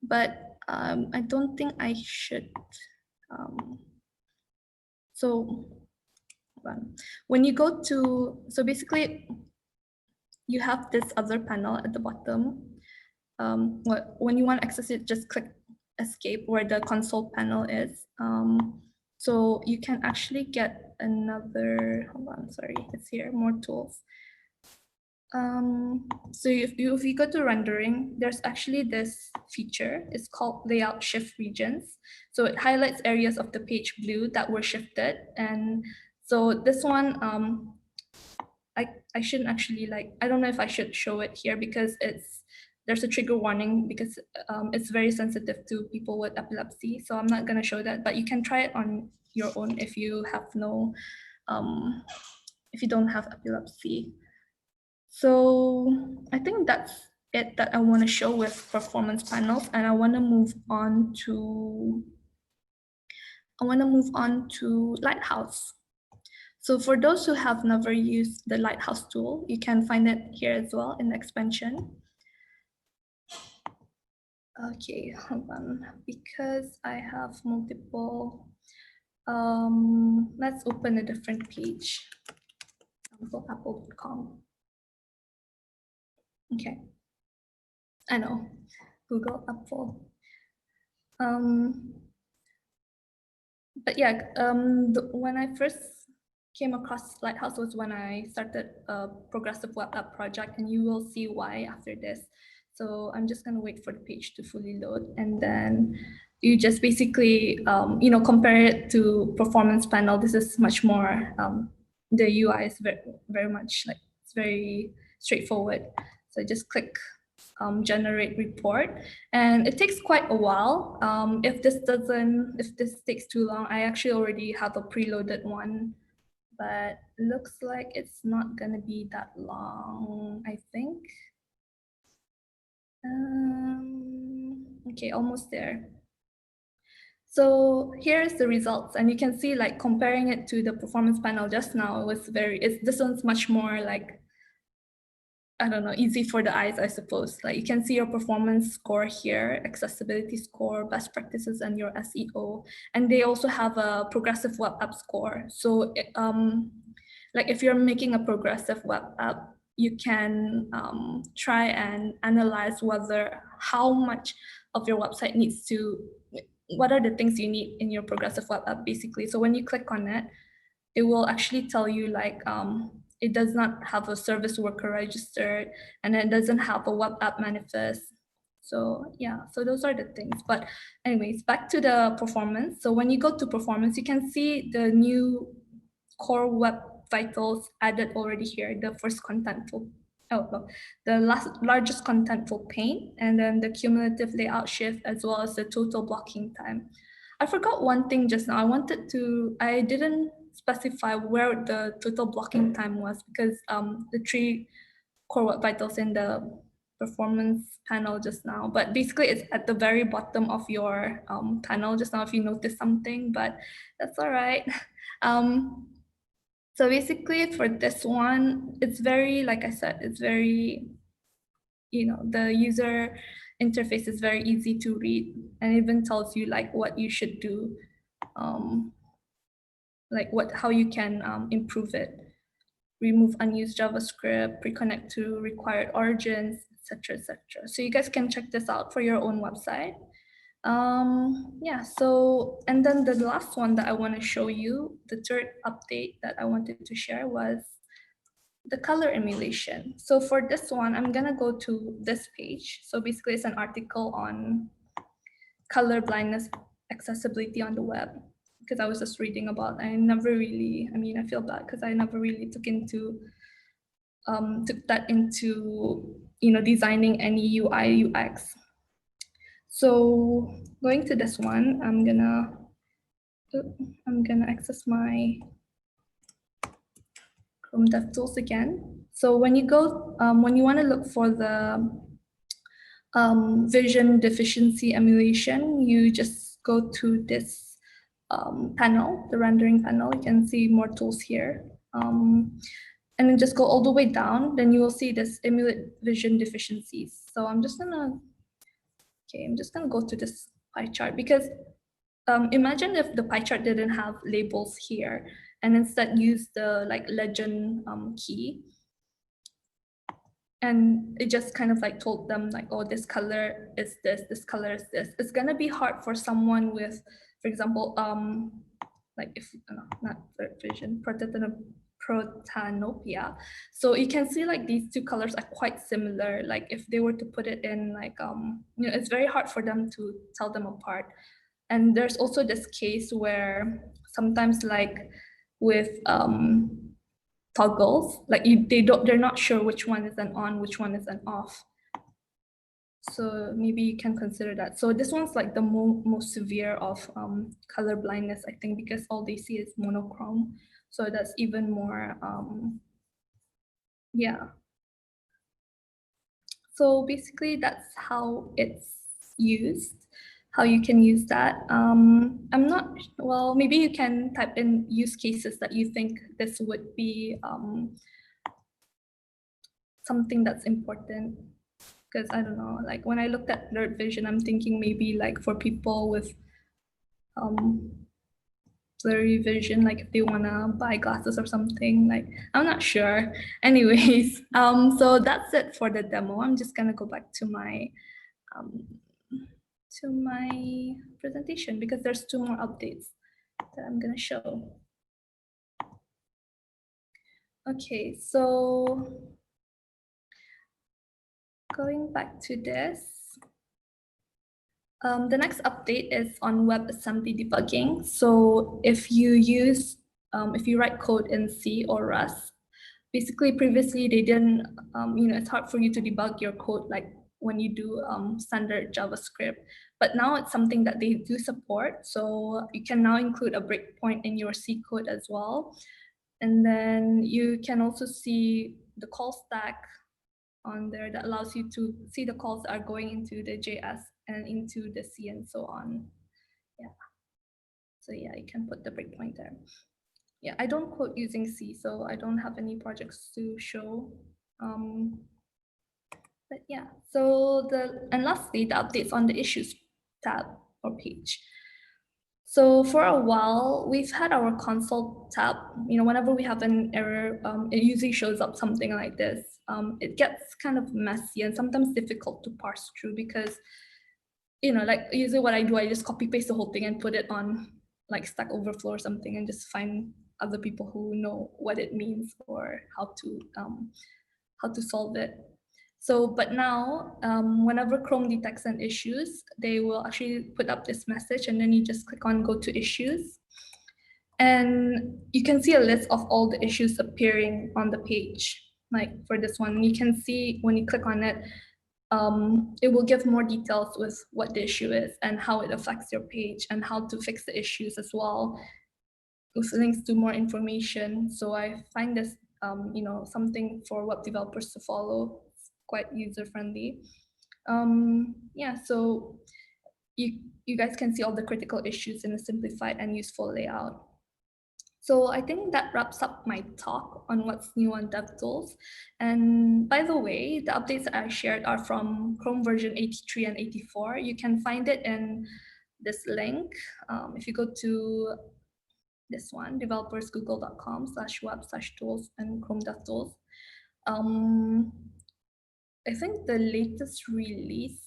but I don't think I should. So when you go to, so basically you have this other panel at the bottom. When you want to access it, just click escape where the console panel is. So you can actually get another, hold on, sorry, it's here, more tools. So if you go to rendering, there's actually this feature. It's called layout shift regions. So it highlights areas of the page blue that were shifted. And so this one, I shouldn't actually, like, I don't know if I should show it here because there's a trigger warning because it's very sensitive to people with epilepsy. So I'm not gonna show that, but you can try it on your own if you have no, if you don't have epilepsy. So I think that's it that I want to show with performance panels, and I want to move on to Lighthouse. So for those who have never used the Lighthouse tool, you can find it here as well in the expansion. Okay, hold on, because I have multiple. Let's open a different page. Apple.com. Okay, I know, Google Apple. But yeah, when I first came across Lighthouse was when I started a progressive web app project, and you will see why after this. So I'm just gonna wait for the page to fully load, and then you just basically, compare it to performance panel. This is much more, the UI is very much like, it's very straightforward. So just click generate report, and it takes quite a while. If this takes too long, I actually already have a preloaded one, but looks like it's not gonna be that long, I think. Okay, almost there. So here's the results, and you can see, like, comparing it to the performance panel just now, this one's much more like, I don't know, easy for the eyes, I suppose. Like, you can see your performance score here, accessibility score, best practices, and your SEO. And they also have a progressive web app score. So like, if you're making a progressive web app, you can try and analyze how much of your website needs to, what are the things you need in your progressive web app, basically. So when you click on it, it will actually tell you, like, it does not have a service worker registered, and it doesn't have a web app manifest. So yeah, so those are the things. But anyways, back to the performance. So when you go to performance, you can see the new core web vitals added already here, the first contentful, the largest contentful pane, and then the cumulative layout shift, as well as the total blocking time. I forgot one thing just now. I didn't specify where the total blocking time was, because the 3 core web vitals in the performance panel just now, but basically it's at the very bottom of your panel just now if you notice something, but that's all right. So basically for this one, it's very, like I said, it's very, the user interface is very easy to read, and even tells you, like, what you should do, like how you can improve it. Remove unused JavaScript, reconnect to required origins, etc., etc. So you guys can check this out for your own website. Yeah, so, and then the last one that I want to show you, the third update that I wanted to share was the color emulation. So for this one, I'm gonna go to this page. So basically it's an article on color blindness accessibility on the web, because I was just reading about, I never really, I mean, I feel bad because I never really took that into, you know, designing any UI UX. So going to this one, I'm gonna access my Chrome DevTools again. So when you go, when you want to look for the vision deficiency emulation, you just go to this panel, the rendering panel. You can see more tools here. And then just go all the way down, then you will see this emulate vision deficiencies. So I'm just gonna go to this pie chart, because imagine if the pie chart didn't have labels here and instead use the like legend key, and it just kind of like told them like, oh, this color is this color is this. It's gonna be hard for someone with, for example, like if not third vision, protanopia. So you can see like these two colors are quite similar. Like if they were to put it in like, you know, it's very hard for them to tell them apart. And there's also this case where sometimes like with toggles, like they're not sure which one is an on, which one is an off. So maybe you can consider that. So this one's like the most severe of color blindness, I think, because all they see is monochrome. So that's even more, yeah. So basically that's how it's used, how you can use that. I'm not, well, maybe you can type in use cases that you think this would be something that's important. Because I don't know, like when I looked at blurred vision, I'm thinking maybe like for people with blurry vision, like if they wanna buy glasses or something, like I'm not sure. Anyways, so that's it for the demo. I'm just gonna go back to my presentation because there's two more updates that I'm gonna show. Okay, so going back to this. The next update is on WebAssembly debugging. So if you use, if you write code in C or Rust, basically previously they didn't, you know, it's hard for you to debug your code like when you do standard JavaScript. But now it's something that they do support. So you can now include a breakpoint in your C code as well. And then you can also see the call stack on there that allows you to see the calls that are going into the JS and into the C and so on. Yeah. So yeah, you can put the breakpoint there. Yeah, I don't code using C, so I don't have any projects to show. But yeah, so and lastly, the updates on the issues tab or page. So for a while, we've had our console tab. You know, whenever we have an error, it usually shows up something like this. It gets kind of messy and sometimes difficult to parse through because, you know, like usually what I do, I just copy paste the whole thing and put it on like Stack Overflow or something and just find other people who know what it means or how to solve it. So, but now, whenever Chrome detects an issues, they will actually put up this message and then you just click on go to issues. And you can see a list of all the issues appearing on the page. Like for this one, you can see when you click on it, it will give more details with what the issue is and how it affects your page and how to fix the issues as well, with links to more information. So I find this, you know, something for web developers to follow. It's quite user friendly. Yeah, so you guys can see all the critical issues in a simplified and useful layout. So I think that wraps up my talk on what's new on DevTools. And by the way, the updates that I shared are from Chrome version 83 and 84. You can find it in this link. If you go to this one, developersgoogle.com/web/tools and Chrome DevTools. I think the latest release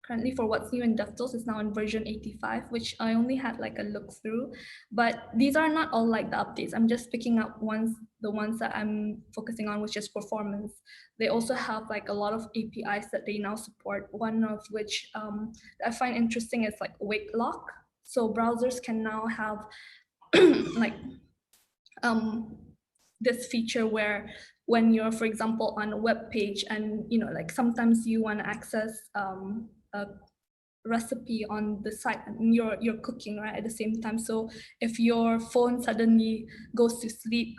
currently for what's new in DevTools is now in version 85, which I only had like a look through, but these are not all like the updates. I'm just picking up the ones that I'm focusing on, which is performance. They also have like a lot of APIs that they now support, one of which I find interesting is like wake lock. So browsers can now have like this feature where when you're, for example, on a web page and, you know, like sometimes you want to access a recipe on the site and you're cooking right at the same time. So if your phone suddenly goes to sleep,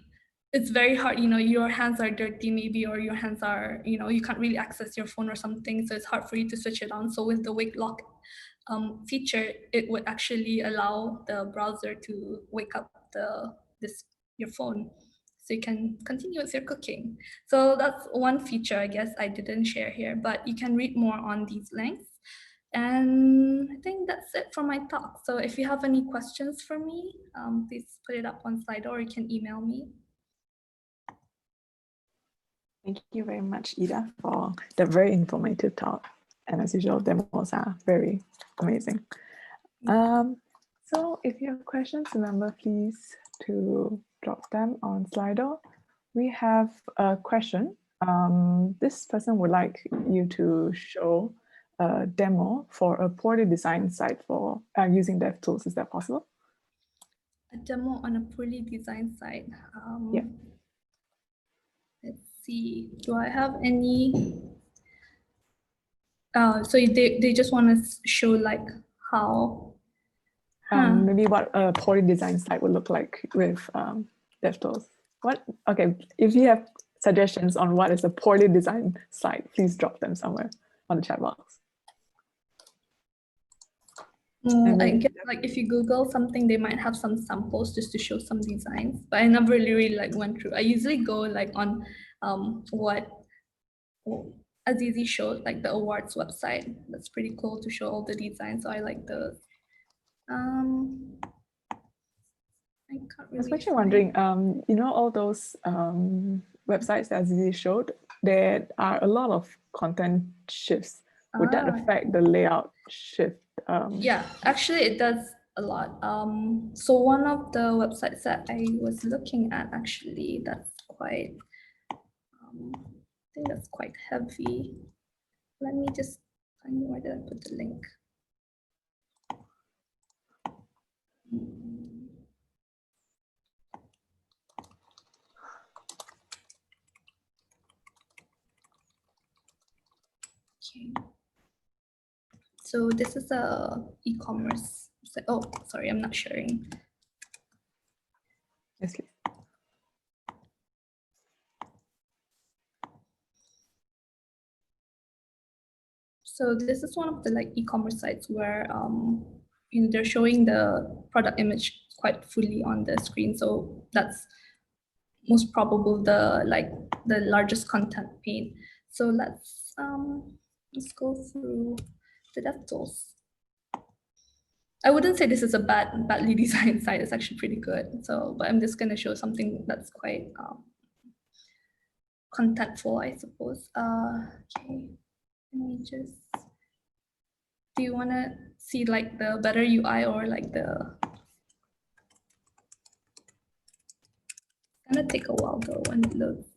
it's very hard, you know, your hands are dirty maybe, or your hands are, you know, you can't really access your phone or something. So it's hard for you to switch it on. So with the wake lock feature, it would actually allow the browser to wake up your phone, so you can continue with your cooking. So that's one feature I guess I didn't share here, but you can read more on these links. And I think that's it for my talk. So if you have any questions for me, please put it up on Slido, or you can email me. Thank you very much, Ida, for the very informative talk. And as usual, demos are very amazing. So if you have questions, remember please to drop them on Slido. We have a question. This person would like you to show a demo for a poorly designed site for using DevTools. Is that possible? A demo on a poorly designed site. Yeah. Let's see. Do I have any? So they just want to show like how. Maybe what a poorly designed site would look like with DevTools. What? Okay, if you have suggestions on what is a poorly designed site, please drop them somewhere on the chat box. I guess like if you Google something, they might have some samples just to show some designs, but I never really like went through. I usually go like on what Azizi showed, like the awards website. That's pretty cool to show all the designs. So I like those. I can't really. I was actually wondering, you know, all those websites that Azizi showed, there are a lot of content shifts. Would that affect the layout shift? Yeah, actually it does a lot. So one of the websites that I was looking at, actually, that's quite, I think that's quite heavy. Let me just find where did I put the link. Okay. So this is a e-commerce. Oh, sorry, I'm not sharing. Yes, please. So this is one of the like e-commerce sites where you know, they're showing the product image quite fully on the screen. So that's most probable the largest content pane. So let's go through the DevTools. I wouldn't say this is a badly designed site. It's actually pretty good. So, but I'm just gonna show something that's quite contentful, I suppose. Okay, let me just. Do you want to see like the better UI or like the? It's gonna take a while though when it loads.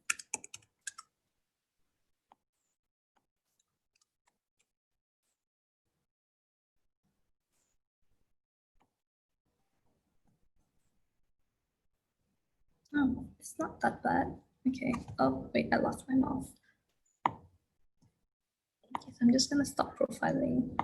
Oh, it's not that bad. Okay. Oh, wait, I lost my mouse. Okay, so I'm just gonna stop profiling.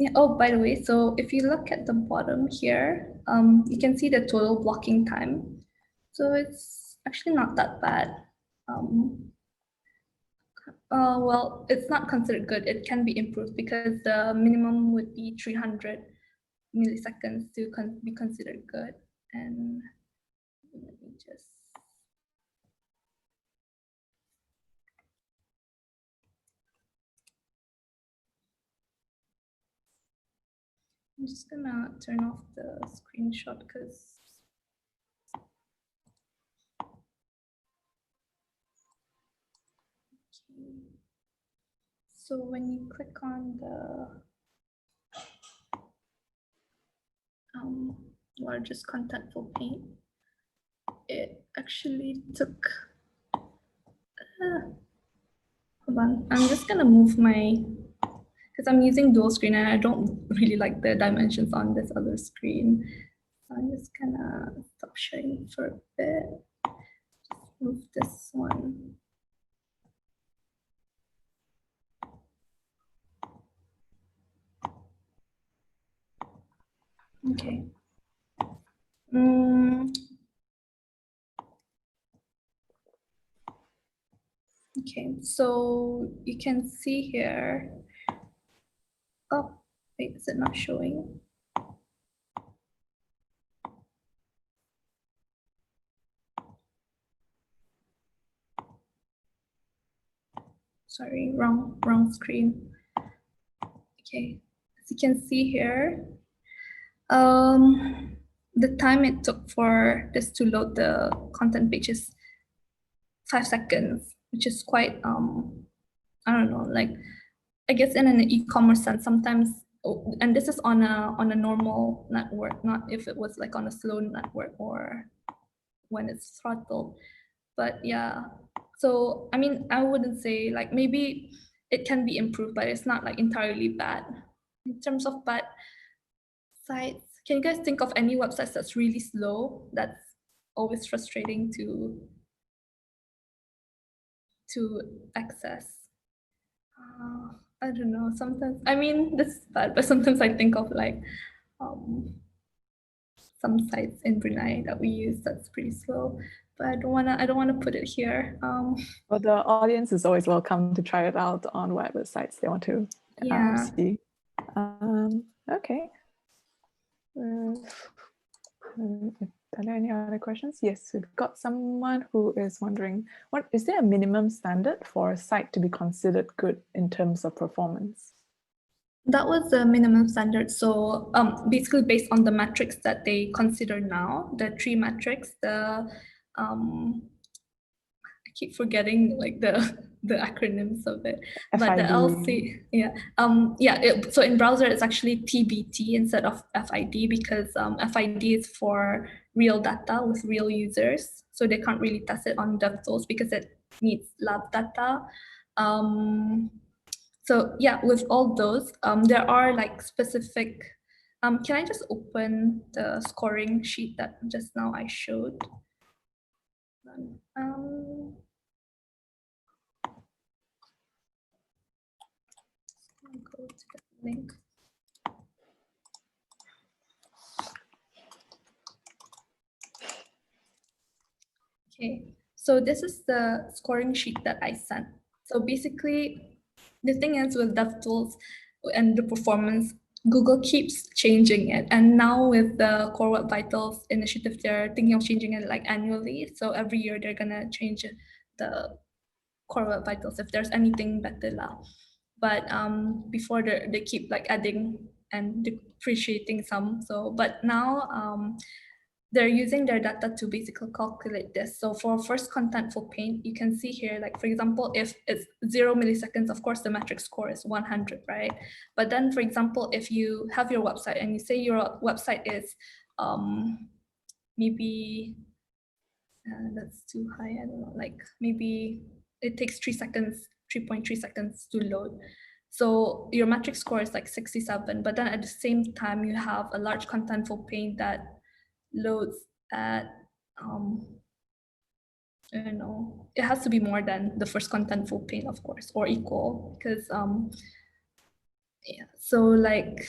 Yeah. Oh, by the way, so if you look at the bottom here, you can see the total blocking time. So it's actually not that bad. Well, it's not considered good. It can be improved because the minimum would be 300 milliseconds to be considered good. And let me just. I'm just gonna turn off the screenshot because so when you click on the largest contentful paint, it actually took, hold on, I'm just gonna move my, because I'm using dual screen and I don't really like the dimensions on this other screen. So I'm just gonna stop sharing for a bit, just move this one. Okay. Okay, so you can see here. Oh, wait, is it not showing? Sorry, wrong screen. Okay, as you can see here, the time it took for this to load the content page is 5 seconds, which is quite, I don't know, like, I guess in an e-commerce sense, sometimes, and this is on a normal network, not if it was like on a slow network or when it's throttled. But yeah, so I mean, I wouldn't say, like, maybe it can be improved, but it's not like entirely bad. In terms of bad sites, can you guys think of any websites that's really slow, that's always frustrating to access? I don't know, sometimes, I mean, this is bad, but sometimes I think of like some sites in Brunei that we use that's pretty slow, but I don't wanna put it here. Well, the audience is always welcome to try it out on whatever sites they want to see. Okay. Are there any other questions? Yes, we've got someone who is wondering, what is there a minimum standard for a site to be considered good in terms of performance? That was the minimum standard. So basically based on the metrics that they consider now, the 3 metrics, the I keep forgetting like the acronyms of it, FID. But the LC, so in browser it's actually TBT instead of FID, because FID is for real data with real users, so they can't really test it on DevTools because it needs lab data. So yeah, with all those, there are like specific, can I just open the scoring sheet that just now I showed? Go to the link. Okay, so this is the scoring sheet that I sent. So basically, the thing is with DevTools and the performance, Google keeps changing it. And now with the Core Web Vitals initiative, they're thinking of changing it like annually. So every year they're gonna change the Core Web Vitals if there's anything better now. But before they keep like adding and depreciating some. So, but now they're using their data to basically calculate this. So for first contentful paint, you can see here, like for example, if it's 0 milliseconds, of course the metric score is 100, right? But then for example, if you have your website and you say your website is maybe, that's too high, I don't know, like maybe it takes 3 seconds, 3.3 seconds to load. So your metric score is like 67, but then at the same time, you have a large contentful paint that loads at, I don't know, it has to be more than the first contentful paint, of course, or equal, because, yeah, so like,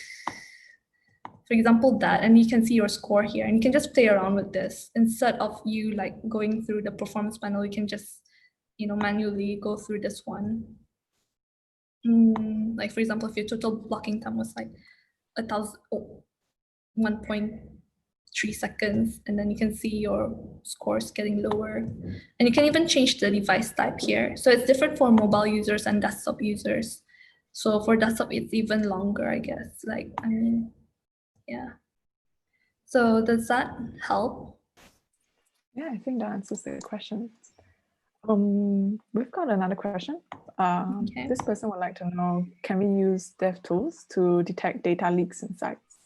for example, that, and you can see your score here, and you can just play around with this. Instead of you like going through the performance panel, you can just, manually go through this one. Like for example, if your total blocking time was like 1.3 seconds, and then you can see your scores getting lower. And you can even change the device type here. So it's different for mobile users and desktop users. So for desktop, it's even longer, I guess. Like, I mean, Yeah. So does that help? Yeah, I think that answers the question. We've got another question. Okay. This person would like to know, can we use DevTools to detect data leaks in sites?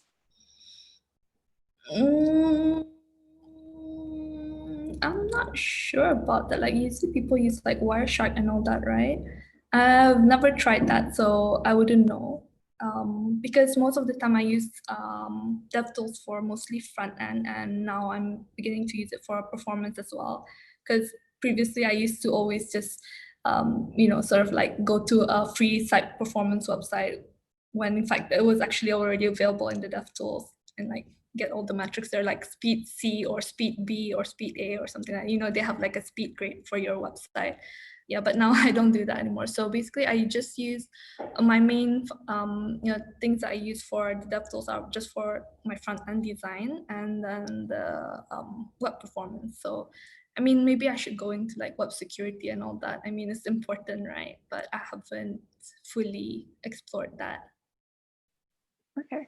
I'm not sure about that. Like usually people use like Wireshark and all that, right? I've never tried that, so I wouldn't know. Because most of the time I use DevTools for mostly front end, and now I'm beginning to use it for performance as well. Because previously I used to always just, sort of like go to a free site performance website when in fact it was actually already available in the DevTools, and like get all the metrics there, like speed C or speed B or speed A or something like that. They have like a speed grade for your website. Yeah, but now I don't do that anymore. So basically I just use my main things that I use for the DevTools are just for my front end design and then the web performance. So I mean, maybe I should go into like web security and all that. I mean, it's important, right? But I haven't fully explored that. Okay.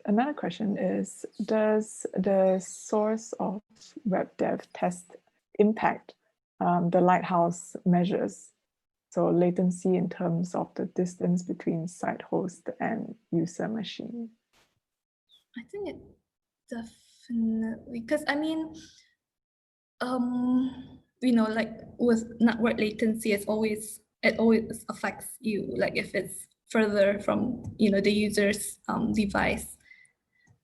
Another question is, does the source of web dev test impact the Lighthouse measures? So latency in terms of the distance between site host and user machine. I think it definitely, because I mean, like with network latency, it always affects you. Like if it's further from the user's device.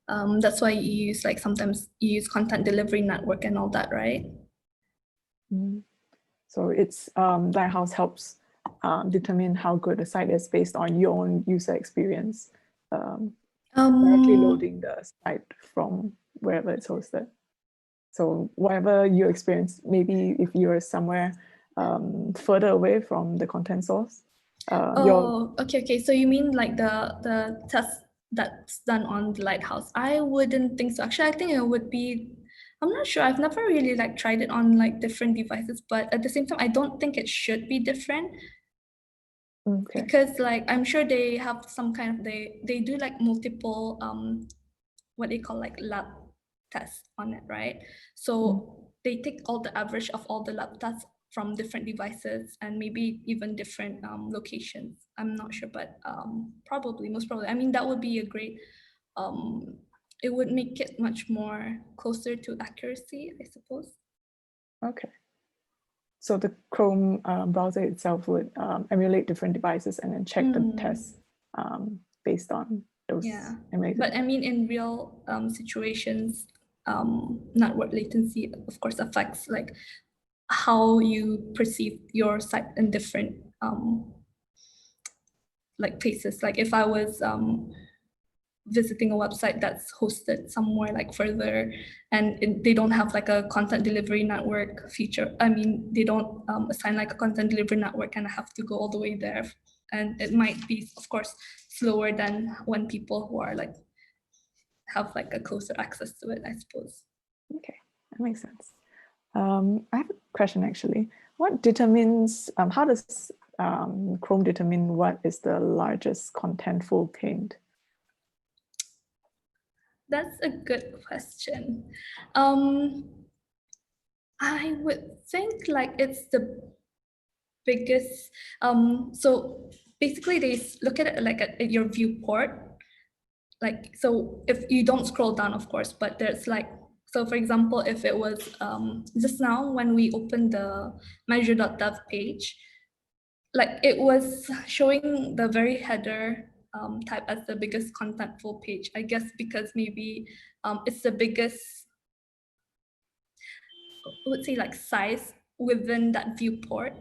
That's why you use sometimes you use content delivery network and all that, right? So it's Lighthouse helps determine how good the site is based on your own user experience, directly loading the site from wherever it's hosted. So whatever you experience, maybe if you're somewhere further away from the content source. Okay. So you mean like the test that's done on the Lighthouse? I wouldn't think so. Actually, I think it would be. I'm not sure. I've never really tried it on different devices, but at the same time, I don't think it should be different. Okay. Because I'm sure they have some kind of they do multiple what they call lab tests on it, right? So they take all the average of all the lab tests from different devices and maybe even different locations. I'm not sure, but most probably. I mean, that would be a great. It would make it much more closer to accuracy, I suppose. Okay. So the Chrome browser itself would emulate different devices and then check the tests based on those. Yeah, emulated but I mean, in real situations, network latency, of course, affects how you perceive your site in different places. Like if I was visiting a website that's hosted somewhere further and they don't have a content delivery network feature. I mean, they don't assign a content delivery network and I have to go all the way there. And it might be, of course, slower than when people who are have a closer access to it, I suppose. Okay, that makes sense. I have a question actually. What determines, how does Chrome determine what is the largest contentful paint? That's a good question. I would think it's the biggest. So basically, they look at it at your viewport. So if you don't scroll down, of course, but there's so for example, if it was just now when we opened the measure.dev page, it was showing the very header type as the biggest contentful page, I guess, because maybe it's the biggest, I would say size within that viewport.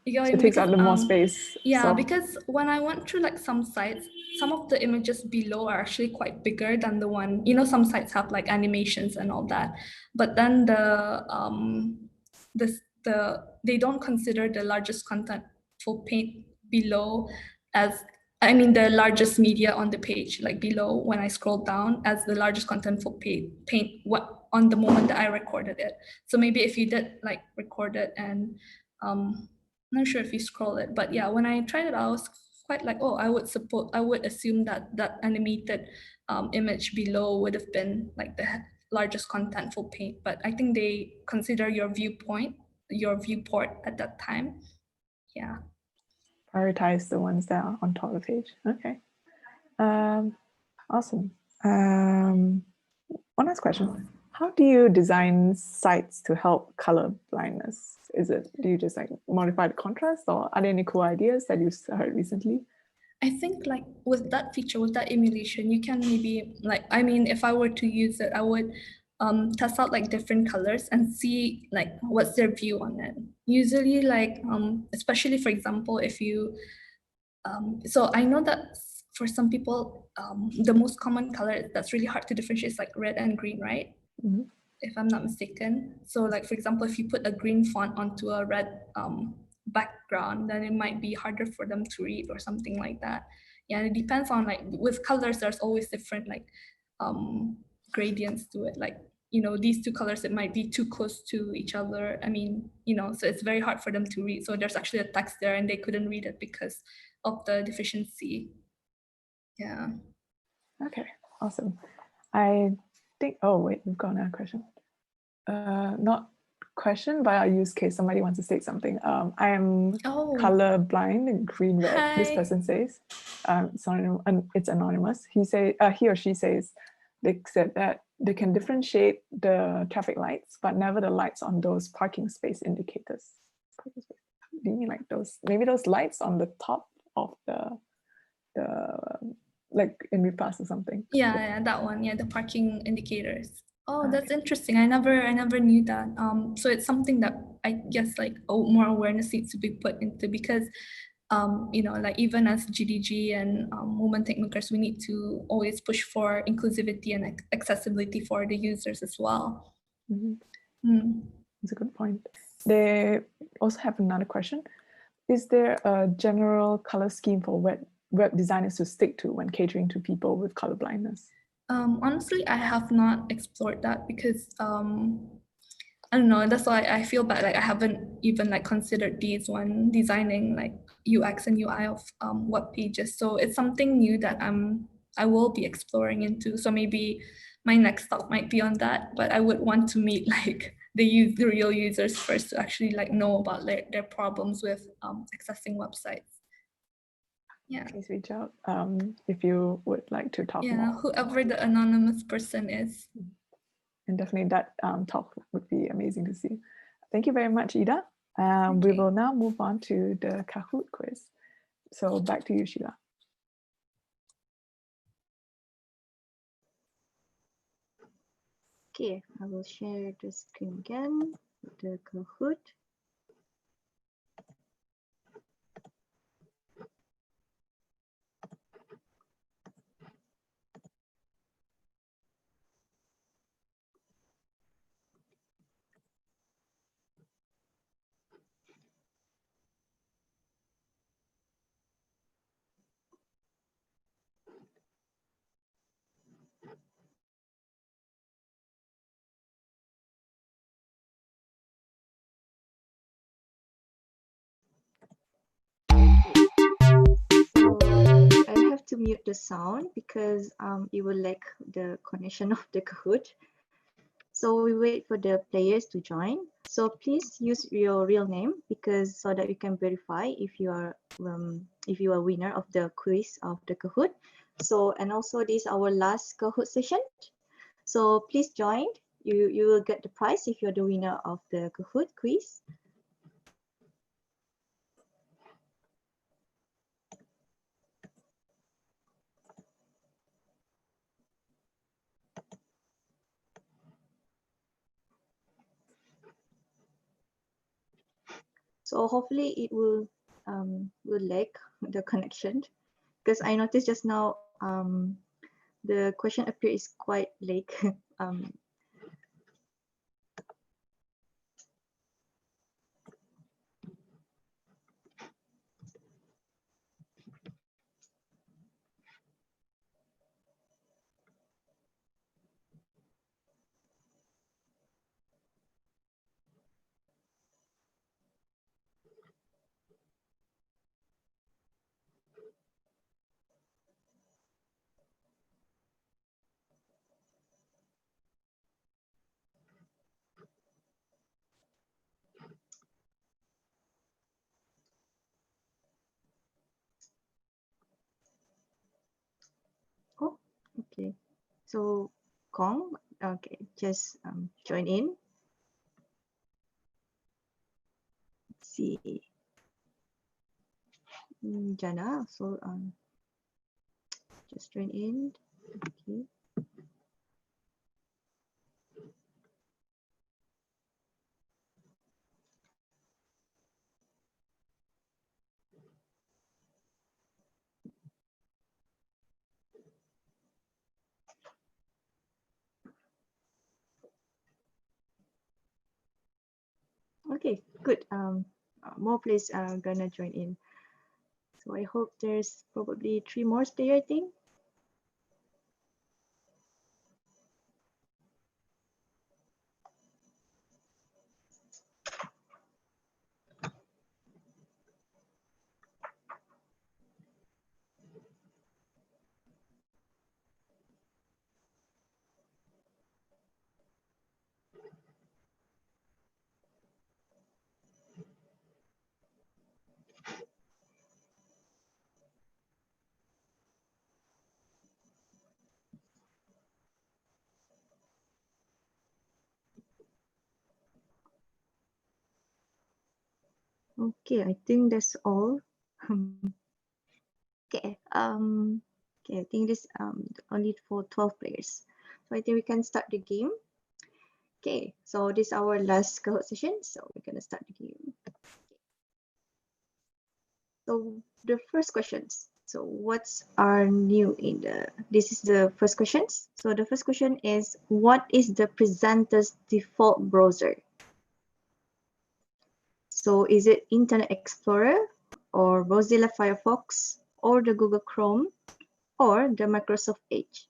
You know, so it takes up the more space. Yeah, so. because when I went through some sites, some of the images below are actually quite bigger than the one, some sites have animations and all that, but then they don't consider the largest contentful paint below as, I mean, the largest media on the page, below when I scroll down, as the largest contentful paint on the moment that I recorded it. So maybe if you did record it and I'm not sure if you scroll it, but yeah, when I tried it, I was quite like, oh, I would assume that that animated image below would have been like the largest contentful paint, but I think they consider your viewport at that time. Yeah. Prioritize the ones that are on top of the page. Okay. Awesome. One last question. How do you design sites to help color blindness? Do you just like modify the contrast, or are there any cool ideas that you heard recently? I think like with that feature, with that emulation, you can maybe like, I mean, if I were to use it, I would test out like different colors and see like what's their view on it. Usually like, especially for example, if you, so I know that for some people, the most common color that's really hard to differentiate is like red and green, right? Mm-hmm. If I'm not mistaken. So like, for example, if you put a green font onto a red background, then it might be harder for them to read or something like that. Yeah, and it depends on like, with colors, there's always different like gradients to it. Like, you know, these two colors, it might be too close to each other. I mean, you know, so it's very hard for them to read. So there's actually a text there and they couldn't read it because of the deficiency. Yeah. Okay, awesome. I think, oh wait, we've got another question. Not question, but a use case. Somebody wants to say something. I am color blind in green red. Hi. This person says, it's anonymous. He or she says, they said that they can differentiate the traffic lights, but never the lights on those parking space indicators. Do you mean like those, maybe those lights on the top of the like in repass or something? Yeah, that one. Yeah, the parking indicators. Oh, that's interesting. I never knew that. So it's something that I guess like more awareness needs to be put into, because you know, like even as GDG and women tech makers, we need to always push for inclusivity and accessibility for the users as well. Mm-hmm. That's a good point. They also have another question. Is there a general color scheme for web designers to stick to when catering to people with color blindness? Honestly, I have not explored that because I don't know, that's why I feel bad. Like I haven't even like considered these when designing like UX and UI of web pages. So it's something new that I will be exploring into. So maybe my next stop might be on that, but I would want to meet like the real users first to actually like know about their problems with accessing websites. Yeah. Please reach out if you would like to talk more. Yeah, whoever the anonymous person is. And definitely that talk would be amazing to see. Thank you very much, Ida. We will now move on to the Kahoot quiz. So back to you, Sheila. Okay, I will share the screen again, the Kahoot. I'll have to mute the sound because it will lack the connection of the Kahoot. So we wait for the players to join. So please use your real name because so that we can verify if you are winner of the quiz of the Kahoot. So and also this is our last Kahoot session. So please join. You will get the prize if you're the winner of the Kahoot quiz. So hopefully it will lag the connection because I noticed just now the question appear is quite late. Okay, so Kong, okay, just join in. Let's see. Jana, so just join in. Okay. Okay, good. More players are gonna join in. So I hope there's probably 3 more stay, I think. Okay, I think that's all. Okay, okay, I think this only for 12 players. So I think we can start the game. Okay, so this is our last Kahoot session, so we're gonna start the game. So the first questions. So what's are new in the, this is the first questions. So the first question is, what is the presenter's default browser? So is it Internet Explorer or Mozilla Firefox or the Google Chrome or the Microsoft Edge?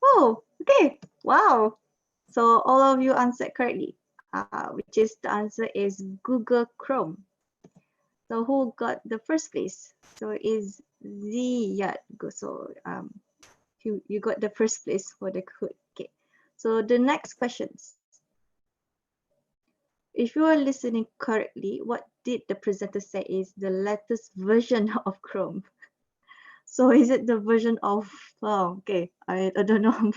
Oh, okay. Wow. So all of you answered correctly, which is the answer is Google Chrome. So who got the first place? So is Ziyad. So you got the first place for the Kahoot. Okay. So the next questions. If you are listening correctly, what did the presenter say is the latest version of Chrome? So is it the version of, oh, okay, I don't know.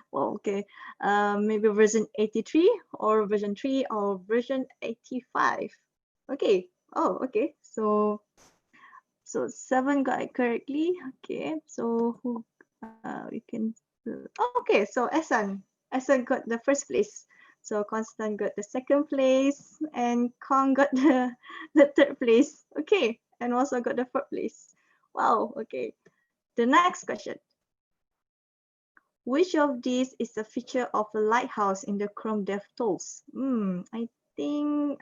Well, okay, maybe version 83 or version 3 or version 85. Okay, oh, okay, so 7 got it correctly. Okay, so who we can, okay, so Esan got the first place. So Constant got the second place and Kong got the third place. Okay, and also got the fourth place. Wow, okay. The next question. Which of these is a feature of a lighthouse in the Chrome DevTools? I think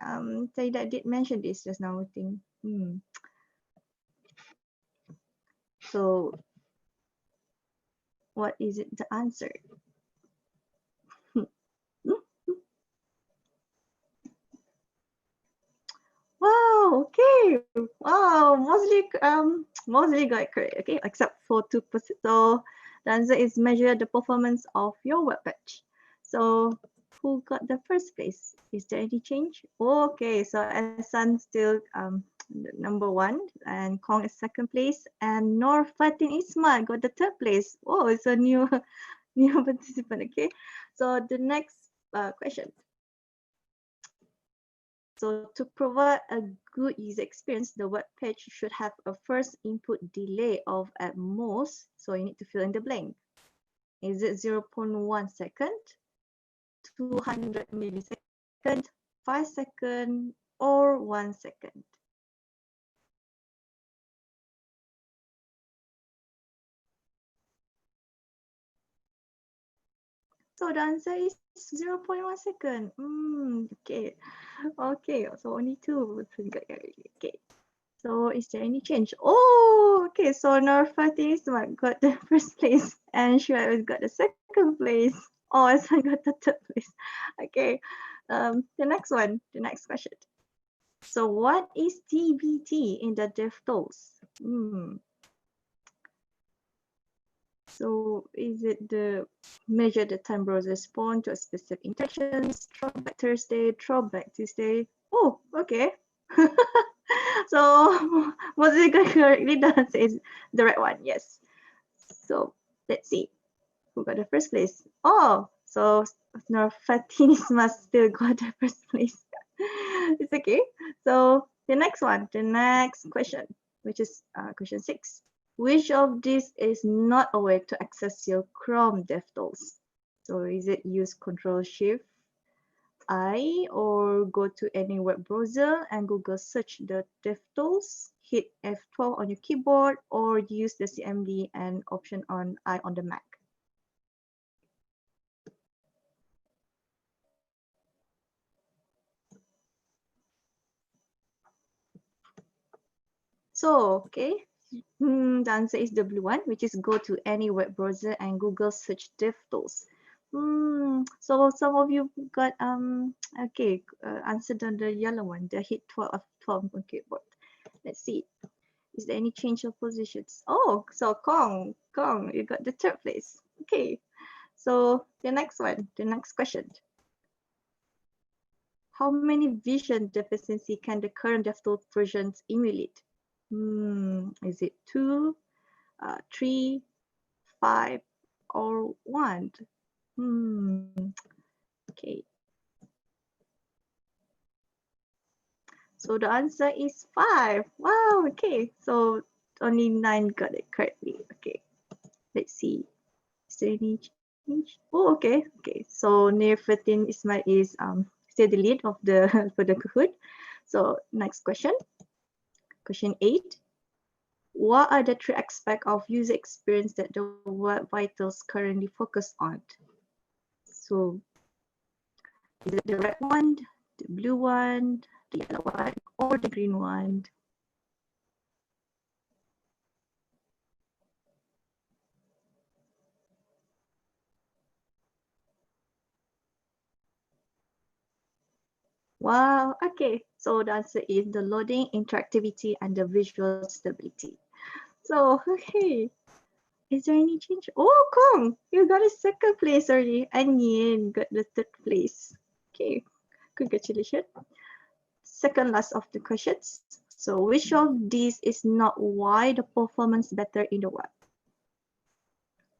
Saida did mention this just now, I think. So what is it the answer? Wow, okay. Wow, mostly got it correct, okay, except for 2%. So the answer is measure the performance of your web page. So who got the first place? Is there any change? Okay, so Esan still number 1 and Kong is second place and Nur Fatin Ismail got the third place. Oh, it's a new participant, okay. So the next question. So to provide a good user experience, the web page should have a first input delay of at most, so you need to fill in the blank. Is it 0.1 second, 200 milliseconds, 5 seconds, or 1 second? So the answer is 0.1 second. Okay. Okay, so only 2. Okay. So is there any change? Oh, okay. So Norfatin got the first place and Shuaib got the second place. Oh, I got the third place. Okay. The next one, the next question. So what is TBT in the DevTools? So is it the measure the time browser respond to a specific interactions, throwback Thursday, throwback Tuesday? Oh, okay. So was it correctly? The answer is the right one, yes. So Let's see who got the first place. Oh, so Fatinis must still got the first place. It's okay. So the next one, the next question, which is question 6. Which of these is not a way to access your Chrome DevTools? So is it use Control-Shift-I or go to any web browser and Google search the DevTools, hit F12 on your keyboard, or use the CMD and option on I on the Mac? So, okay, the answer is the blue one, which is go to any web browser and Google search DevTools. So some of you got answered on the yellow one, the hit 12 on keyboard. Let's see. Is there any change of positions? Oh, so Kong, you got the third place. Okay. So the next one, the next question. How many vision deficiency can the current DevTools versions emulate? Is it 2, 3, 5, or 1? Okay. So the answer is 5. Wow, okay. So only 9 got it correctly. Okay. Let's see. Is there any change? Oh, okay. Okay. So near 13 Ismail is still the lead of the for the Kahoot. So next question. Question 8. What are the 3 aspects of user experience that the Web Vitals currently focus on? So is it the red one, the blue one, the yellow one, or the green one? Wow, okay. So the answer is the loading, interactivity, and the visual stability. So, okay. Is there any change? Oh, Kong, you got a second place already. And Yin got the third place. Okay, congratulations. Second last of the questions. So which of these is not why the performance better in the web?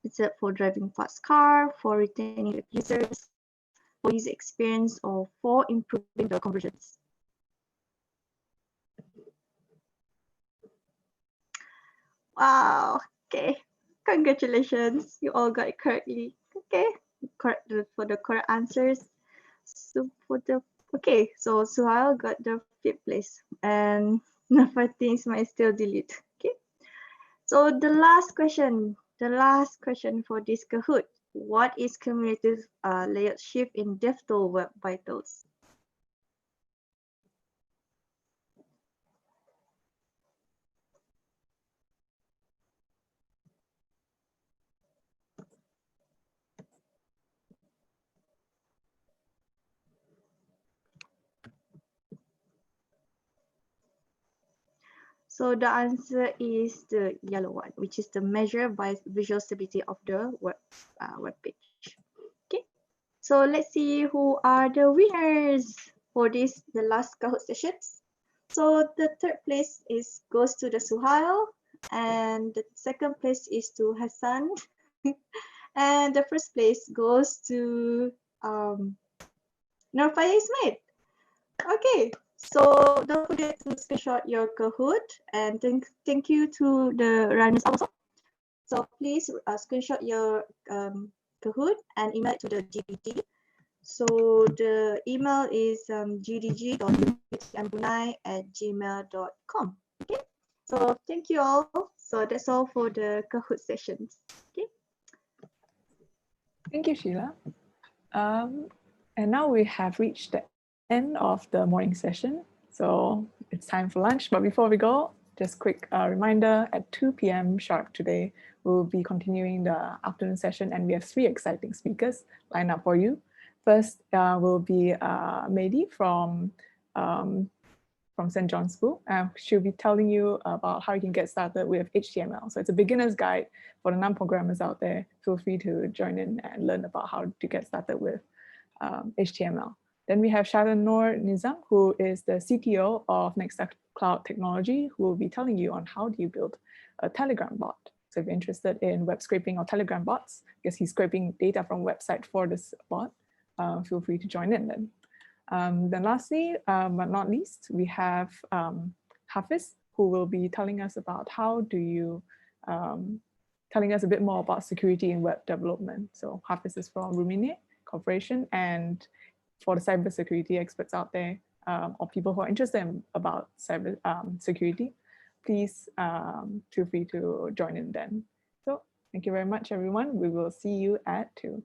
Is it for driving fast car, for retaining users, for user experience, or for improving the conversions? Wow, okay. Congratulations, you all got it correctly. Okay, correct for the correct answers. So for the okay, so Suhail got the 5th place and Nafatin might still delete. Okay, so the last question for this Kahoot. What is cumulative layout shift in DevTools Web Vitals? So the answer is the yellow one, which is the measure by visual stability of the web page. Okay, so let's see who are the winners for this, the last Kahoot sessions. So the 3rd place goes to the Suhail, and the 2nd place is to Hassan, and the 1st place goes to Nurfaya Ismail. Okay, so don't forget to screenshot your Kahoot, and thank you to the runners also. So please screenshot your Kahoot and email it to the GDG. So the email is gdg.brunei@gmail.com. Okay, so thank you all. So that's all for the Kahoot sessions. Okay. Thank you, Sheila. And now we have reached the end of the morning session. So it's time for lunch. But before we go, just quick reminder, at 2 p.m. sharp today, we'll be continuing the afternoon session, and we have 3 exciting speakers lined up for you. First will be Mehdi from St. John's School. She'll be telling you about how you can get started with HTML. So it's a beginner's guide for the non-programmers out there. Feel free to join in and learn about how to get started with HTML. Then we have Sharon Noor Nizam, who is the CTO of Next Cloud Technology, who will be telling you on how do you build a Telegram bot. So if you're interested in web scraping or Telegram bots, because he's scraping data from website for this bot, feel free to join in then. Then lastly, but not least, we have Hafiz, who will be telling us about how do you, telling us a bit more about security in web development. So Hafiz is from Brunei Corporation, and for the cybersecurity experts out there, or people who are interested in about cyber security, please feel free to join in then. So thank you very much, everyone. We will see you at 2.